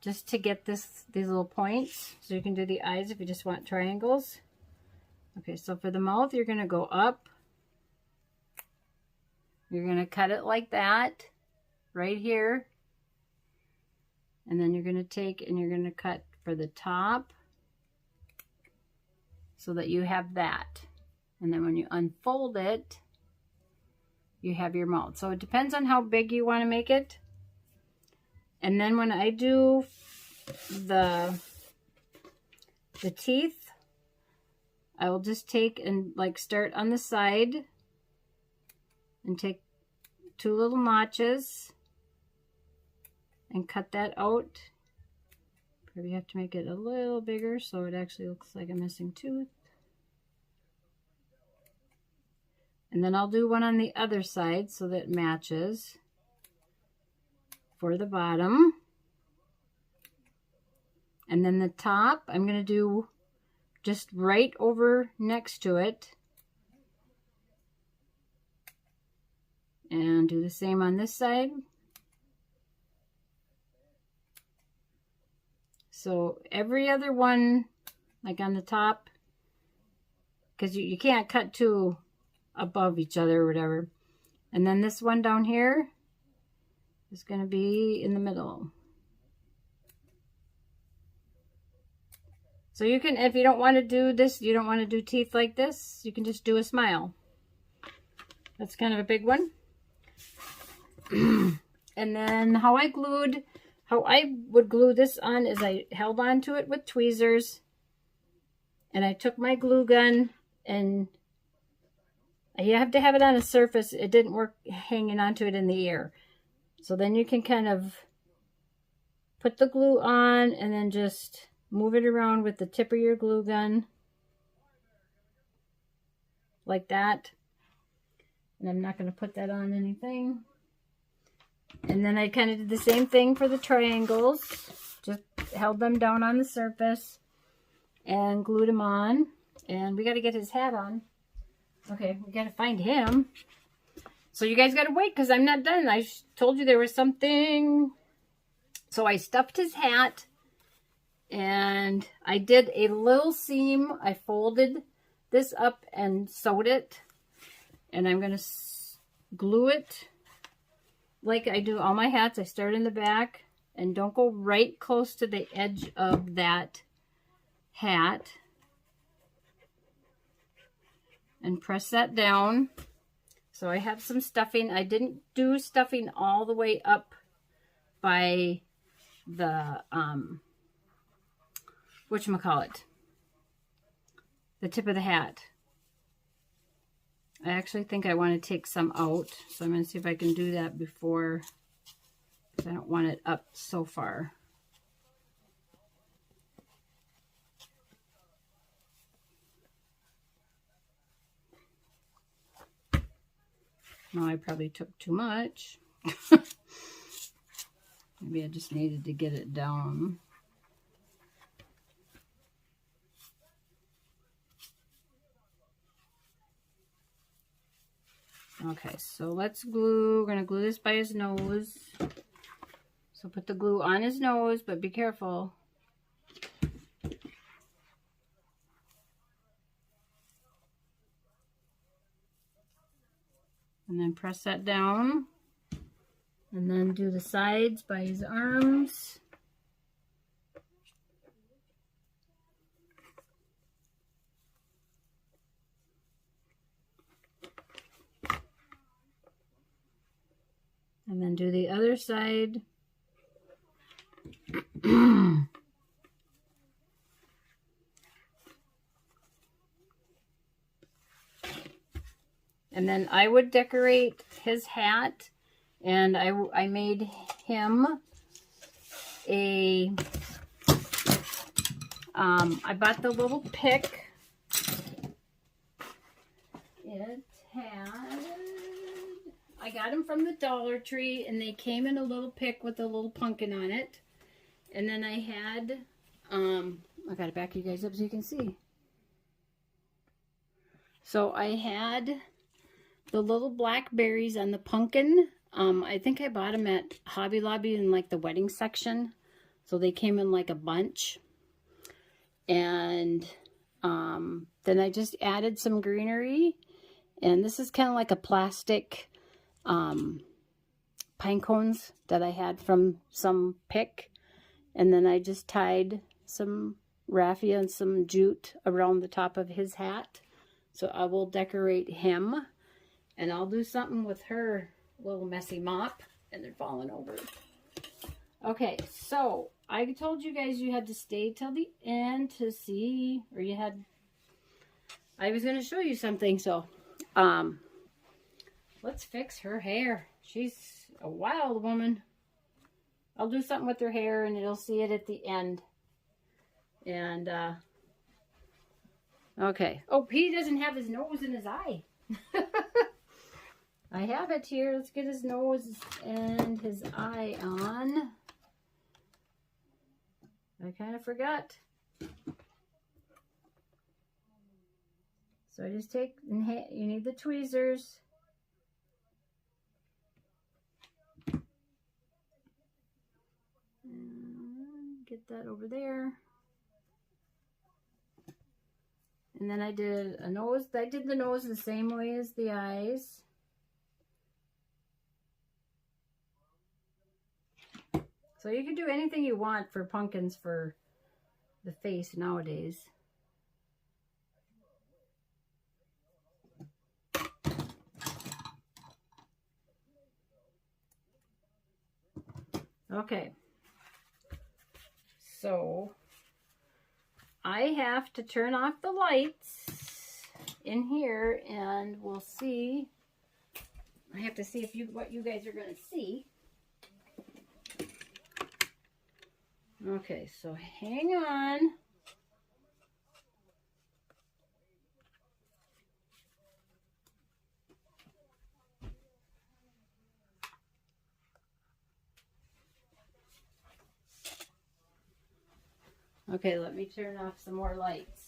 just to get these little points. So you can do the eyes if you just want triangles. Okay, so for the mouth, you're going to go up. You're going to cut it like that, right here. And then you're going to take and you're going to cut for the top so that you have that. And then when you unfold it, you have your mouth. So it depends on how big you want to make it. And then when I do the teeth, I will just take and like start on the side and take 2 little notches and cut that out. Probably have to make it a little bigger so it actually looks like a missing tooth. And then I'll do one on the other side so that it matches for the bottom. And then the top, I'm going to do just right over next to it. And do the same on this side. So every other one, like on the top, because you can't cut 2 above each other or whatever. And then this one down here is going to be in the middle. So you can, if you don't want to do this, you don't want to do teeth like this, you can just do a smile. That's kind of a big one. And then how I would glue this on is I held on to it with tweezers, and I took my glue gun, and you have to have it on a surface. It didn't work hanging onto it in the air. So then you can kind of put the glue on and then just move it around with the tip of your glue gun like that. And I'm not going to put that on anything. And then I kind of did the same thing for the triangles. Just held them down on the surface and glued them on. And we got to get his hat on. Okay, we got to find him. So you guys got to wait because I'm not done. I told you there was something. So I stuffed his hat. And I did a little seam. I folded this up and sewed it. And I'm going to glue it like I do all my hats. I start in the back and don't go right close to the edge of that hat. And press that down So I have some stuffing. I didn't do stuffing all the way up by the, whatchamacallit, the tip of the hat. I actually think I want to take some out. So I'm going to see if I can do that before, because I don't want it up so far. No, I probably took too much. Maybe I just needed to get it down. Okay, so let's glue. We're going to glue this by his nose. So put the glue on his nose, but be careful. And then press that down. And then do the sides by his arms. And then do the other side. And then I would decorate his hat, and I made him a, I bought the little pick. It had, I got them from the Dollar Tree, and they came in a little pick with a little pumpkin on it. And then I had, I got to back you guys up so you can see. So I had the little blackberries on the pumpkin. I think I bought them at Hobby Lobby in like the wedding section. So they came in like a bunch. And then I just added some greenery. And this is kind of like a plastic pine cones that I had from some pick. And then I just tied some raffia and some jute around the top of his hat. So I will decorate him. And I'll do something with her little messy mop. And they're falling over. Okay, so I told you guys you had to stay till the end to see. Or you had... I was going to show you something. So, let's fix her hair. She's a wild woman. I'll do something with her hair and you'll see it at the end. And, okay. Oh, he doesn't have his nose and his eye. I have it here. Let's get his nose and his eye on. I kind of forgot. So I just take, you need the tweezers. And get that over there. And then I did a nose. I did the nose the same way as the eyes. So you can do anything you want for pumpkins for the face nowadays. Okay. So I have to turn off the lights in here and we'll see. I have to see if what you guys are going to see. Okay, so hang on. Okay, let me turn off some more lights.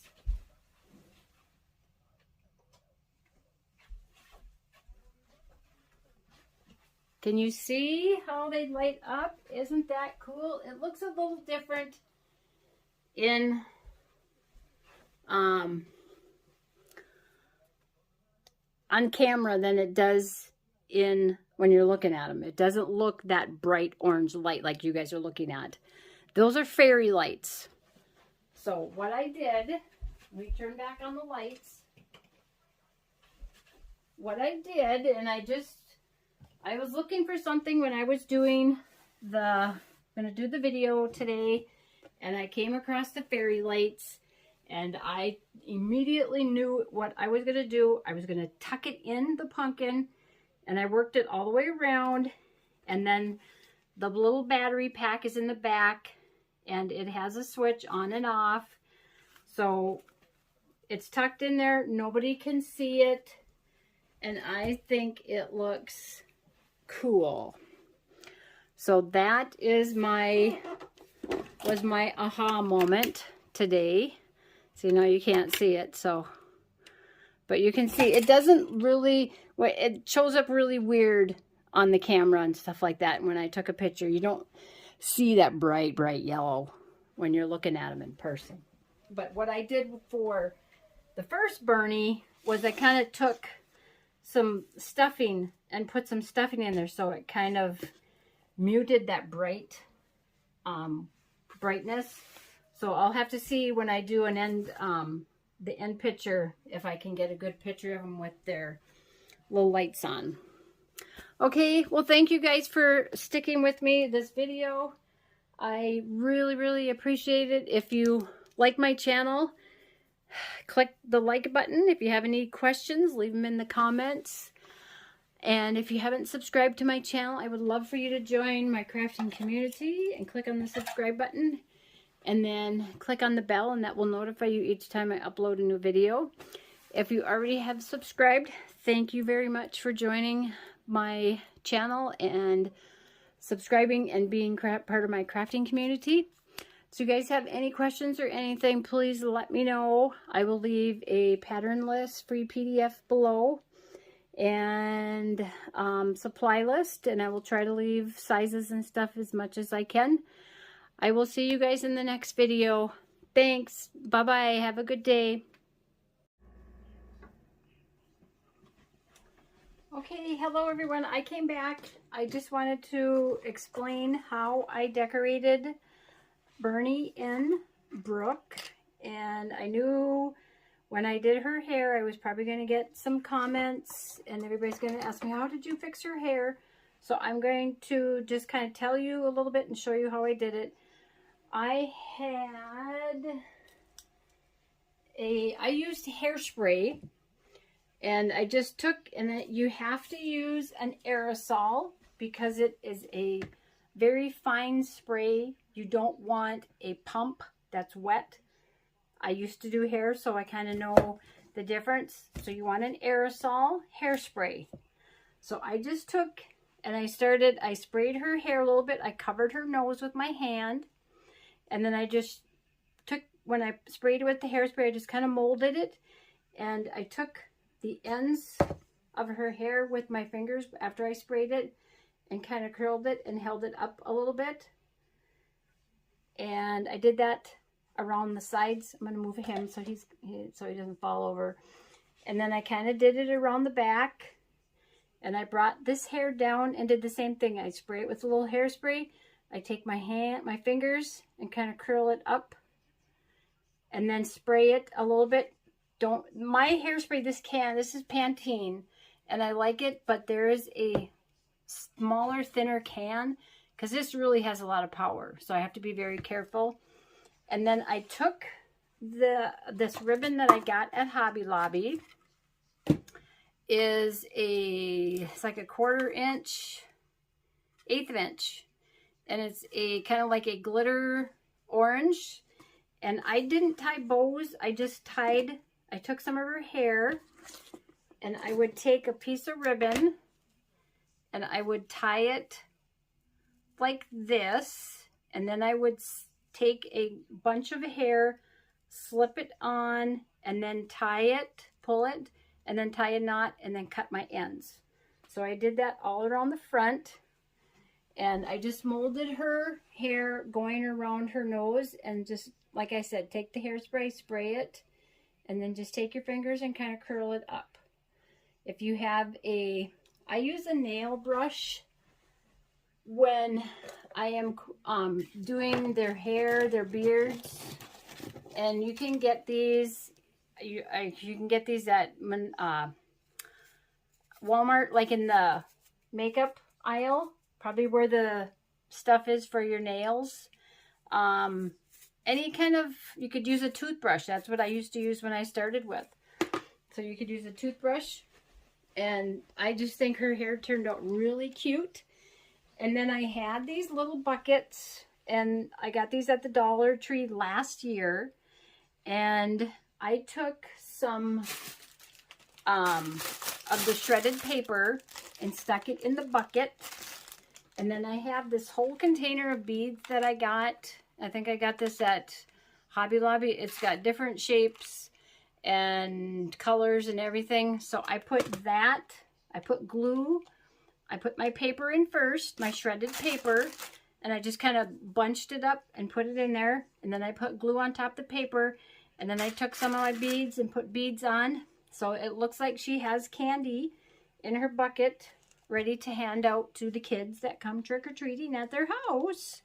Can you see how they light up? Isn't that cool? It looks a little different in on camera than it does in when you're looking at them. It doesn't look that bright orange light like you guys are looking at. Those are fairy lights. So what I did, let me turn back on the lights. what I did, and I was looking for something when I was doing gonna do the video today, and I came across the fairy lights, and I immediately knew what I was gonna do. I was gonna tuck it in the pumpkin, and I worked it all the way around, and then the little battery pack is in the back, and it has a switch on and off, so it's tucked in there. Nobody can see it, and I think it looks cool. So that is was my aha moment today. See, now you can't see it, so, but you can see it doesn't really, it shows up really weird on the camera and stuff like that. When I took a picture, you don't see that bright yellow when you're looking at them in person. But what I did for the first Bernie was I kind of took some stuffing and put some stuffing in there, so it kind of muted that brightness. So I'll have to see when I do the end picture, if I can get a good picture of them with their little lights on. Okay, well, thank you guys for sticking with me this video. I really appreciate it. If you like my channel, click the like button. If you have any questions, leave them in the comments. And if you haven't subscribed to my channel, I would love for you to join my crafting community and click on the subscribe button, and then click on the bell, and that will notify you each time I upload a new video. If you already have subscribed, thank you very much for joining my channel and subscribing and being part of my crafting community. So you guys have any questions or anything, please let me know. I will leave a pattern list, free PDF below, and supply list, and I will try to leave sizes and stuff as much as I can. I will see you guys in the next video. Thanks. Bye-bye. Have a good day. Okay, hello everyone. I came back. I just wanted to explain how I decorated Bernie and Brooke, and I knew when I did her hair I was probably going to get some comments, and everybody's going to ask me, how did you fix her hair? So I'm going to just kind of tell you a little bit and show you how I did it. I used hairspray, and I just took, and you have to use an aerosol because it is a very fine spray. You don't want a pump that's wet. I used to do hair, so I kind of know the difference. So you want an aerosol hairspray. So I just took, and I sprayed her hair a little bit. I covered her nose with my hand, and then I just took, when I sprayed it with the hairspray, I just kind of molded it, and I took the ends of her hair with my fingers after I sprayed it and kind of curled it and held it up a little bit. And I did that around the sides. I'm going to move him so he doesn't fall over. And then I kind of did it around the back, and I brought this hair down and did the same thing. I spray it with a little hairspray. I take my fingers and kind of curl it up, and then spray it a little bit. My hairspray, this is Pantene, and I like it, but there is a smaller, thinner can, because this really has a lot of power, so I have to be very careful. And then I took this ribbon that I got at Hobby Lobby. It's like a 1/4 inch, 1/8 inch, and it's a kind of like a glitter orange. And I didn't tie bows. I took some of her hair, and I would take a piece of ribbon and I would tie it like this, and then I would take a bunch of hair, slip it on, and then tie it, pull it, and then tie a knot, and then cut my ends. So I did that all around the front, and I just molded her hair going around her nose, and just, like I said, take the hairspray, spray it, and then just take your fingers and kind of curl it up. If you have I use a nail brush when I am doing their hair, their beards, and you can get these. You can get these at Walmart, like in the makeup aisle, probably where the stuff is for your nails. Any kind of, you could use a toothbrush. That's what I used to use when I started with. So you could use a toothbrush. And I just think her hair turned out really cute. And then I had these little buckets, and I got these at the Dollar Tree last year. And I took some of the shredded paper and stuck it in the bucket. And then I have this whole container of beads that I got. I think I got this at Hobby Lobby. It's got different shapes and colors and everything. So I put that, I put glue, I put my paper in first, my shredded paper, and I just kind of bunched it up and put it in there. And then I put glue on top of the paper, and then I took some of my beads and put beads on. So it looks like she has candy in her bucket ready to hand out to the kids that come trick-or-treating at their house.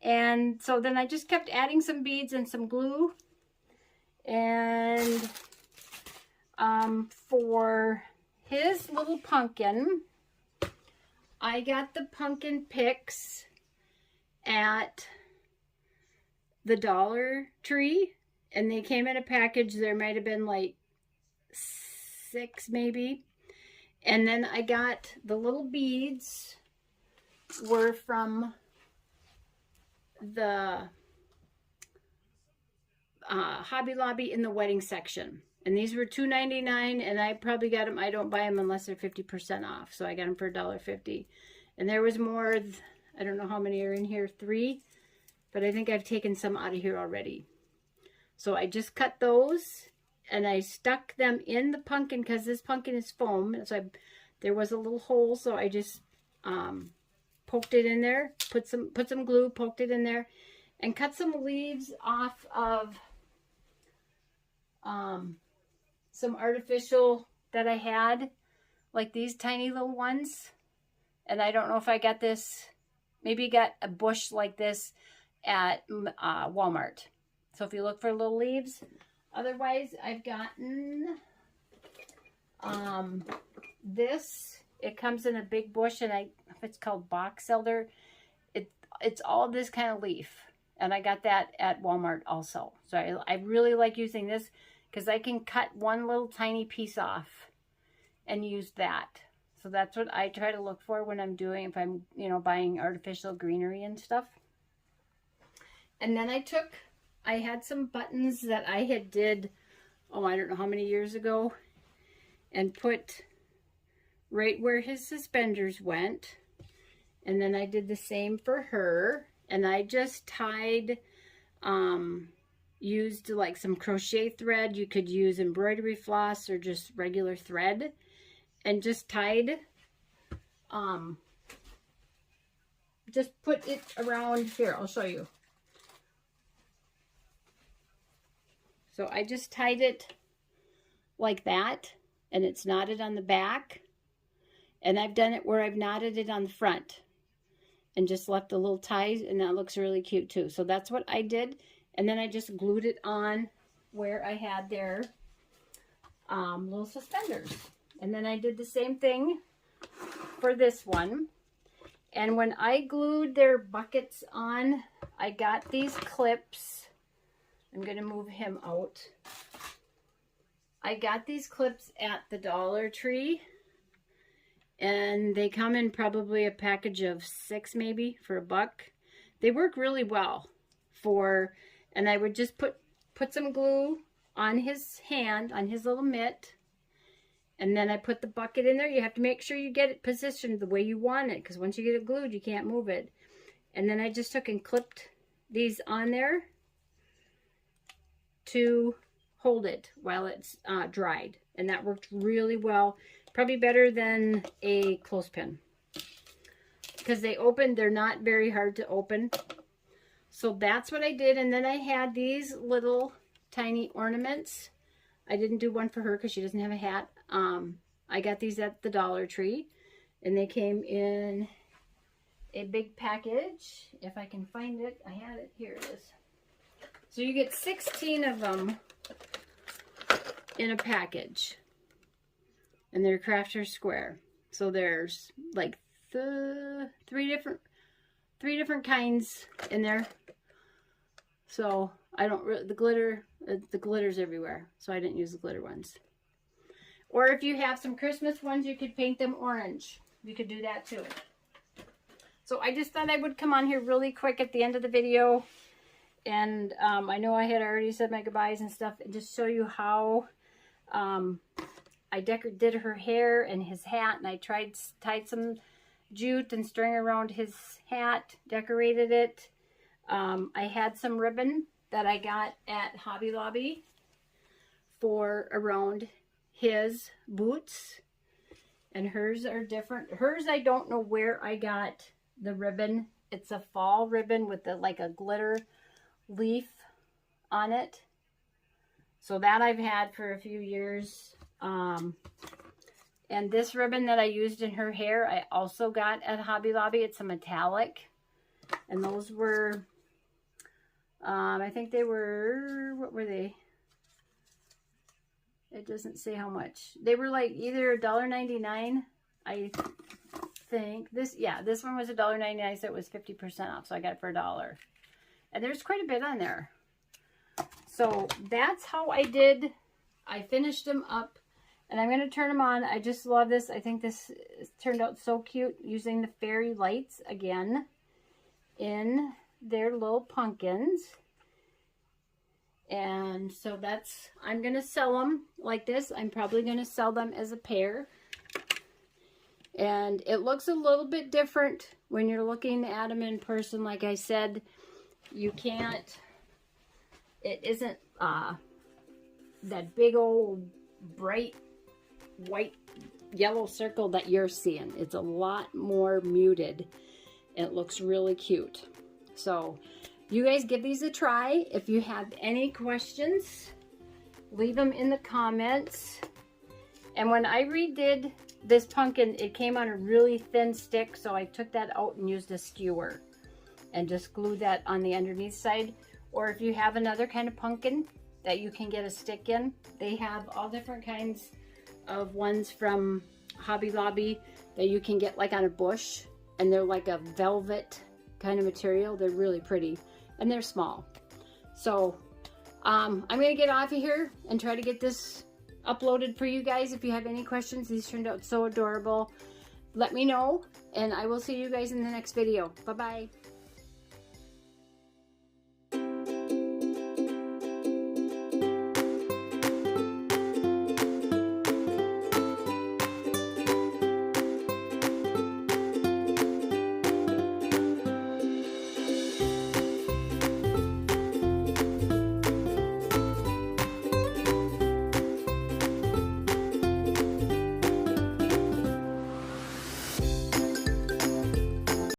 And so then I just kept adding some beads and some glue. And for his little pumpkin, I got the pumpkin picks at the Dollar Tree. And they came in a package. There might have been like 6 maybe. And then I got the little beads were from the Hobby Lobby in the wedding section. And these were $2.99, and I probably got them. I don't buy them unless they're 50% off. So I got them for $1.50. And there was more, I don't know how many are in here, 3. But I think I've taken some out of here already. So I just cut those, and I stuck them in the pumpkin because this pumpkin is foam. So there was a little hole, so I just poked it in there, put some glue, poked it in there, and cut some leaves off of some artificial that I had, like these tiny little ones. And I don't know if I got this, maybe got a bush like this at Walmart. So if you look for little leaves. Otherwise, I've gotten this. It comes in a big bush, and it's called box elder. It's all this kind of leaf. And I got that at Walmart also. So I really like using this because I can cut one little tiny piece off and use that. So that's what I try to look for when I'm doing, if I'm, buying artificial greenery and stuff. And then I had some buttons that I had did, I don't know how many years ago, and put right where his suspenders went. And then I did the same for her. And I just tied, used like some crochet thread. You could use embroidery floss or just regular thread. And just tied, just put it around here. I'll show you. So I just tied it like that, and it's knotted on the back. And I've done it where I've knotted it on the front and just left a little ties, and that looks really cute too. So that's what I did. And then I just glued it on where I had their little suspenders. And then I did the same thing for this one. And when I glued their buckets on, I got these clips. I'm going to move him out. I got these clips at the Dollar Tree. And they come in probably a package of 6 maybe for $1. They work really well and I would just put some glue on his hand, on his little mitt. And then I put the bucket in there. You have to make sure you get it positioned the way you want it, because once you get it glued, you can't move it. And then I just took and clipped these on there to hold it while it's dried. And that worked really well. Probably better than a clothespin. Because they're not very hard to open. So that's what I did. And then I had these little tiny ornaments. I didn't do one for her because she doesn't have a hat. I got these at the Dollar Tree. And they came in a big package. If I can find it. I had it. Here it is. So you get 16 of them in a package. and they're crafter square. So there's like three different kinds in there. So I don't, the glitter's everywhere. So I didn't use the glitter ones. Or if you have some Christmas ones, you could paint them orange. You could do that too. So I just thought I would come on here really quick at the end of the video. And I know I had already said my goodbyes and stuff. And just show you how I did her hair and his hat. And I tied some jute and string around his hat. Decorated it. I had some ribbon that I got at Hobby Lobby for around his boots. And hers are different. Hers, I don't know where I got the ribbon. It's a fall ribbon with like a glitter leaf on it. So that I've had for a few years. And this ribbon that I used in her hair, I also got at Hobby Lobby. It's a metallic. And those were, I think they were, what were they? It doesn't say how much. They were like either $1.99, I think. This one was $1.99, so it was 50% off. So I got it for $1. And there's quite a bit on there. So that's how I did. I finished them up. And I'm going to turn them on. I just love this. I think this turned out so cute using the fairy lights again in their little pumpkins. And so I'm going to sell them like this. I'm probably going to sell them as a pair. And it looks a little bit different when you're looking at them in person. Like I said, you can't, it isn't that big old bright white yellow circle that you're seeing. It's a lot more muted. It looks really cute. So you guys give these a try. If you have any questions, leave them in the comments. And when I redid this pumpkin, it came on a really thin stick, so I took that out and used a skewer and just glued that on the underneath side. Or if you have another kind of pumpkin that you can get a stick in, they have all different kinds of ones from Hobby Lobby that you can get like on a bush, and they're like a velvet kind of material. They're really pretty. And they're small. So I'm going to get off of here and try to get this uploaded for you guys. If you have any questions, these turned out so adorable. Let me know, and I will see you guys in the next video. Bye-bye.